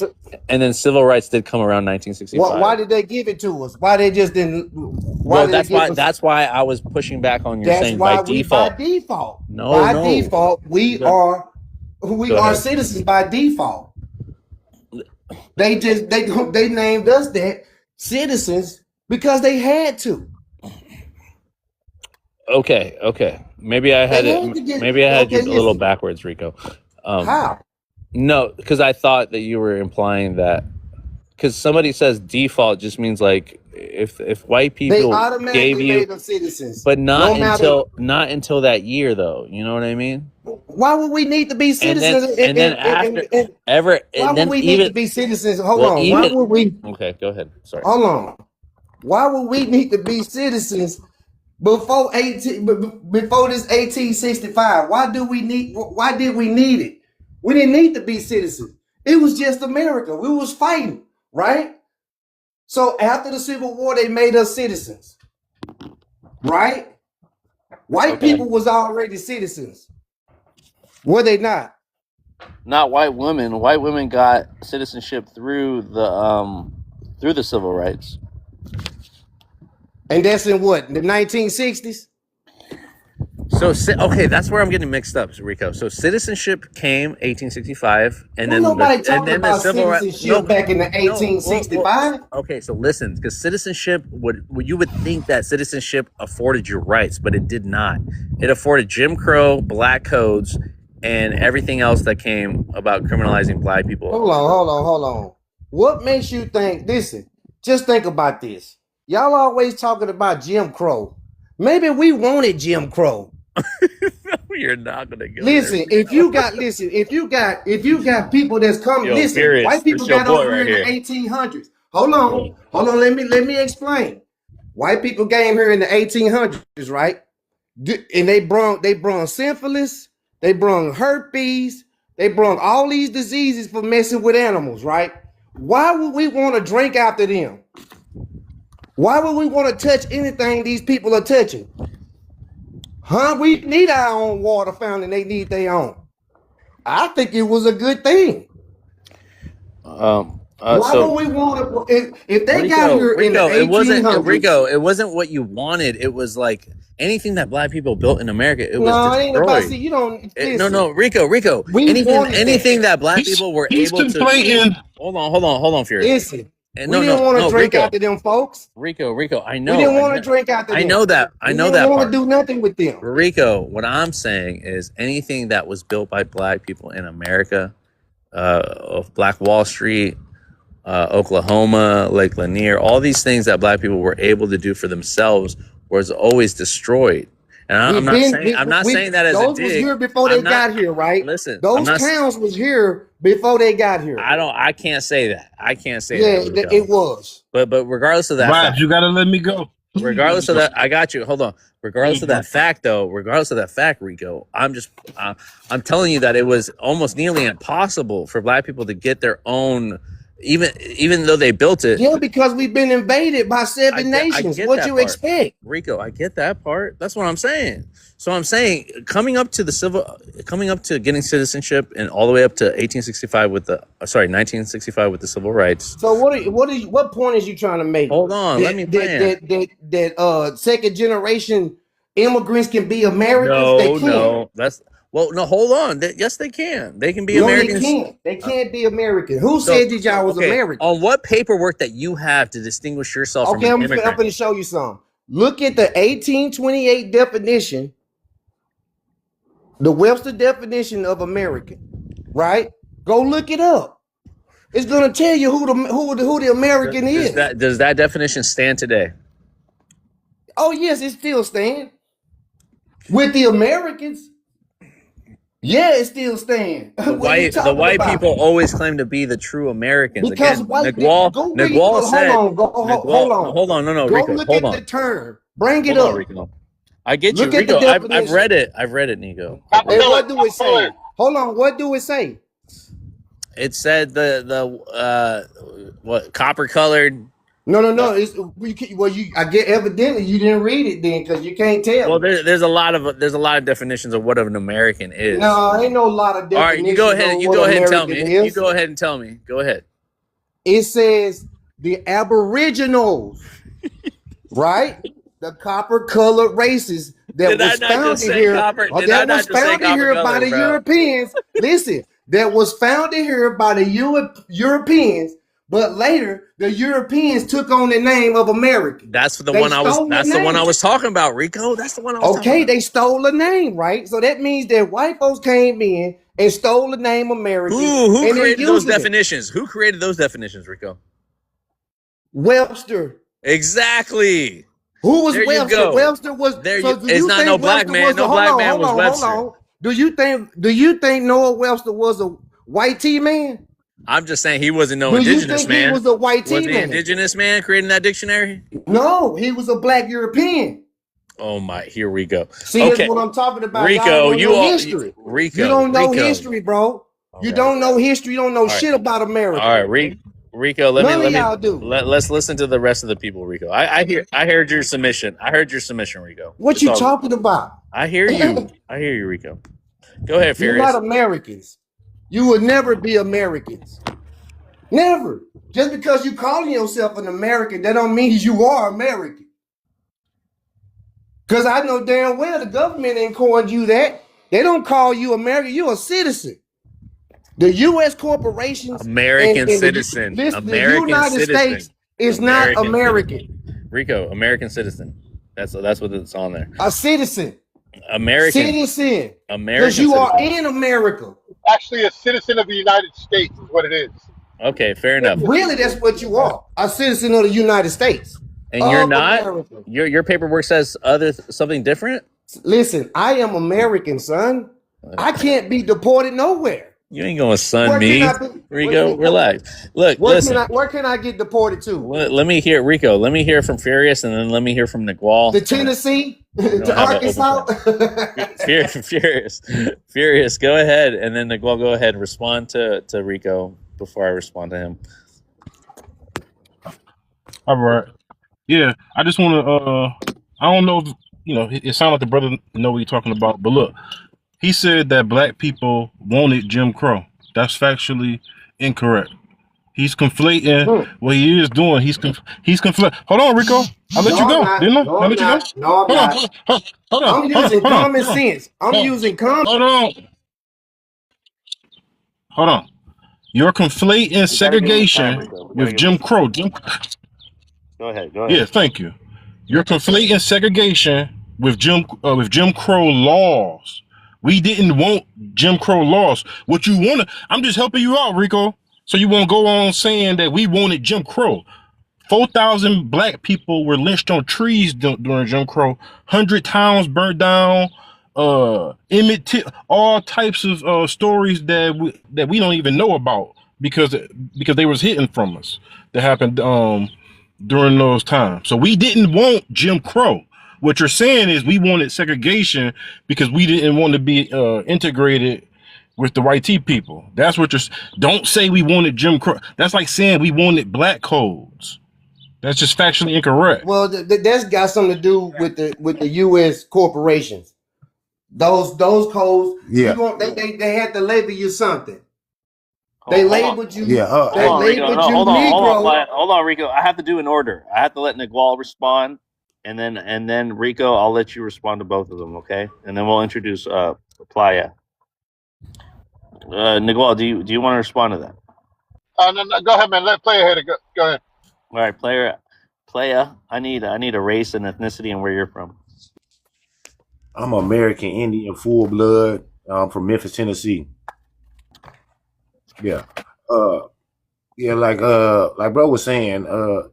And then civil rights did come around 1965. Why did they give it to us? Why they just didn't? Well, that's why I was pushing back on your saying by default. By default. No, by no. default, we Go are ahead. citizens by default. They named us that citizens because they had to. Okay. Maybe I had They had to get- Maybe I had okay, you a little listen. backwards, Rico. How? No, because I thought that you were implying that because somebody says default just means like if white They people automatically gave you, made them citizens. but not No matter- until that year though. You know what I mean? Why would we need to be And citizens? then Why would we need to be citizens? Hold on. Why would we? Okay, go ahead. Sorry. Hold on. Why would we need to be citizens before this 1865? Why did we need it? We didn't need to be citizens. It was just America. We was fighting, right? So after the Civil War, they made us citizens, right? White Okay. people was already citizens. Were they not? Not white women. White women got citizenship through the civil rights. And that's in what? The 1960s? So okay, that's where I'm getting mixed up, Rico. So citizenship came 1865, and then Nobody talking the about civil rights. citizenship back in the 1865. Okay, so listen, because citizenship you would think that citizenship afforded you rights, but it did not. It afforded Jim Crow, black codes, and everything else that came about criminalizing black people. Hold on. What makes you think? Listen, just think about this. Y'all always talking about Jim Crow. Maybe we wanted Jim Crow. You're not gonna go. Listen, there. if you got people that's coming, Yo, listen, Furious, white people it's your got boy over right here in here. the 1800s. Hold on, let me explain. White people came here in the 1800s, right? And they brought syphilis, they brought herpes, they brought all these diseases for messing with animals, right? Why would we want to drink after them? Why would we want to touch anything these people are touching? Huh? We need our own water fountain. They need their own. I think it was a good thing. Why So would we want to? If they got Rico, here in the Rico, it wasn't 1800s, Rico. It wasn't what you wanted. It was like anything that black people built in America. It was no, it ain't about. See, destroyed. you don't No, listen. no, Rico. We wanted that. Anything that black He's people were he's able to. conflating. Hold on, Furious. Listen, And we no, didn't want to no, drink Rico, after them folks. Rico. I We know, didn't want to drink after I them. know that, We didn't want part. to do nothing with them. Rico, what I'm saying is anything that was built by black people in America, of Black Wall Street, Oklahoma, Lake Lanier, all these things that black people were able to do for themselves was always destroyed. And I'm not saying that as a those was dig. here before they I'm not- got here, right? Listen, I'm Those not- towns was here before they got here. I can't say that. I can't say Yeah, that. Rico. it was. But regardless of that, Vibes, fact, you gotta let me go. regardless of that, I got you. Hold on. Regardless of that fact, Rico, I'm telling you that it was almost nearly impossible for black people to get their own, even though they built it. Yeah, because we've been invaded by I seven nations. get What that you part. expect? Rico, I get that part. That's what I'm saying. So I'm saying coming up to getting citizenship and all the way up to 1965 with the civil rights. So what point is you trying to make? Hold on, let me plan. That second generation immigrants can be Americans. They can't. No, hold on. Yes, they can. They can be No, Americans. they can't. They can't be American. Who So- said that y'all was okay, American? On what paperwork that you have to distinguish yourself Okay, from I'm an immigrant? going to show you some. Look at the 1828 definition, the Webster definition of American, right? Go look it up. It's going to tell you who the American is. Does that definition stand today? Oh yes, it still stands with the Americans. Yeah, it still stands. The white people always claim to be the true Americans. Because Again, white Nagwal said. hold on. Hold on. No, Go Rico. look Hold at on. the term. Bring it Hold up. on, Rico. I get you, Look at the Rico. I've definition. read it. I've read it, Nico. And what do it say? Hold on. What do it say? It said what copper colored. No. It's I get evidently you didn't read it then because you can't tell. Well, there's a lot of definitions of what an American is. No, ain't no lot of definitions. All right, you go ahead. of You what go ahead and tell American me. is. You go ahead and tell me. Go ahead. It says the Aboriginals, right? The copper-colored races that Did I was not just founded say here. copper? or Did I that not was just say founded here by copper-colored, the bro? Europeans. Listen, that was founded here by the Europeans, but later the Europeans took on the name of America. That's the They one I was. stole the That's the one I name. was talking about, Rico. That's the one I was talking Okay, about. they stole a name, right? So that means that white folks came in and stole the name America. Who and they're created those using it. definitions? Who created those definitions, Rico? Webster. Exactly. Who was There you Webster? go. Webster was. There so you- do it's you not think no black Webster man. was No black man was Webster. Do you think Noah Webster was a white T man? I'm just saying he wasn't no Do you indigenous think man. he was a white Was T the man? indigenous man creating that dictionary? No, he was a black European. Oh my! Here we go. See, Okay. that's what I'm talking about. Rico, Y'all don't you know all- history. Rico, You don't know Rico. history, bro. You Okay. don't know history. You don't know right. shit about America. All right, Rico. None of y'all do. Let's listen to the rest of the people, Rico. I heard your submission. Rico. What It's you all- talking about? I hear you. Rico. Go ahead, You're Furious. not Americans. You would never be Americans. Never. Just because you calling yourself an American, that don't mean you are American. Because I know damn well the government ain't calling you that. They don't call you American. You're a citizen. The U.S. corporations, American the citizen. the American United citizen. States is not American. Rico, American citizen. That's what it's on there. A citizen. American. Citizen. American. Because you are citizen. in America. Actually, a citizen of the United States is what it is. Okay, fair enough. Really, that's what you are. A citizen of the United States. And you're Of not. America. Your paperwork says something different. Listen, I am American, son. I can't be deported nowhere. You ain't gonna son Where me, can I be- Rico. where- Relax. Look, listen. Where can I get deported to? Let me hear Rico. Let me hear from Furious, and then let me hear from Nagwal. To Tennessee? don't To have an Arkansas? Furious. Go ahead, and then Nagwal, go ahead. Respond to Rico before I respond to him. All right. Yeah, I just want to. I don't know if it sounds like the brother know what you're talking about, but look, he said that black people wanted Jim Crow. That's factually incorrect. He's conflating Hmm. what he is doing. He's conflating. Hold on, Rico. I let you No, I'm go, not. didn't I? No, I I'm let you go. not. No, I'm Hold on, not. hold on, I'm hold on, using hold on, common hold on, sense. I'm hold on, using common. hold on, hold on. You're conflating You got to give him his time, segregation Rico. We got to with give him Jim his time. Crow. Go ahead. Go Yeah, ahead. thank you. You're conflating segregation with Jim Crow laws. We didn't want Jim Crow laws. What you want to? I'm just helping you out, Rico. So you won't go on saying that we wanted Jim Crow. 4,000 black people were lynched on trees during Jim Crow. 100 towns burnt down. Emmett Till, all types of stories that we don't even know about because they was hidden from us. That happened during those times. So we didn't want Jim Crow. What you're saying is we wanted segregation because we didn't want to be integrated with the white tea people. That's what you're. Don't say we wanted Jim Crow. That's like saying we wanted black codes. That's just factually incorrect. Well, that's got something to do with the U.S. corporations. Those codes. Yeah. You want they had to label you something. They Hold on. labeled you. Yeah. They Hold on, Rico. labeled No, you Negro. hold on, Rico. I have to do an order. I have to let Nigual respond, and then Rico, I'll let you respond to both of them, okay? And then we'll introduce Playa. Nigual, do you want to respond to that? No, go ahead, man. Let play ahead. Go ahead. All right, Playa. I need a race and ethnicity and where you're from. I'm American Indian, full blood. I'm from Memphis, Tennessee. Yeah. Yeah, like bro was saying,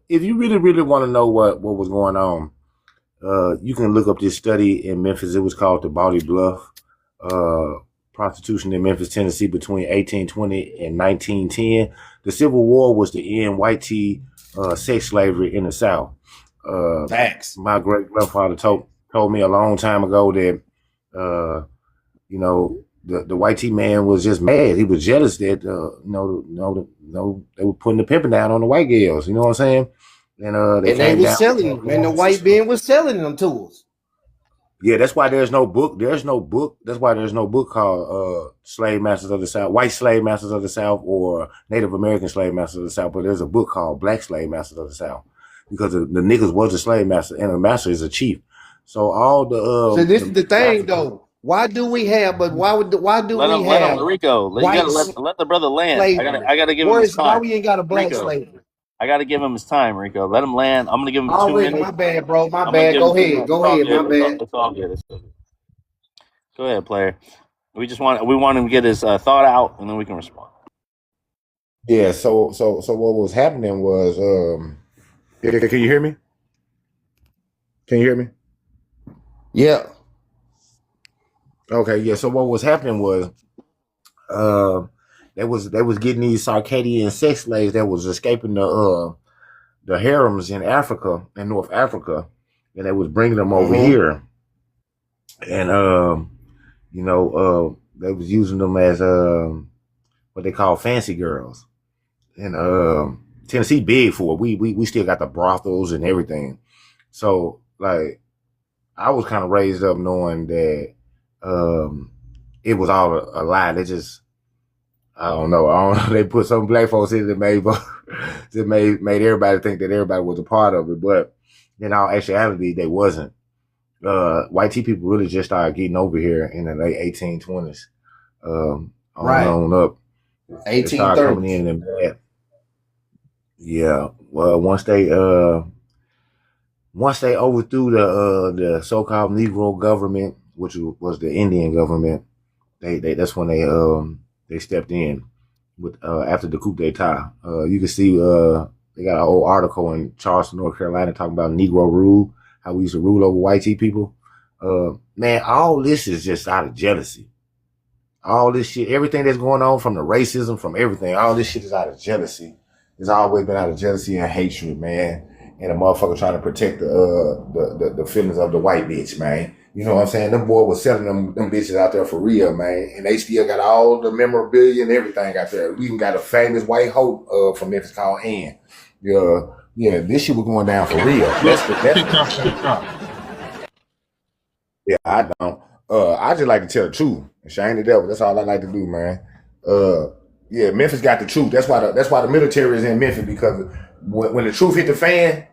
if you really want to know what was going on, you can look up this study in Memphis. It was called the Bawley Bluff prostitution in Memphis, Tennessee between 1820 and 1910. The Civil War was to end white tea sex slavery in the South. Facts. My great grandfather told me a long time ago that the white tea man was just mad. He was jealous that they were putting the pimping down on the white girls. You know what I'm saying? And they was selling them, and the white man was selling them to us. Yeah, that's why there's no book. There's no book. That's why there's no book called Slave Masters of the South, White Slave Masters of the South, or Native American Slave Masters of the South. But there's a book called Black Slave Masters of the South, because the niggas was a slave master, and a master is a chief. So all the so this is the thing though. Why do we have? But why do let we him, have? Rico. You gotta let the brother land. I gotta give him his time. Why we ain't got a black Rico. slave? I gotta give him his time, Rico. Let him land. I'm gonna give him 2 minutes. My bad, bro. My bad. Go ahead. Go ahead. My bad. It's all good. Go ahead, player. We want him to get his thought out, and then we can respond. Yeah. So what was happening was, can you hear me? Can you hear me? Yeah. Okay. Yeah. So what was happening was, they was getting these Circadian sex slaves that was escaping the harems in Africa, in North Africa, and they was bringing them over here, and they was using them as what they call fancy girls, and Tennessee big for it. We still got the brothels and everything, so like I was kind of raised up knowing that it was all a lie. They just I don't know. They put some black folks in it that made everybody think that everybody was a part of it, but in all actuality, they wasn't. White tea people really just started getting over here in the late 1820s. On up. 1830s. Coming in and bad. Yeah. Well, once they overthrew the so-called Negro government, which was the Indian government, that's when they stepped in with after the coup d'etat. You can see they got an old article in Charleston, North Carolina, talking about Negro rule, how we used to rule over white tea people. Man, all this is just out of jealousy. All this shit, everything that's going on, from the racism, from everything, all this shit is out of jealousy. It's always been out of jealousy and hatred, man. And a motherfucker trying to protect the feelings of the white bitch, man. You know what I'm saying? Them boy was selling them bitches out there for real, man. And they still got all the memorabilia and everything out there. We even got a famous white hoe from Memphis called Ann. Yeah, this shit was going down for real. Yeah, I don't. I just like to tell the truth and shame the devil. That's all I like to do, man. Yeah, Memphis got the truth. That's why the military is in Memphis, because when the truth hit the fan,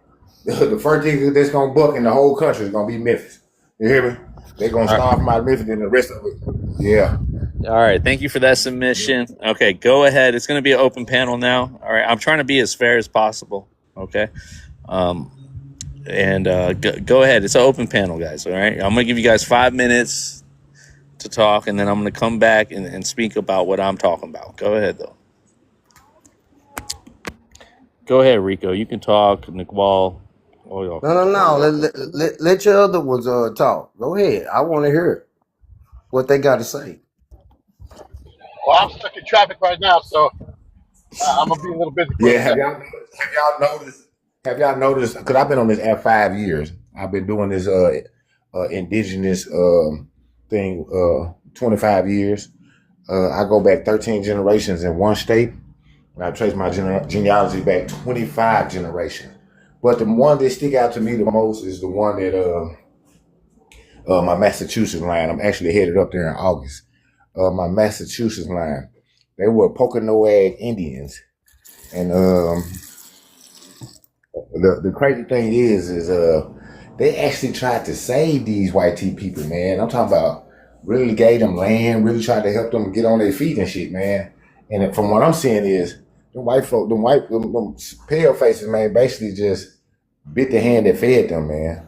the first thing that's gonna buck in the whole country is gonna be Memphis. You hear me? They're gonna All right. starve from out of Memphis, and the rest of it. Yeah. All right. Thank you for that submission. Okay, go ahead. It's going to be an open panel now. All right. I'm trying to be as fair as possible. Okay. And go ahead. It's an open panel, guys. All right. I'm going to give you guys 5 minutes to talk, and then I'm going to come back and speak about what I'm talking about. Go ahead, though. Go ahead, Rico. You can talk. Nick Wall. All y'all. No. Let your other ones talk. Go ahead. I want to hear what they got to say. Well, I'm stuck in traffic right now, so I'm gonna be a little busy. For Yeah. a Have second. y'all noticed? Have y'all noticed? Because I've been on this app 5 years. I've been doing this indigenous thing 25 years. I go back 13 generations in one state, and I trace my genealogy back 25 generations. But the one that stick out to me the most is the one that my Massachusetts line. I'm actually headed up there in August. My Massachusetts line. They were Poconoag Indians, and the crazy thing is they actually tried to save these white tea people, man. I'm talking about really gave them land, really tried to help them get on their feet and shit, man. And from what I'm seeing is the white folk, them pale faces, man, basically just bit the hand that fed them, man.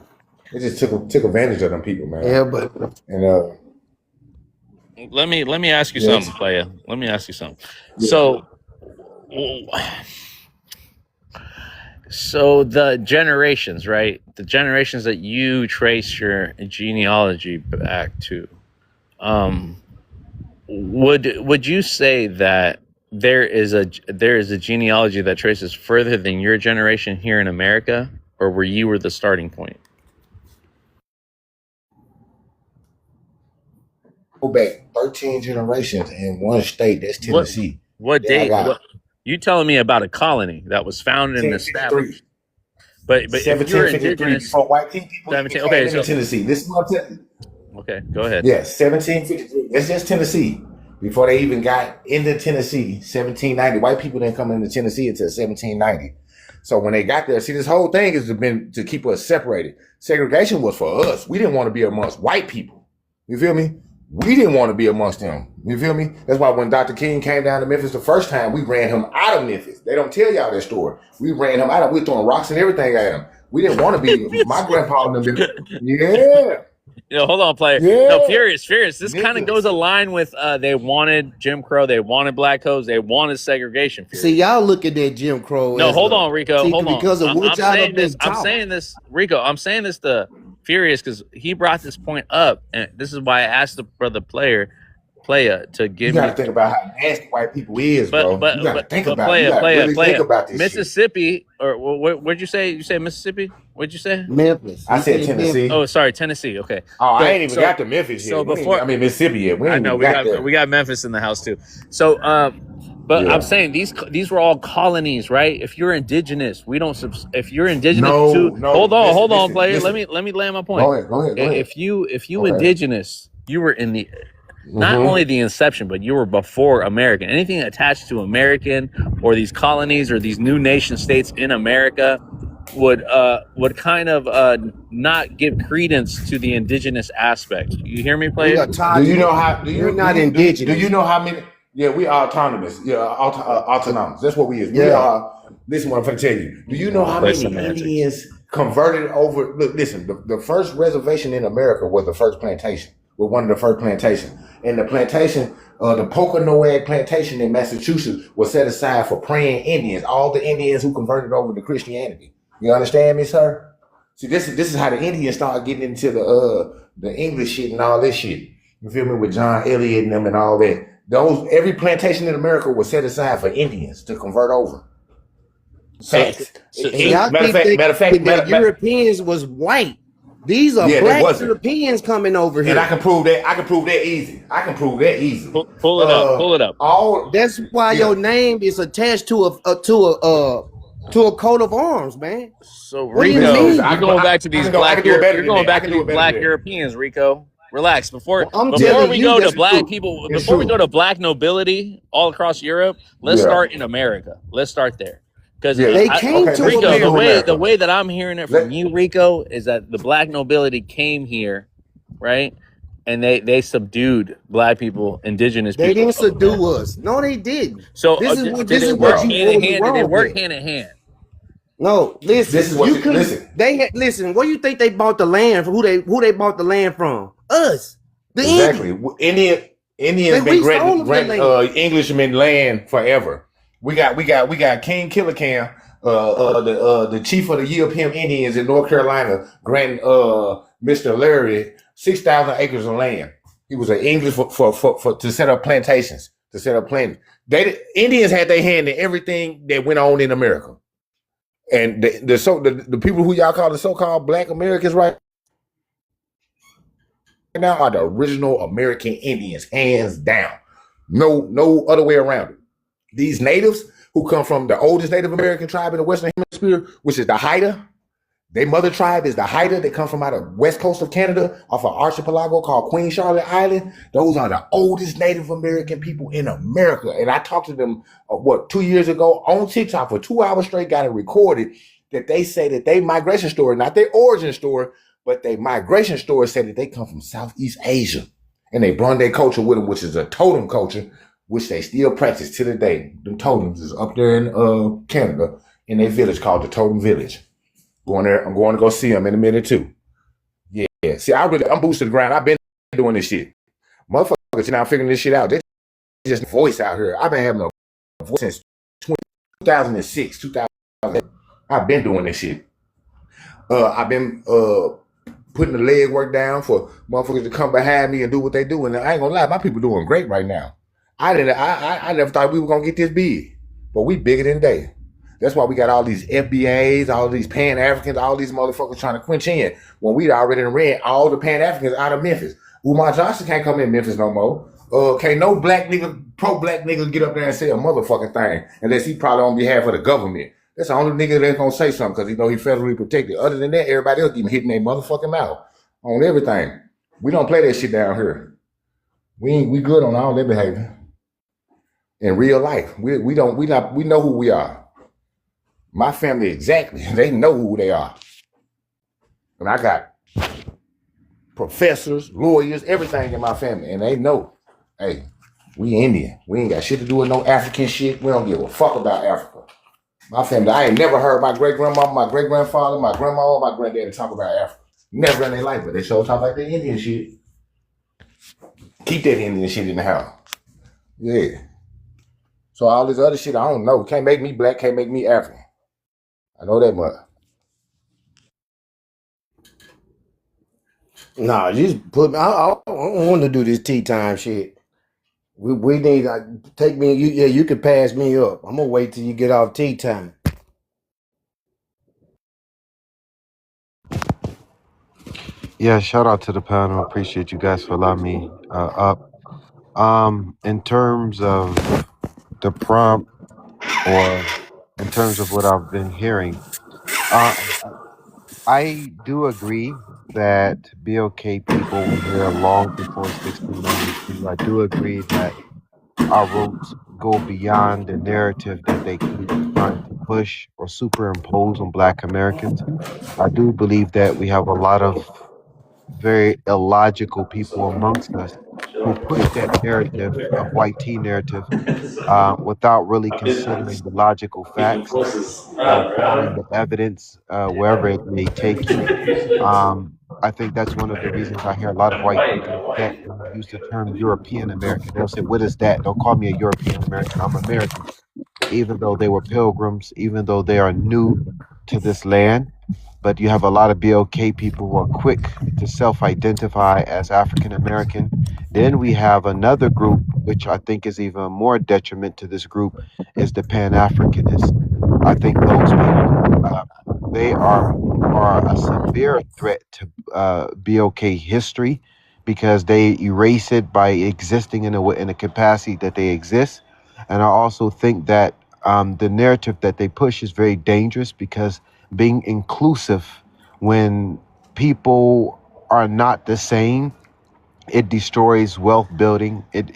They just took advantage of them people, man. Yeah, but And Let me ask you yes, something, playa. Let me ask you something. yeah. So the generations, right? The generations that you trace your genealogy back to, would you say that there is a genealogy that traces further than your generation here in America, or were you the starting point? Go back 13 generations in one state. That's What Tennessee. what Then I date? got What you telling me about a colony that was founded and 1053. established? But if you're 1753, indigenous, before white people even 17. came Okay, into so Tennessee. This is what I'm telling you. okay, go ahead. Yeah, 1753. That's just Tennessee. Before they even got into Tennessee, 1790. White people didn't come into Tennessee until 1790. So when they got there, see, this whole thing has been to keep us separated. Segregation was for us. We didn't want to be amongst white people. You feel me? We didn't want to be amongst them. You feel me? That's why when Dr. King came down to Memphis the first time, we ran him out of Memphis. They don't tell y'all that story. We ran him out. We were throwing rocks and everything at him. We didn't want to be. My grandpa and them. Yeah, Hold on, player. No, yeah, furious. This kind of nigga. goes along with they wanted Jim Crow, they wanted black codes, they wanted segregation. see, Furious. y'all look at that Jim Crow No, as hold on, Rico. see Hold on. because of what I'm y'all have saying this. been I'm taught. saying this, Rico. I'm saying this to Furious because he brought this point up, and this is why I asked the brother player to You give got me. to think about how nasty white people is, But bro. You but got to but think but about it. You got to really think about this shit. Mississippi, or where'd you say? You say Mississippi? What'd you say? Memphis. I He said said Memphis. Tennessee. Oh, sorry, Tennessee. Okay. Oh, I So ain't even so got to Memphis so yet. before Mississippi yet. We I ain't know even got there. we got Memphis in the house too. So but I'm Yeah. saying these were all colonies, right? If you're indigenous, we don't if you're indigenous No, to no. hold on, Listen, player. listen. Let me land my point. Go ahead. If you Go ahead. indigenous, you were in the not Mm-hmm. only the inception, but you were before American. Anything attached to American or these colonies or these new nation states in America would kind of not give credence to the indigenous aspect. You hear me, We player? are taught Do you know how? you're not indigenous. Do you know how many? Yeah, we are autonomous. Yeah, autonomous. That's what we is. We Yeah. are. Listen, what I'm going to tell you. Do you know how Play many semantics. Indians converted over? Look, listen. The first reservation in America was the first plantation. Was one of the first plantations, and the plantation, the Poconoag plantation in Massachusetts, was set aside for praying Indians. All the Indians who converted over to Christianity. You understand me, sir? See, this is how the Indians started getting into the English shit and all this shit. You feel me? With John Eliot and them and all that. Every plantation in America was set aside for Indians to convert over. Facts. So- And y'all Matter of keep fact, thinking that matter- Europeans was white. These are Yeah, they black wasn't. Europeans coming over and here. I can prove that. I can prove that easy. Pull it up. Pull it up. All That's why Yeah. your name is attached to a coat of arms, man. So What do you Rico, mean? you're going back to these I can do it better You're than going that. I back can to do these it better black than that. Europeans, Rico. Relax. Well, I'm Yeah, Before telling we you go to that's black true. people, it's before we go true. to black nobility all across Europe, let's Yeah, start in America. Let's start there, because yeah. They came Okay, to let's Rico, speak the on America. way America. that I'm hearing it from Let you, Rico, is that the black nobility came here, right? And they subdued black people, indigenous They people didn't over there. subdue us. No, they didn't. So This did is it what work no. you hand in morally hand? Did they wrong work at. hand in hand? No, listen. This is what You you couldn't. listen. They had listen. Where you think they bought the land from? Who they bought the land from? Us, the Exactly. Indians. Indians been We stole them the land. Englishmen land forever. We got King Killican, the chief of the European Indians in North Carolina, granting Mr. Larry 6,000 acres of land. He was an English for to set up plantations, to set up planting. Indians had their hand in everything that went on in America. And the people who y'all call the so-called Black Americans right now are the original American Indians, hands down. No other way around it. These natives who come from the oldest Native American tribe in the Western Hemisphere, which is the Haida. Their mother tribe is the Haida. They come from out of west coast of Canada, off an archipelago called Queen Charlotte Island. Those are the oldest Native American people in America. And I talked to them, 2 years ago on TikTok for 2 hours straight, got it recorded, that they say that they migration story, not their origin story, but their migration story said that they come from Southeast Asia. And they brought their culture with them, which is a totem culture, which they still practice to the day. The totems is up there in Canada in a village called the Totem Village. Going there, I'm going to go see them in a minute too. Yeah. See, I'm boosted to the ground. I've been doing this shit. Motherfuckers now figuring this shit out. They just voice out here. I've been having a voice since 2006, 2000. I've been doing this shit. I've been putting the leg work down for motherfuckers to come behind me and do what they do. And I ain't gonna lie, my people doing great right now. I never thought we were gonna get this big, but we bigger than they. That's why we got all these FBAs, all these Pan-Africans, all these motherfuckers trying to quench in when we already ran all the Pan-Africans out of Memphis. Umar Johnson can't come in Memphis no more. Can't no black nigga, pro-black nigga get up there and say a motherfucking thing unless he probably on behalf of the government. That's the only nigga that's gonna say something because he know he federally protected. Other than that, everybody else even hitting their motherfucking mouth on everything. We don't play that shit down here. We good on all that behavior. In real life, we know who we are. My family exactly. They know who they are. And I got professors, lawyers, everything in my family. And they know, hey, we Indian. We ain't got shit to do with no African shit. We don't give a fuck about Africa. My family, I ain't never heard my great-grandmama, my great-grandfather, my grandma, or my granddaddy talk about Africa. Never in their life, but they sure talk like the Indian shit. Keep that Indian shit in the house. Yeah. So all this other shit, I don't know. Can't make me black, can't make me African. I know that much. Nah, just put me. I don't want to do this tea time shit. We need take me. You can pass me up. I'm gonna wait till you get off tea time. Yeah, shout out to the panel. Appreciate you guys for allowing me up. In terms of the prompt or in terms of what I've been hearing, uh, I do agree that BLK people were here long before 1692. I do agree that our roots go beyond the narrative that they keep trying to push or superimpose on Black Americans. I do believe that we have a lot of very illogical people amongst us who push that narrative of white tea narrative without really considering the logical facts or following the evidence wherever it may take you. I think that's one of the reasons I hear a lot of white people upset when you use the term European American. They'll say, "What is that? Don't call me a European American. I'm American." Even though they were pilgrims, even though they are new to this land. But you have a lot of BLK people who are quick to self-identify as African American. Then we have another group, which I think is even more detriment to this group, is the Pan-Africanists. I think those people, they are a severe threat to BLK history because they erase it by existing in a capacity that they exist. And I also think that the narrative that they push is very dangerous because being inclusive when people are not the same It destroys wealth building. It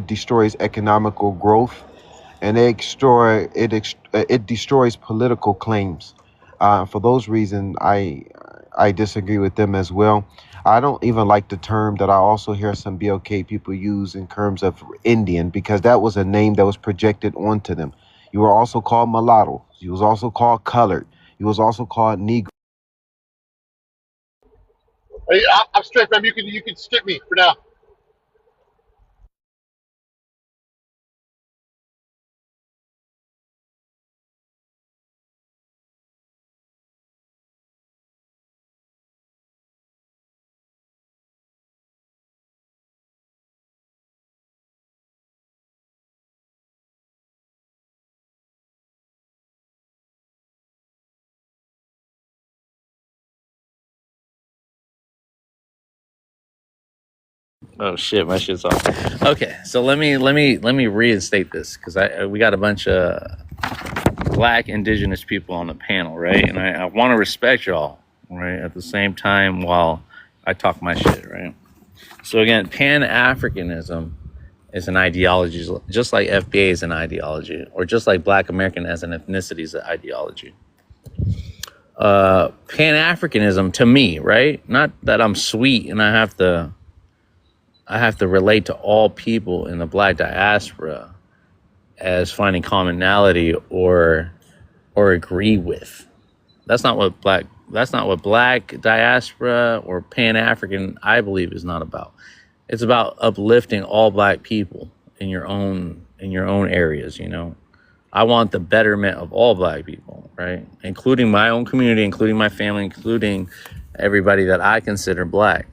destroys economical growth, and it destroys political claims. For those reasons, I disagree with them as well. I don't even like the term that I also hear some BLK people use in terms of Indian, because that was a name that was projected onto them. You were also called mulatto. You was also called colored. You was also called Negro. Hey, I'm straight, fam. You can skip me for now. Oh shit, my shit's off. Okay, so let me reinstate this because we got a bunch of black indigenous people on the panel, right? And I want to respect y'all, right? At the same time, while I talk my shit, right? So again, Pan-Africanism is an ideology, just like FBA is an ideology, or just like Black American as an ethnicity is an ideology. Pan-Africanism to me, right? Not that I'm sweet and I have to relate to all people in the Black diaspora as finding commonality or agree with. That's not what Black diaspora or Pan-African, I believe, is not about. It's about uplifting all Black people in your own areas, you know. I want the betterment of all Black people, right? Including my own community, including my family, including everybody that I consider Black.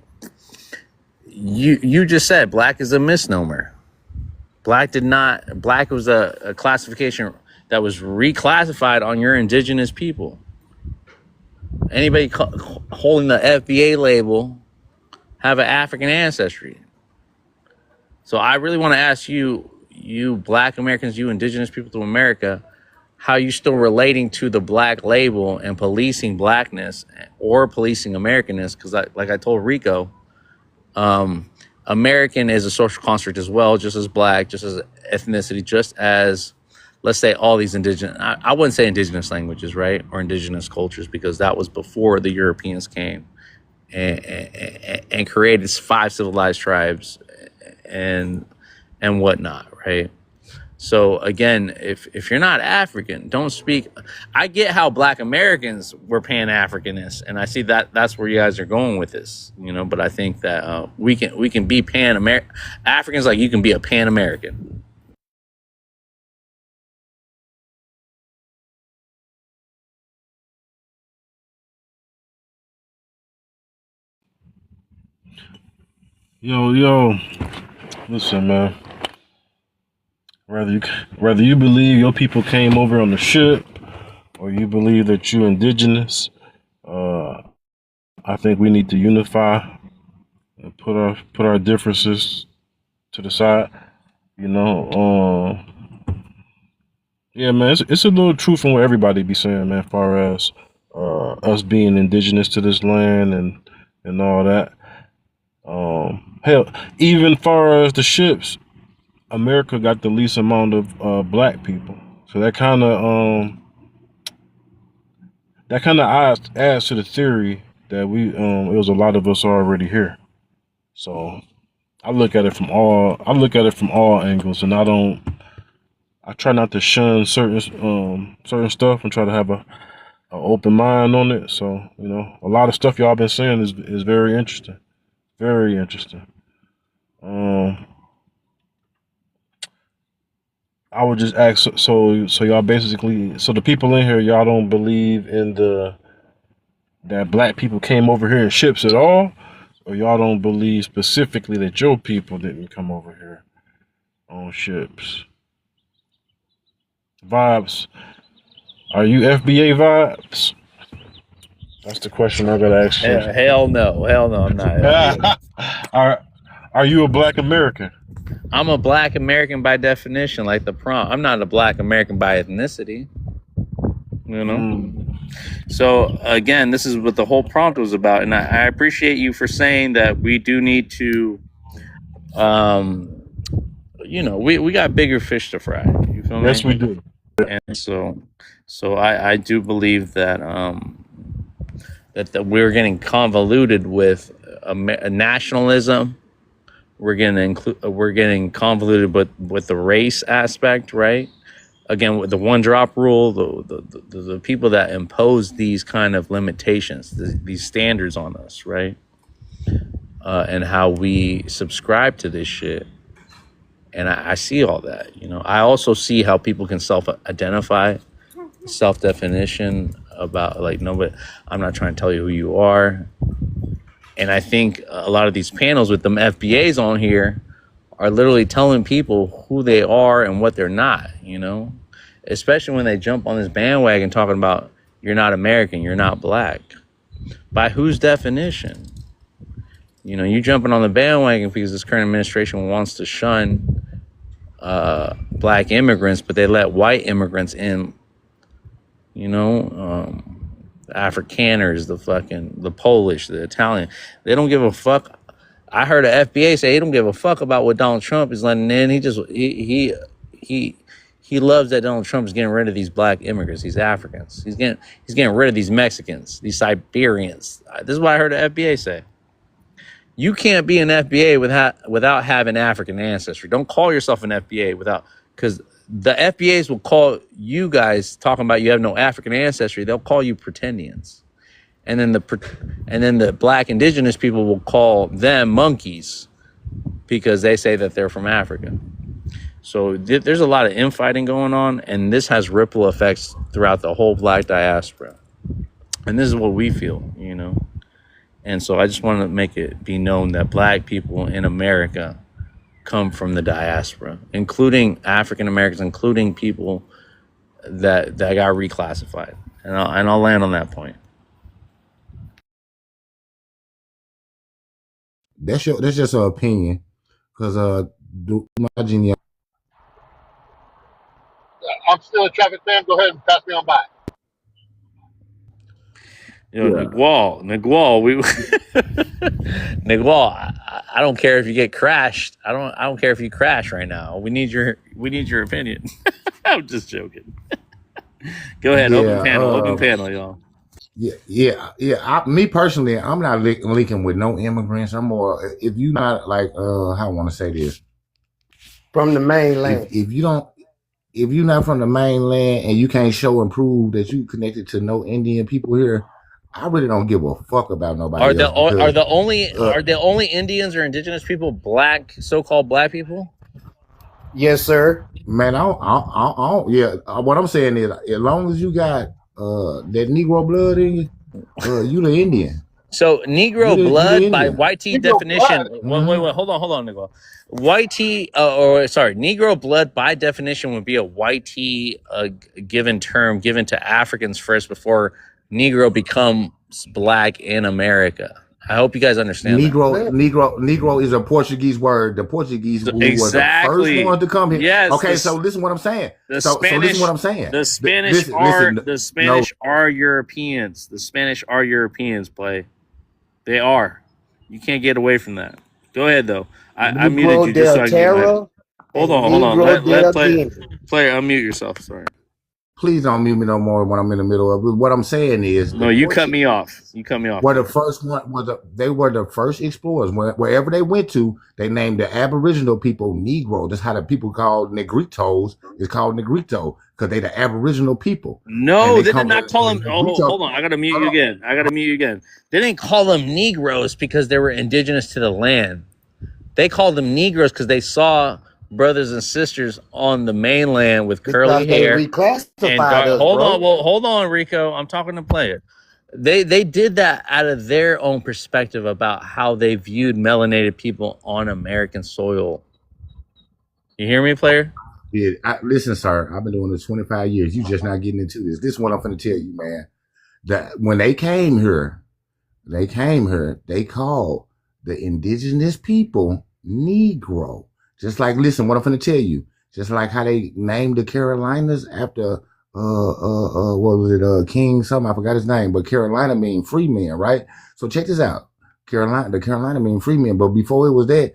You just said Black is a misnomer. Black was a classification that was reclassified on your indigenous people. Anybody holding the FBA label have an African ancestry. So I really want to ask you Black Americans, you indigenous people to America, how you still relating to the Black label and policing Blackness or policing Americanness? Because like I told Rico, American is a social construct as well, just as Black, just as ethnicity, just as, let's say, all these indigenous, I wouldn't say indigenous languages, right? Or indigenous cultures, because that was before the Europeans came and created 5 civilized tribes and whatnot, right? So again, if you're not African, don't speak. I get how Black Americans were Pan-Africanists, and I see that's where you guys are going with this, you know. But I think that we can be Pan-American Africans, like you can be a Pan-American. Yo, listen, man. Whether you believe your people came over on the ship or you believe that you're indigenous, I think we need to unify and put our differences to the side. You know, yeah, man, it's a little truth from what everybody be saying, man, as far as us being indigenous to this land and all that. Hell, even far as the ships, America got the least amount of Black people, so that kind of adds to the theory that it was a lot of us already here. So I look at it from all angles, and I try not to shun certain stuff and try to have a open mind on it. So, you know, a lot of stuff y'all been saying is very interesting, very interesting. I would just ask, so y'all basically, so the people in here, y'all don't believe in that Black people came over here in ships at all, or y'all don't believe specifically that your people didn't come over here on ships? Vibes, are you FBA vibes? That's the question I gotta ask you. Hell no, I'm not. Are you a Black American? I'm a Black American by definition, like the prompt. I'm not a Black American by ethnicity. You know. So again, this is what the whole prompt was about, and I appreciate you for saying that we do need to, we got bigger fish to fry. You feel Yes, me? we do. And so I do believe that that we're getting convoluted with a nationalism. We're getting convoluted with the race aspect, right? Again, with the one drop rule, the people that impose these kind of limitations, these standards on us, right? And how we subscribe to this shit. And I see all that, I also see how people can self-identify, self-definition about like, no, but I'm not trying to tell you who you are. And I think a lot of these panels with them FBAs on here are literally telling people who they are and what they're not, especially when they jump on this bandwagon talking about you're not American, you're not black. By whose definition? You jumping on the bandwagon because this current administration wants to shun black immigrants, but they let white immigrants in, the Afrikaners, the Polish, the Italian. They don't give a fuck. I heard a FBA say he don't give a fuck about what Donald Trump is letting in. He loves that Donald Trump is getting rid of these black immigrants, these Africans. He's getting rid of these Mexicans, these Siberians. This is what I heard the FBA say. You can't be an FBA without having African ancestry. Don't call yourself an FBA because the FBAs will call you guys talking about you have no African ancestry. They'll call you pretendians, and then the black indigenous people will call them monkeys because they say that they're from Africa. So there's a lot of infighting going on, and this has ripple effects throughout the whole black diaspora. And this is what we feel, And so I just want to make it be known that black people in America come from the diaspora, including African Americans, including people that got reclassified. And I'll land on that point. That's just an opinion, because my genius. I'm still a traffic fan. Go ahead and pass me on by. Nigual, Nigual. I don't care if you get crashed. I don't care if you crash right now. We need your opinion. I'm just joking. Go ahead, open panel, y'all. Me personally, I'm not linking with no immigrants. I'm more, if you not like, how I want to say this, from the mainland. If you're not from the mainland and you can't show and prove that you connected to no Indian people here, I really don't give a fuck about nobody. Are the only Indians or indigenous people black, so-called black people? Yes, sir. Man, I don't. Yeah, what I'm saying is, as long as you got that Negro blood in you, you the Indian. So Negro blood by YT definition. Wait, hold on, Negro. Negro blood by definition would be a YT given term given to Africans first before Negro becomes black in America. I hope you guys understand. Negro is a Portuguese word. The Portuguese were the first one to come here. Yes. Okay, so listen what I'm saying. So listen what I'm saying. The Spanish are Europeans. The Spanish are Europeans, play. They are. You can't get away from that. Go ahead though. I muted you just so I can. Hold on. Let player unmute yourself. Sorry. Please don't mute me no more when I'm in the middle of it. What I'm saying is, no, you cut me off. Were the first one? They were the first explorers. Wherever they went to, they named the Aboriginal people Negro. That's how the people called Negritos is called Negrito, because they the Aboriginal people. No, they did not call them. Oh, hold on. I gotta mute you again. They didn't call them Negroes because they were indigenous to the land. They called them Negroes because they saw brothers and sisters on the mainland with curly hair. Hold on, Rico. I'm talking to player. They did that out of their own perspective about how they viewed melanated people on American soil. You hear me, player? Yeah, listen, sir. I've been doing this 25 years. You just not getting into this. This is what I'm going to tell you, man. That when they came here, they called the indigenous people Negro. Just like, listen, what I'm going to tell you. Just like how they named the Carolinas after what was it? King something, I forgot his name, but Carolina mean free men, right? So check this out. The Carolina mean free men, but before it was that,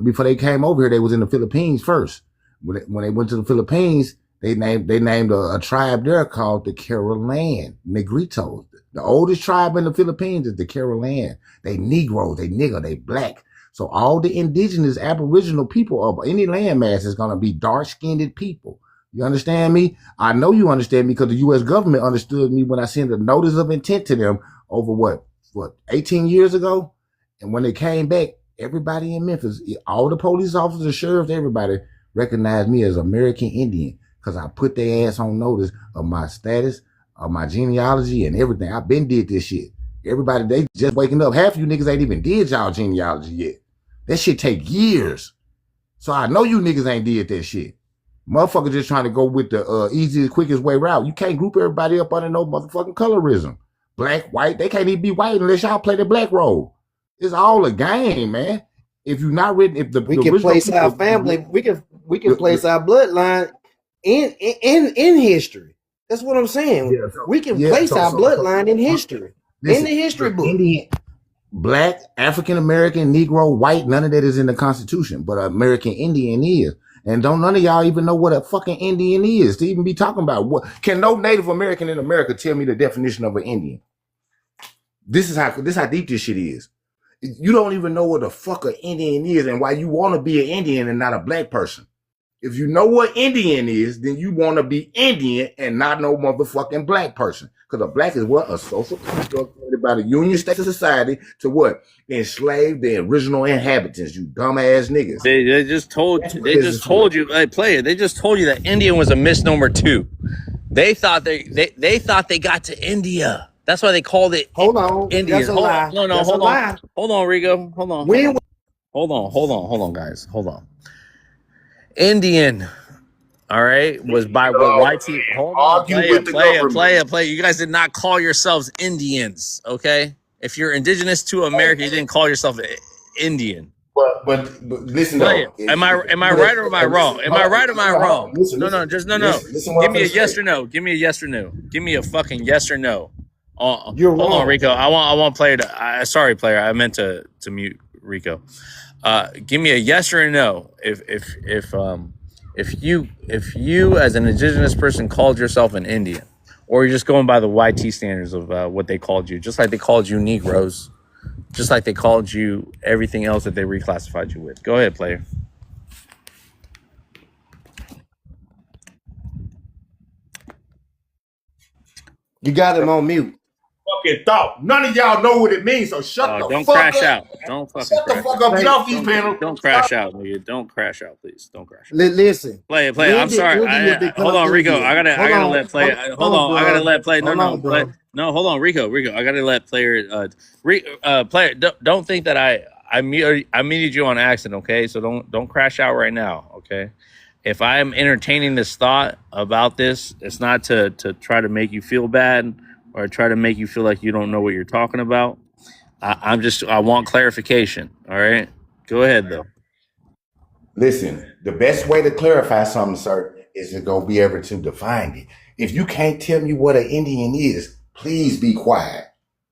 before they came over here, they was in the Philippines first. When they went to the Philippines, they named a tribe there called the Carolan Negritos. The oldest tribe in the Philippines is the Carolan. They Negroes, they nigger, they black. So all the indigenous aboriginal people of any landmass is gonna be dark-skinned people. You understand me? I know you understand me because the U.S. government understood me when I sent a notice of intent to them over what 18 years ago. And when they came back, everybody in Memphis, all the police officers, sheriffs, everybody recognized me as American Indian because I put their ass on notice of my status, of my genealogy and everything. I've been did this shit. Everybody, they just waking up. Half of you niggas ain't even did y'all genealogy yet. That shit take years. So I know you niggas ain't did that shit. Motherfuckers just trying to go with the easiest, quickest way route. You can't group everybody up under no motherfucking colorism. Black, white, they can't even be white unless y'all play the black role. It's all a game, man. If you're not written, if we can place our family, we can place our bloodline in history. That's what I'm saying. Yeah, we can place our bloodline in history. Listen, in the history book. Indian, black, African American, Negro, white, none of that is in the Constitution, but American Indian is. And don't none of y'all even know what a fucking Indian is to even be talking about. What can no Native American in America tell me the definition of an Indian? This is how deep this shit is. You don't even know what the fuck an Indian is and why you want to be an Indian and not a black person. If you know what Indian is, then you want to be Indian and not no motherfucking black person. Because a black is what? A social construct created by the Union State Society to what? Enslave the original inhabitants, you dumbass niggas. They just told you, hey, player, they just told you that Indian was a misnomer too. They thought they thought they got to India. That's why they called it Indian. That's a lie. No, that's hold a on. lie. Hold on, Rico. Hold on, guys. Hold on. Indian, all right, was by what YT. Hold on, play. You guys did not call yourselves Indians, okay? If you're indigenous to America, you didn't call yourself Indian. But listen, though. Am I right or am I wrong? Am I right or am I wrong? No. Give me a yes or no. Give me a yes or no. Give me a fucking yes or no. Hold on, Rico. I want player to. Sorry, player. I meant to mute Rico. Give me a yes or a no. If you as an indigenous person called yourself an Indian, or you're just going by the YT standards of what they called you, just like they called you Negroes, just like they called you everything else that they reclassified you with. Go ahead, player. You got him on mute. Fucking thought. None of y'all know what it means, so shut the don't fuck crash up. Out. Don't fucking shut the fuck up. Get off these panels. Don't crash out, nigga. Don't crash out, please. Don't crash out. Listen. Play. I'm sorry. Hold on, Rico. I gotta let play. Hold on. I gotta let play. No. Hold on, Rico. I gotta let player. Player. Don't think that I muted you on accident. Okay, so don't crash out right now. Okay. If I'm entertaining this thought about this, it's not to try to make you feel bad or try to make you feel like you don't know what you're talking about. I want clarification. All right. Go ahead though. Listen, the best way to clarify something, sir, is to go be able to define it. If you can't tell me what an Indian is, please be quiet.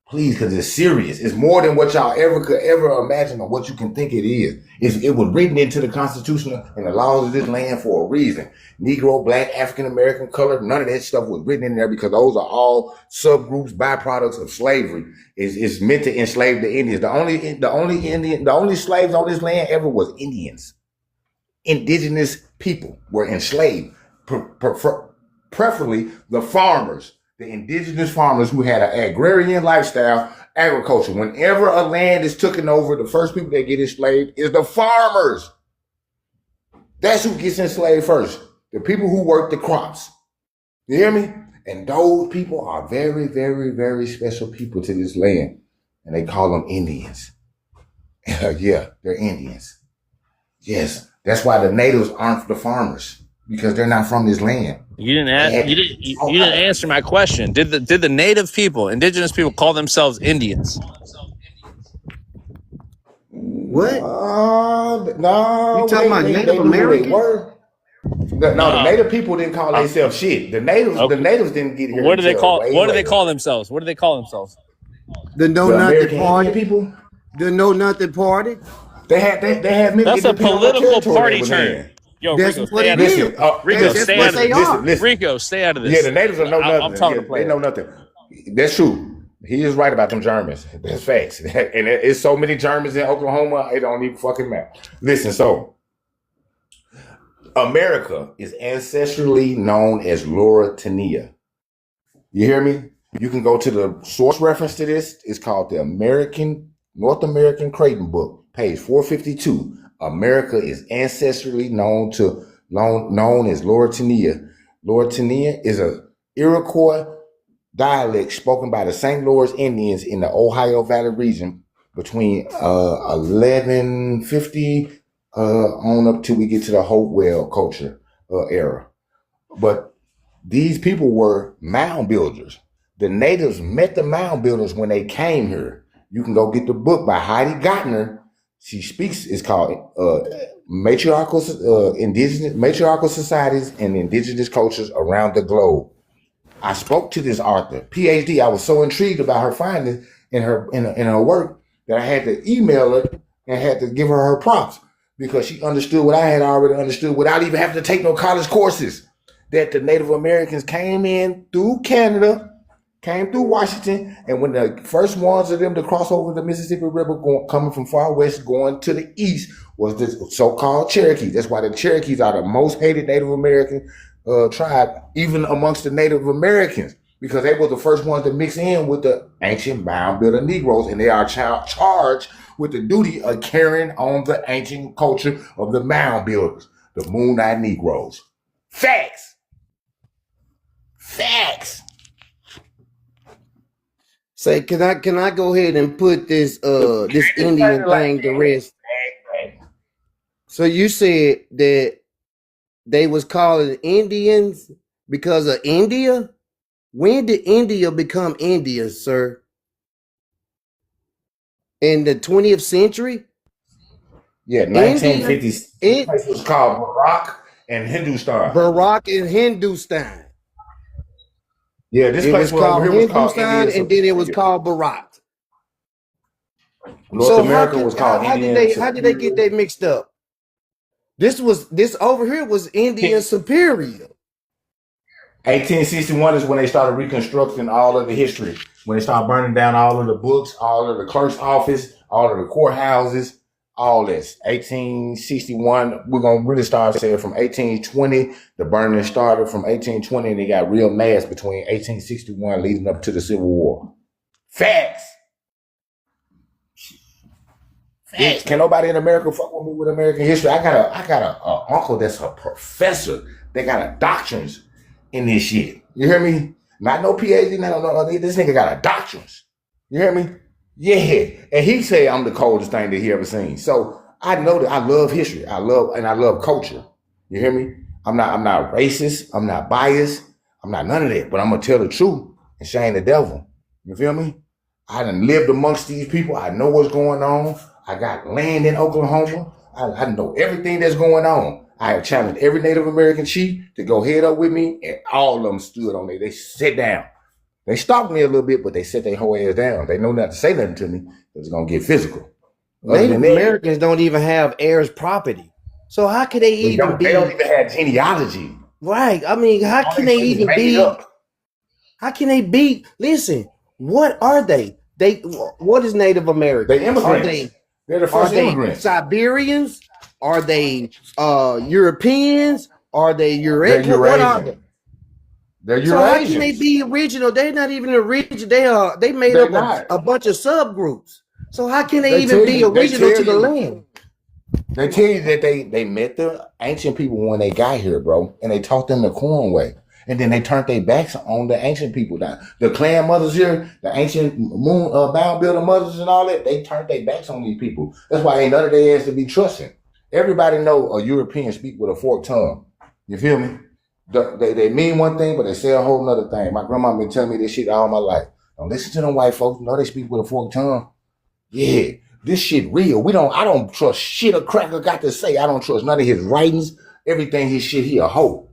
Please, because it's serious. It's more than what y'all could ever imagine or what you can think it is. It was written into the Constitution and the laws of this land for a reason. Negro, black, African American, colored, none of that stuff was written in there because those are all subgroups, byproducts of slavery. It's meant to enslave the Indians. The only slaves on this land ever was Indians. Indigenous people were enslaved, preferably the farmers. The indigenous farmers who had an agrarian lifestyle, agriculture. Whenever a land is taken over, the first people that get enslaved is the farmers. That's who gets enslaved first. The people who work the crops. You hear me? And those people are very, very, very special people to this land. And they call them Indians. Yeah, they're Indians. Yes, that's why the natives aren't the farmers. Because they're not from this land. You didn't answer my question. Did the native people, indigenous people, call themselves Indians? What? No. You talking about Native American? No, the No. native people didn't call themselves shit. The natives didn't get here What do they until call? way What do they later. call themselves? What do they call themselves? The Know The Nothing American Indian Party. people, The Know Nothing Party. they had many. That's It a depended on what political territory party they was term. in. Yo, That's Rico, what stay it out of is. this. Listen, Rico, That's stay what out of they this. are. listen. Rico, stay out of this. Yeah, the natives don't know nothing. I'm talking Yeah, to play. they know nothing. That's true. He is right about them Germans. That's facts. And it's so many Germans in Oklahoma, it don't even fucking matter. Listen, so America is ancestrally known as Louisiana. You hear me? You can go to the source reference to this. It's called the North American Creighton Book, page 452. America is ancestrally known as Louisiana. Louisiana is a Iroquois dialect spoken by the St. Louis Indians in the Ohio Valley region between 1150 on up till we get to the Hopewell culture era. But these people were mound builders. The natives met the mound builders when they came here. You can go get the book by Heidi Gottner. She speaks. It's called Matriarchal Societies and Indigenous Cultures Around the Globe. I spoke to this author, PhD. I was so intrigued about her findings in her work that I had to email her and had to give her props because she understood what I had already understood without even having to take no college courses. That the Native Americans came in through Canada, came through Washington, and when the first ones of them to cross over the Mississippi River, coming from far west, going to the east, was the so-called Cherokee. That's why the Cherokees are the most hated Native American tribe, even amongst the Native Americans, because they were the first ones to mix in with the ancient mound builder Negroes, and they are charged with the duty of carrying on the ancient culture of the mound builders, the Moon-eyed Negroes. Facts. Say, can I go ahead and put this Indian thing to rest? So you said that they was calling Indians because of India? When did India become India, sir? In the 20th century? Yeah, 1950s. It was called Barak and Hindustan. Barak and Hindustan. Yeah, this It place was called Hindustan, India, and then it was called Barak. North So America was called Indian. how did they get that mixed up? This over here was Indian Superior. 1861 is when they started reconstructing all of the history. When they started burning down all of the books, all of the clerk's office, all of the courthouses, all this. 1861, we're going to really start saying from 1820. The burning started from 1820, and it got real mass between 1861 leading up to the Civil War. Facts. Can nobody in America fuck with me with American history? I got a uncle that's a professor. They got a doctrines in this shit. You hear me? Not no PhD. No. This nigga got a doctrines. You hear me? Yeah. And he said I'm the coldest thing that he ever seen. So I know that I love history. I love culture. You hear me? I'm not racist. I'm not biased. I'm not none of that. But I'm gonna tell the truth and shame the devil. You feel me? I done lived amongst these people. I know what's going on. I got land in Oklahoma. I know everything that's going on. I have challenged every Native American chief to go head up with me, and all of them stood on there. They sat down. They stopped me a little bit, but they set their whole ass down. They know not to say nothing to me. It's going to get physical. Native Americans don't even have heirs property. So how could they don't even have genealogy. Right. I mean, how can they even be? How can they be? Listen, what are they? What is Native American? They immigrants. They're the first immigrants. Siberians? Are they Europeans? Are they Eurasian? What are they? They're Eurasians. So how can they be original? They're not even original. They made up a bunch of subgroups. So how can they even be original to the land? They tell you that they met the ancient people when they got here, bro, and they taught them the corn way. And then they turned their backs on the ancient people. The clan mothers here, the ancient mound builder mothers and all that, they turned their backs on these people. That's why ain't none of their ass to be trusting. Everybody know a European speak with a forked tongue. You feel me? They mean one thing, but they say a whole nother thing. My grandma been telling me this shit all my life. Don't listen to them white folks. You know they speak with a forked tongue. Yeah, this shit real. I don't trust shit a cracker got to say. I don't trust none of his writings, everything his shit, he a hoe.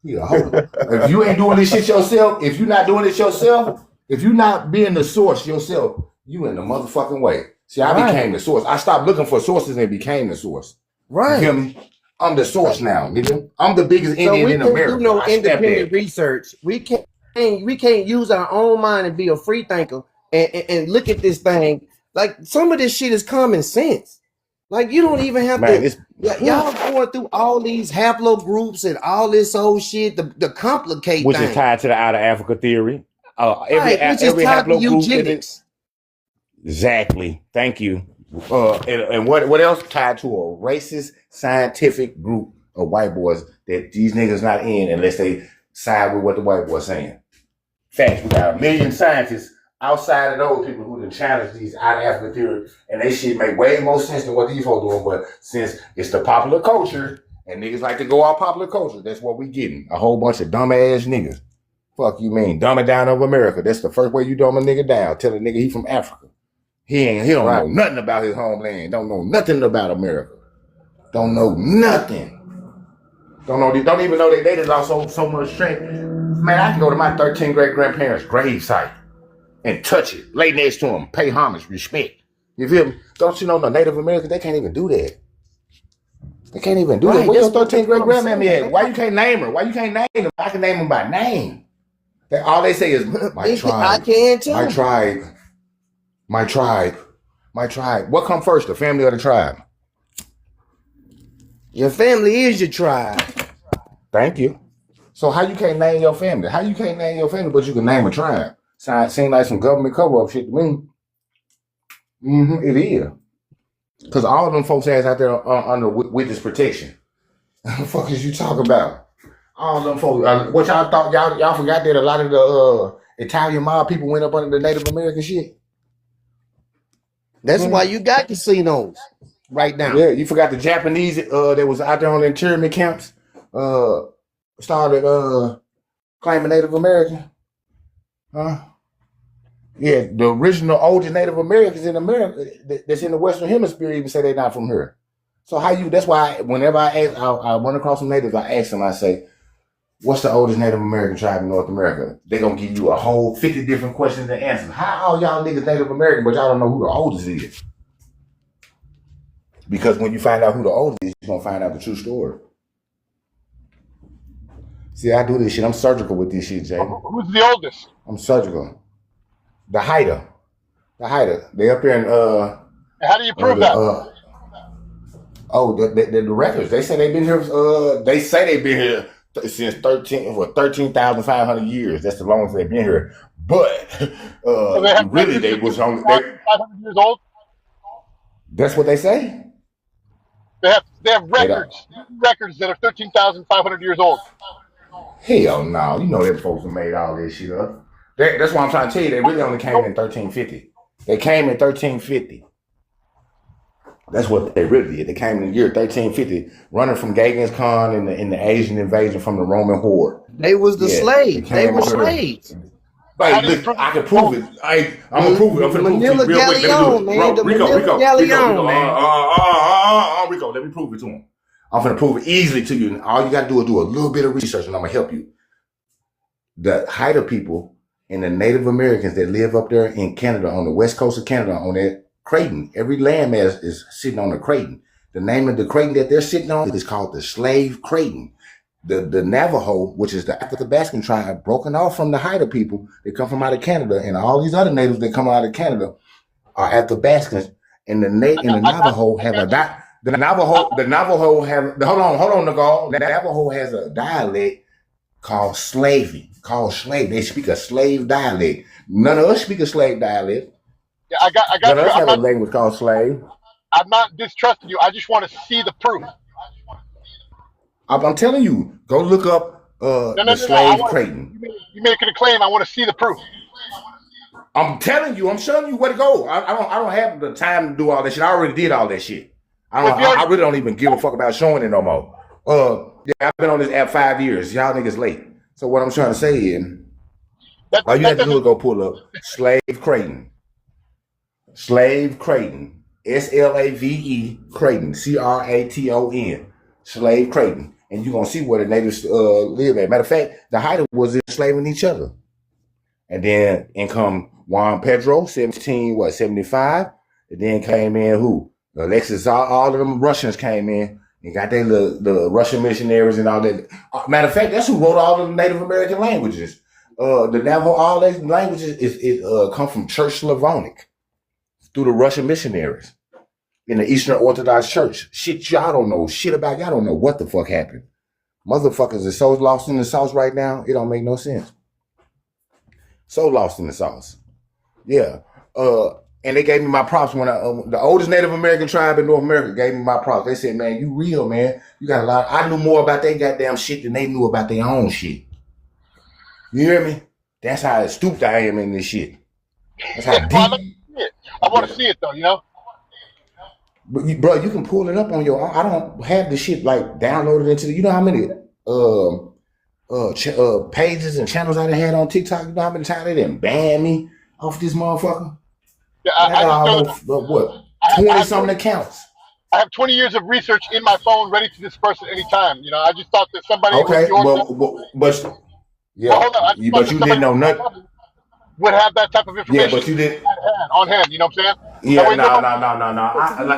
He a hoe. If you ain't doing this shit yourself, if you're not doing it yourself, if you're not being the source yourself, you in the motherfucking way. See, I became the source. I stopped looking for sources and became the source. Right. You hear me? I'm the source now, nigga. I'm the biggest So Indian we in can't America. do no I stepped independent there. research. We can't use our own mind and be a free thinker and look at this thing. Like some of this shit is common sense. Like you don't even have Man, to. it's Y'all going through all these haplogroups and all this old shit to complicate which is things. tied to the out of Africa theory. Right, which is tied to eugenics. Exactly. Thank you. And what else tied to a racist scientific group of white boys that these niggas not in unless they side with what the white boys saying. Facts. We got a million scientists outside of those people who can challenge these out of Africa theory, and they shit make way more sense than what these folks doing. But since it's the popular culture and niggas like to go off popular culture, that's what we getting. A whole bunch of dumb ass niggas. Fuck you mean dumb it down over America. That's the first way you dumb a nigga down. Tell a nigga he from Africa. He don't know nothing about his homeland. Don't know nothing about America. Don't know nothing. Don't even know they just lost so much strength. Man, I can go to my 13 great grandparents' grave site and touch it, lay next to them, pay homage, respect. You feel me? Don't you know the Native Americans, they can't even do that. They can't even do that. Where your 13 great grandmammy at? Why you can't name her? Why you can't name them? I can name them by name. All they say is my tribe. I can too. My tribe. My tribe. My tribe. What come first, the family or the tribe? Your family is your tribe. Thank you. So how you can't name your family? How you can't name your family, but you can name a tribe? Seems like some government cover-up shit to me. It is. Because all of them folks ass out there are under witness protection. What the fuck is you talking about? All of them folks. What y'all thought? Y'all forgot that a lot of the Italian mob people went up under the Native American shit? That's why you got casinos right now. Yeah, you forgot the Japanese that was out there on the internment camps started claiming Native American. Huh? Yeah, the original oldest Native Americans in America that's in the Western Hemisphere even say they're not from here. So that's why whenever I run across some natives, I ask them, I say, what's the oldest Native American tribe in North America? They're going to give you a whole 50 different questions and answers. How all y'all niggas Native American, but y'all don't know who the oldest is? Because when you find out who the oldest is, you're going to find out the true story. See, I do this shit. I'm surgical with this shit, Jay. Who's the oldest? I'm surgical. The Haida. They up there in How do you prove that? The records. They say they've been here. They say they've been here since 13,500 years. That's the longest they've been here. But So they was only 500 years old. That's what they say. They have records that are 13,500 years old. Hell no, you know them folks who made all this shit up. That's why I'm trying to tell you. They really only came in 1350. They came in 1350. That's what they really did. They came in the year 1350, running from Genghis Khan in the Asian invasion from the Roman horde. They was the slaves. They were slaves. Hey, look, I can prove it. I'm gonna prove it. I'm gonna prove it real quick. Galleon, man. Rico, let me prove it to him. I'm gonna prove it easily to you. And all you gotta do is do a little bit of research, and I'm gonna help you. The Haida people and the Native Americans that live up there in Canada, on the west coast of Canada, on that Creighton. Every landmass is sitting on a Creighton. The name of the Creighton that they're sitting on is called the Slave Creighton. The Navajo, which is the Athabascan tribe, broken off from the Haida people that come from out of Canada, and all these other natives that come out of Canada are Athabascans. And the Navajo have the Navajo have hold on, Nicole. The Navajo has a dialect called slave. They speak a slave dialect. None of us speak a slave dialect. Yeah, I got None of you. us have a language called slave. I'm not distrusting you. I just want to see the proof. I'm telling you, go look up the Slave Creighton. You making a claim? I want to see the proof. I'm telling you, I'm showing you where to go. I don't have the time to do all that shit. I already did all that shit. I really don't even give a fuck about showing it no more. I've been on this app 5 years. Y'all niggas late. So what I'm trying to say is, all you have to do is go pull up Slave Creighton. Slave Creighton. SLAVE Creighton. CRATON. slave Creighton, and you're gonna see where the natives live at. Matter of fact, the Haida was enslaving each other, and then in come Juan Pedro, 75, and then came in who? Alexis, all of them Russians came in and got their the Russian missionaries and all that. Matter of fact, that's who wrote all of the Native American languages. The Navajo, all these languages is come from Church Slavonic through the Russian missionaries in the Eastern Orthodox Church. Shit, y'all don't know shit about. Y'all don't know what the fuck happened. Motherfuckers are so lost in the sauce right now, it don't make no sense. So lost in the sauce. Yeah. And they gave me my props when the oldest Native American tribe in North America gave me my props. They said, man, you real, man. You got a lot. I knew more about their goddamn shit than they knew about their own shit. You hear me? That's how stupid I am in this shit. That's how deep. I want to see it though, you know? But bro, you can pull it up on your own. I don't have the shit like downloaded into the, you know how many pages and channels I done had on TikTok? You know how many times they didn't ban me off this motherfucker? Yeah, I just what? 20 something accounts. I have 20 years of research in my phone ready to disperse at any time. You know, I just thought that somebody okay, but yeah, hold on, but you didn't know nothing. Would have that type of information. Yeah, but you did on hand. You know what I'm saying? Yeah, no.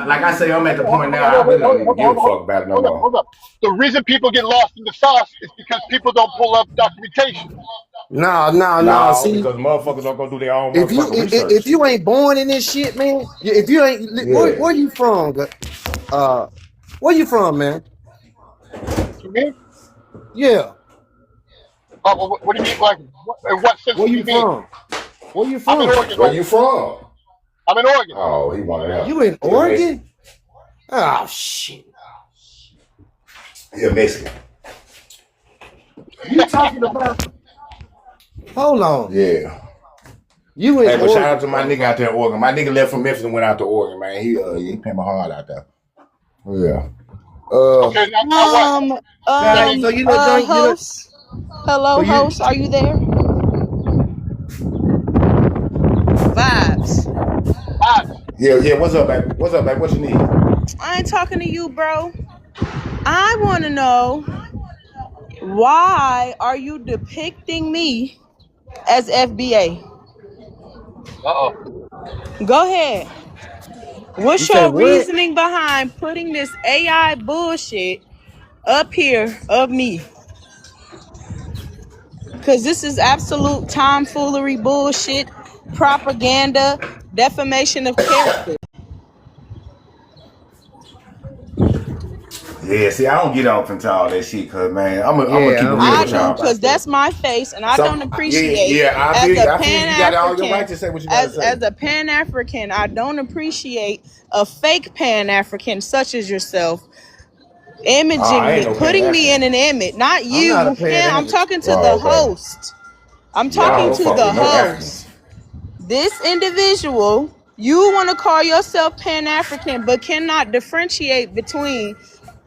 Like I say, I'm at the point now. I really don't even give a fuck about it no more. Hold up. The reason people get lost in the sauce is because people don't pull up documentation. No. See, because motherfuckers don't go do their own research. If you ain't born in this shit, man, if you ain't, where you from? Where you from, man? Me? Yeah. What do you mean? Like, in what sense? Where you from? Where you from? I'm in Oregon. Where you from? I'm in Oregon. Oh, he wanted out. You in Oregon? Oh shit. You're Mexican. You talking about? Hold on. Yeah. You in Oregon? Oregon? Shout out to my nigga out there in Oregon. My nigga left from Memphis and went out to Oregon, man. He paid my heart out there. Yeah. Okay, now so you know, host. Hello, host. Are you there? Vibes. Yeah. What's up, baby? What you need? I ain't talking to you, bro. I want to know, why are you depicting me as FBA? Go ahead. What's your reasoning behind putting this AI bullshit up here of me? Because this is absolute tomfoolery, bullshit, propaganda, defamation of character. Yeah, see, I don't get off into all that shit, cause man, I'm gonna keep it real I with y'all. do, because that's my face, and I don't appreciate. I feel you got all your right to say what you got to say. As a Pan-African, I don't appreciate a fake Pan-African such as yourself imaging me, putting me in an image. Not you. I'm talking to the host. I'm talking to the host. This individual, you want to call yourself Pan-African, but cannot differentiate between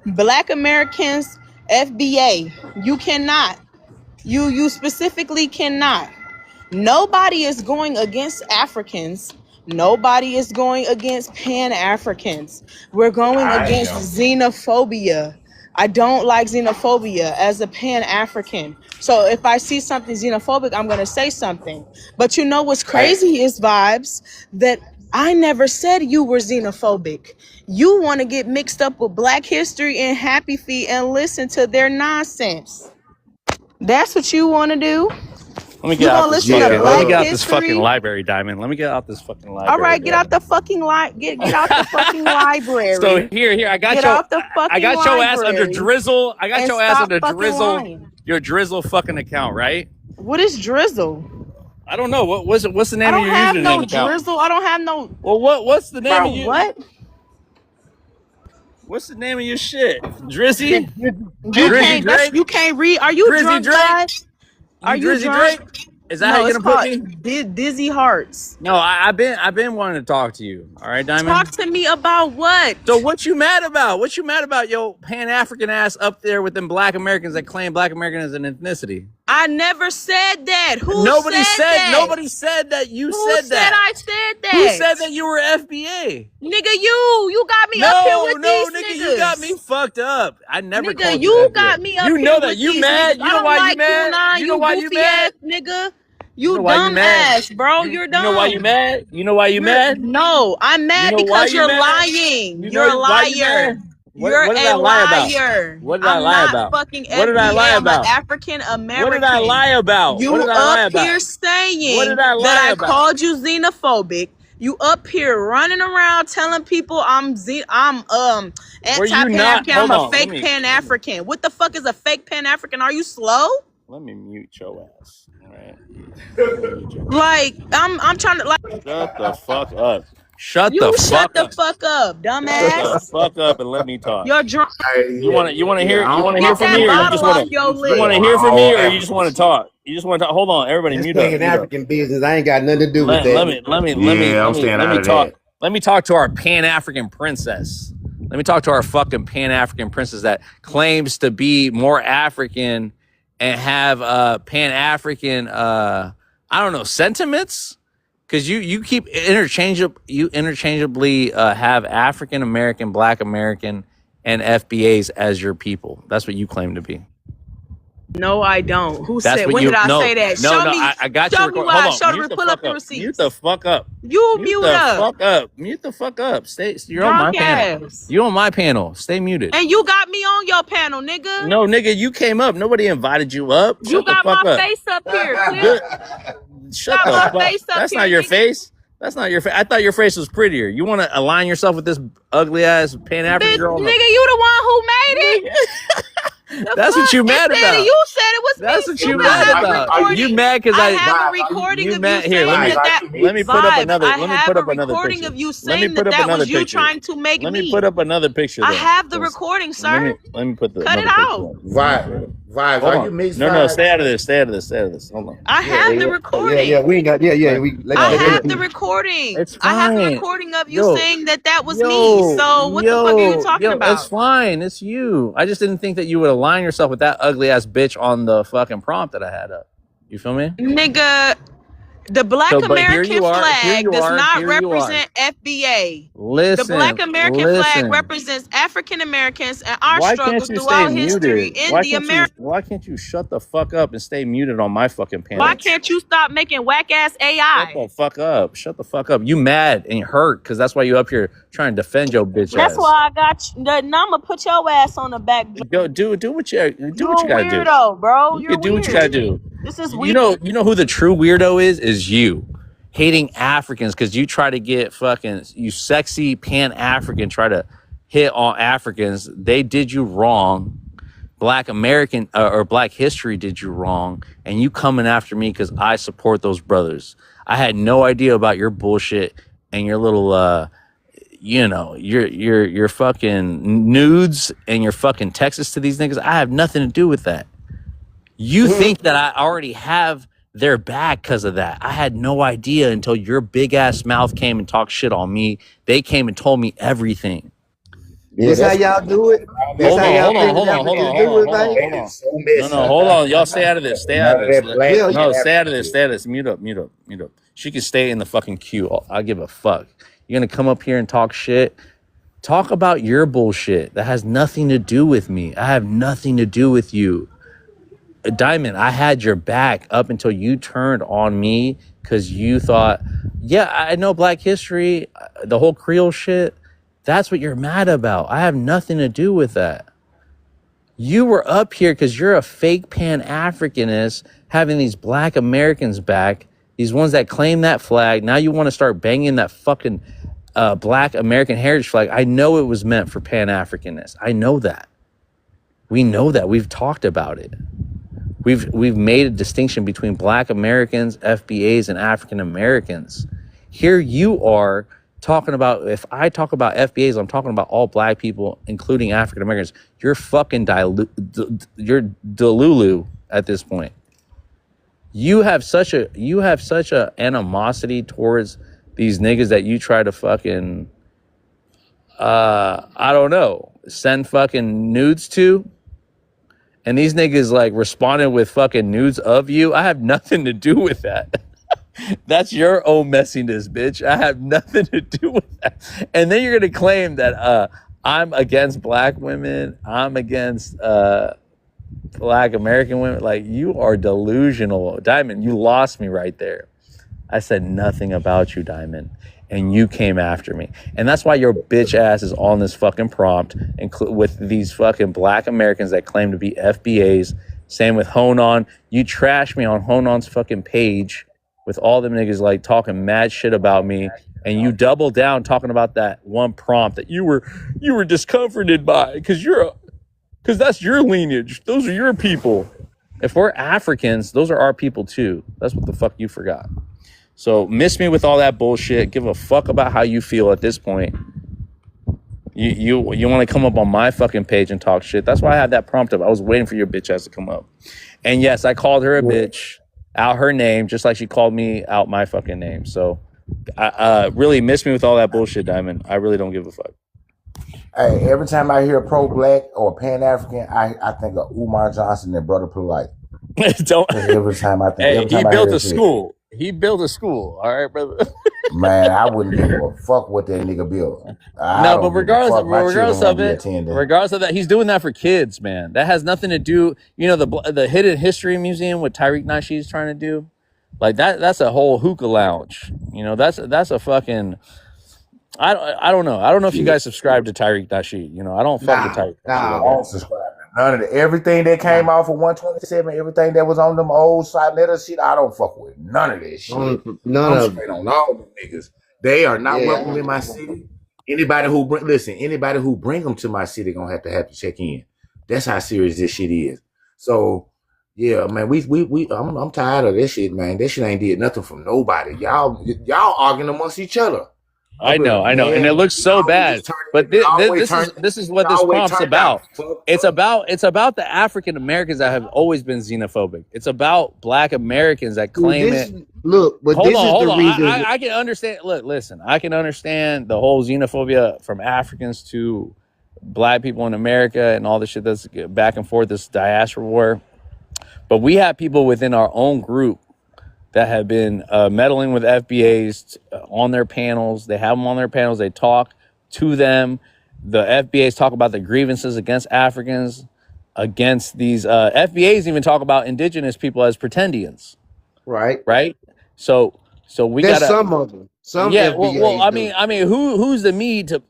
Black Americans, FBA. You cannot. You specifically cannot. Nobody is going against Africans. Nobody is going against Pan-Africans. We're going against xenophobia. I don't like xenophobia as a Pan-African. So if I see something xenophobic, I'm going to say something. But you know what's crazy is, Vibes, that I never said you were xenophobic. You want to get mixed up with Black History and Happy Feet and listen to their nonsense. That's what you want to do. Let me get out this fucking library, Diamond. Let me get out this fucking library. All right, get out the fucking get out the fucking library. So here, I got your ass under Drizzle. I got your ass under Drizzle. Lying. Your Drizzle fucking account, right? What is Drizzle? I don't know. What's the name of your username? I don't have no Drizzle. I don't have no. Well, what's the name of your what? What's the name of your shit? Drizzy? You can't read. Are you Drizzy drunk, guys? Are you Drizzy drunk? Drake? Is that how you're gonna put me? Dizzy Hearts. No, I've been wanting to talk to you. All right, Diamond. Talk to me about what? So what you mad about? What you mad about, yo, Pan-African ass up there with them Black Americans that claim Black American as an ethnicity? I never said that. Who Nobody said that? Nobody said that. You Who said that. I said that? Who said that you were FBA? Nigga, you got me up here with these nigga, niggas. you got me fucked up. I never Nigga, called you FBA. got me up You here know that. with You these mad? niggas. You I know don't why like you mad? Q9, You know why you goofy mad? ass nigga. You You know why you dumb mad? ass, bro. You're dumb. You know why you mad? You know why you mad? No, I'm mad You know why because you you're mad? lying. You You're a know why you liar. mad? You're What did a I lie about? liar. What did I I'm lie not about? fucking What did I FBA. lie I'm an about? African American. What did I lie about? You What did I lie up here about? saying What did I lie that I about? called you xenophobic. You up here running around telling people I'm Were you not? anti-Pan-African. I'm Hold a on. fake Pan-African. What the fuck is a fake Pan-African? Are you slow? Let me mute your ass. All right. Let me mute your ass. Like I'm trying to like Shut the fuck up. Shut the you shut fuck the up. fuck up, Shut the dumbass. fuck up and let me talk. You're drunk. You want to hear I don't Get from that me, or you bottle just off want to your you want to lip. hear from me, or you African. just want to talk? You just want to talk. Hold on, everybody, That's mute up, Pan mute up. African business. I ain't got nothing to do with Let that. I'm staying out of talk. that. Let me talk to our Pan African princess. Let me talk to our fucking Pan African princess that claims to be more African and have Pan African I don't know, sentiments. Because you keep interchangeably have African American, Black American, and FBAs as your people. That's what you claim to be. No, I don't. Who That's said? what When you. did I No, say that? no, Show no. me. I got Show you. me Record. why. Hold Show on. the Mute the pull up fuck the up. receipts. Mute the fuck up. You Mute mute the up. fuck up. Mute the fuck up. Stay. You're on my Drunk panel. ass. You on my panel. Stay muted. And you got me on your panel, nigga. No, nigga, you came up. Nobody invited you up. You Shut the got my fuck up. face up here, clear. Good. Shut Got the my fuck. face up That's here, not your nigga. face. That's not your face. I thought your face was prettier. You want to align yourself with this ugly ass Pan African Bitch, girl? nigga, you the one who made it. That's what you mad It said about. You said it was That's me. what you I mad have a about. recording. You mad because I have a recording you of mad you here. saying Let me put up Vibes, another. I Let me have put a up another recording picture. of you Let me saying put up that another was you picture. trying to make Let me. me put up another picture. I Then. have the recording, sir. Let me put the Cut it another out. picture. Vibes, Hold are on. you mixed No, vibes? stay out of this. Stay out of this. Stay out of this. Hold on. I have the recording. We ain't got. We I have the recording. It's I have the fine. recording of you Yo, saying that was me. So what the fuck are you talking about? It's fine. It's you. I just didn't think that you would align yourself with that ugly ass bitch on the fucking prompt that I had up. You feel me? Nigga, the Black So, but here American you are. Here flag you does are. not Here you are. represent FBA. Listen. The Black American flag listen. represents African Americans and our Why struggle can't you stay throughout history muted? in the American. Why can't you shut the fuck up and stay muted on my fucking panel? Why can't you stop making whack ass Shut AI? the fuck up. Shut the fuck up. You mad and hurt because that's why you up here trying to defend your bitch That's ass. why I got you. Now I'm gonna put your ass on the back. Go do what you You're gotta do. weirdo, bro. You You're can do what you gotta do. This is You weird. know who the true weirdo is you. Hating Africans because you try to get fucking you sexy Pan-African try to hit on Africans. They did you wrong. Black American or Black history did you wrong, and you coming after me because I support those brothers. I had no idea about your bullshit and your little your fucking nudes and your fucking texts to these niggas. I have nothing to do with that. You think that I already have their back because of that. I had no idea until your big ass mouth came and talked shit on me. They came and told me everything. This how y'all do it. Hold on. No, hold on. Y'all stay out of this. Stay out of this. No, stay out of this. Stay out of this. Mute up. She can stay in the fucking queue. I give a fuck. You're gonna come up here and talk shit. Talk about your bullshit. That has nothing to do with me. I have nothing to do with you. Diamond, I had your back up until you turned on me because you thought, yeah, I know Black history, the whole Creole shit. That's what you're mad about. I have nothing to do with that. You were up here because you're a fake Pan-Africanist having these Black Americans back, these ones that claim that flag. Now you want to start banging that fucking Black American heritage flag. I know it was meant for Pan-Africanists. I know that. We know that. We've talked about it. We've made a distinction between Black Americans, FBAs, and African Americans. Here you are talking about, if I talk about FBAs, I'm talking about all Black people, including African Americans. You're fucking you're Delulu at this point. You have such a animosity towards these niggas that you try to fucking I don't know, send fucking nudes to. and these niggas like responded with fucking nudes of you. I have nothing to do with that. That's your own messiness, bitch. I have nothing to do with that. And then you're gonna claim that I'm against black women. I'm against Black American women. Like, you are delusional. Diamond, you lost me right there. I said nothing about you, Diamond, and you came after me. And that's why your bitch ass is on this fucking prompt with these fucking Black Americans that claim to be FBAs. Same with Honan. You trashed me on Honan's fucking page with all them niggas like talking mad shit about me, and you double down talking about that one prompt that you were discomforted by because that's your lineage. Those are your people. If we're Africans, those are our people too. That's what the fuck you forgot. So miss me with all that bullshit. Give a fuck about how you feel at this point. You want to come up on my fucking page and talk shit. That's why I had that prompt up. I was waiting for your bitch ass to come up. And yes, I called her a bitch, out her name, just like she called me out my fucking name. So I really miss me with all that bullshit, Diamond. I really don't give a fuck. Hey, every time I hear pro-black or pan-African, I think of Umar Johnson and Brother Polite. Don't. Every time I think. Hey, he built a school. He built a school. All right, brother. Man, I wouldn't give a fuck what that nigga built. No, but regardless of that, he's doing that for kids, man. That has nothing to do. You know, the Hidden History Museum, what Tariq Nasheed's trying to do, like that. That's a whole hookah lounge. You know, that's a fucking. I don't know. I don't know if you guys subscribe to Tariq Nasheed. You know, I don't fuck with Tariq. I don't subscribe. None of the, everything that came off of 127, everything that was on them old side letter shit, I don't fuck with none of that shit. None of it. On all them niggas. They are not welcome in my city. Anybody who bring them to my city gonna have to check in. That's how serious this shit is. So yeah, man, I'm tired of this shit, man. This shit ain't did nothing from nobody. Y'all arguing amongst each other. I know, and it looks so bad. But this is what this prompt's about. It's about the African Americans that have always been xenophobic. It's about Black Americans that claim it. Look, but hold on. I can understand. Look, listen. I can understand the whole xenophobia from Africans to Black people in America and all the shit that's back and forth, this diaspora war. But we have people within our own group that have been meddling with FBAs on their panels. They have them on their panels. They talk to them. The FBAs talk about the grievances against Africans, against these FBAs even talk about indigenous people as pretendians. Right. So we got some of them. Some FBAs well, I mean, who's the me to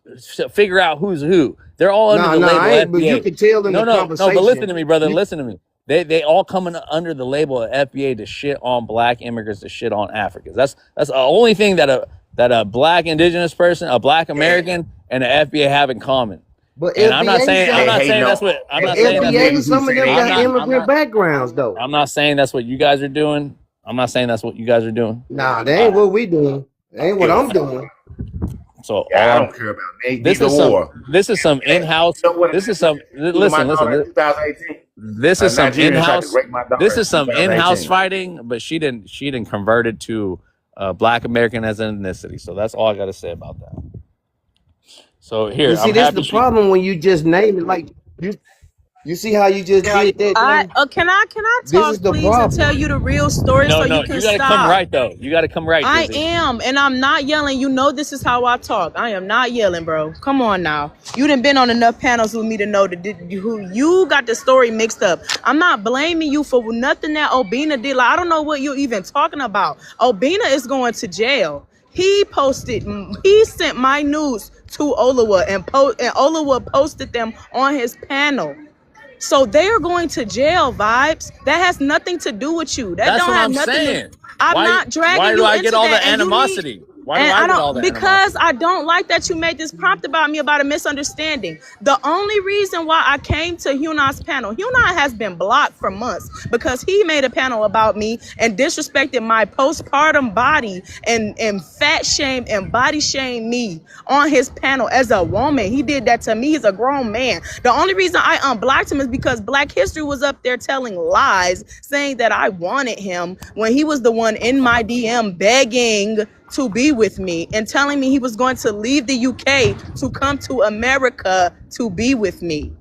figure out who's who? They're all under the label FBA. But you can tell in the conversation. No, but listen to me, brother. Listen to me. They all come under the label of FBA to shit on Black immigrants, to shit on Africans. That's the only thing that a Black indigenous person, a Black American, and an FBA have in common. But I'm not saying that's what some of them got immigrant backgrounds though. I'm not saying that's what you guys are doing. Nah, that ain't what we doing. That ain't what I'm doing. So I don't care about this is some in-house. This is some. Listen. This is some in-house. This is some in-house fighting, but she didn't convert it to Black American as an ethnicity. So that's all I got to say about that. So here, you see, this is the problem when you just name it like you. You see how you just did that? Can I talk, please, and tell you the real story so you can stop? You gotta come right, though. You gotta come right. I am, and I'm not yelling. You know this is how I talk. I am not yelling, bro. Come on now. You done been on enough panels with me to know that you got the story mixed up. I'm not blaming you for nothing that Obina did. Like, I don't know what you're even talking about. Obina is going to jail. He sent my news to Olawa, and Olawa posted them on his panel. So they are going to jail, Vibes. That has nothing to do with you. That That's don't what have I'm nothing saying. I'm not dragging you into that. Why do I get all the animosity? Why do I get all that? Because I don't like that you made this prompt about me about a misunderstanding. The only reason why I came to Hunan's panel, Hunan has been blocked for months because he made a panel about me and disrespected my postpartum body and fat shame and body shame me on his panel as a woman. He did that to me. He's a grown man. The only reason I unblocked him is because Black History was up there telling lies, saying that I wanted him when he was the one in my DM begging to be with me and telling me he was going to leave the UK to come to America to be with me.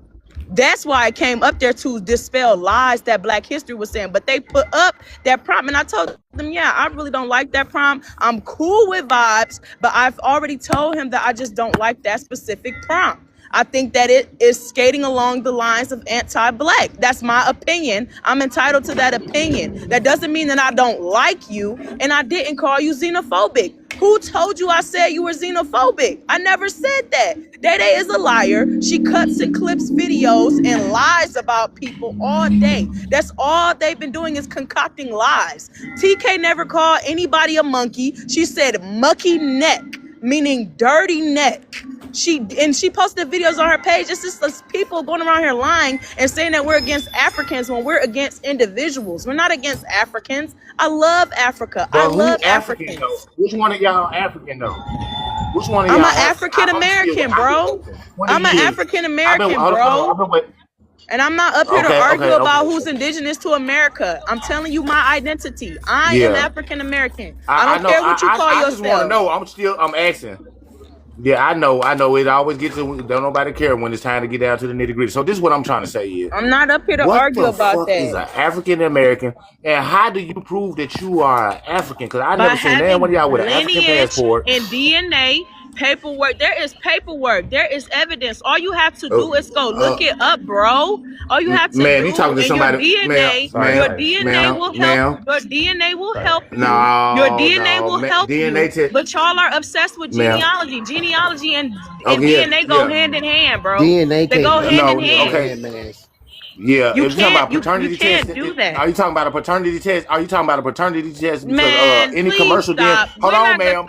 That's why I came up there to dispel lies that Black History was saying. But they put up that prompt, and I told them, yeah, I really don't like that prompt. I'm cool with vibes, but I've already told him that I just don't like that specific prompt. I think that it is skating along the lines of anti-Black. That's my opinion. I'm entitled to that opinion. That doesn't mean that I don't like you, and I didn't call you xenophobic. Who told you I said you were xenophobic? I never said that. Day Day is a liar. She cuts and clips videos and lies about people all day. That's all they've been doing is concocting lies. TK never called anybody a monkey. She said mucky neck, meaning dirty neck. She posted videos on her page. It's just people going around here lying and saying that we're against Africans when we're against individuals. We're not against Africans. I love Africa. But I who love African Africans. though? Which one of y'all African though? Which one of I'm y'all? an African American, bro. I'm an African American, bro. And I'm not up here to argue about who's indigenous to America. I'm telling you my identity. I am African American. I don't care what you call yourself. I just want to know. I'm asking. Yeah, I know. It always gets to, don't nobody care when it's time to get down to the nitty gritty. So this is what I'm trying to say is, I'm not up here to argue about that. Is an African American, and how do you prove that you are African? Because I never seen any one of y'all with an African passport and DNA. Paperwork. There is paperwork. There is evidence. All you have to do is go look it up, bro. All you have to do. You talking to somebody? Your DNA will help. Your DNA will help. No, your DNA will help DNA you. But y'all are obsessed with genealogy. Genealogy and DNA go hand in hand, bro. DNA they go hand in hand. Okay. Yeah, you talking about paternity test. test. Do that. Are you talking about a paternity test? Because Man, any commercial? stop. Hold on, ma'am.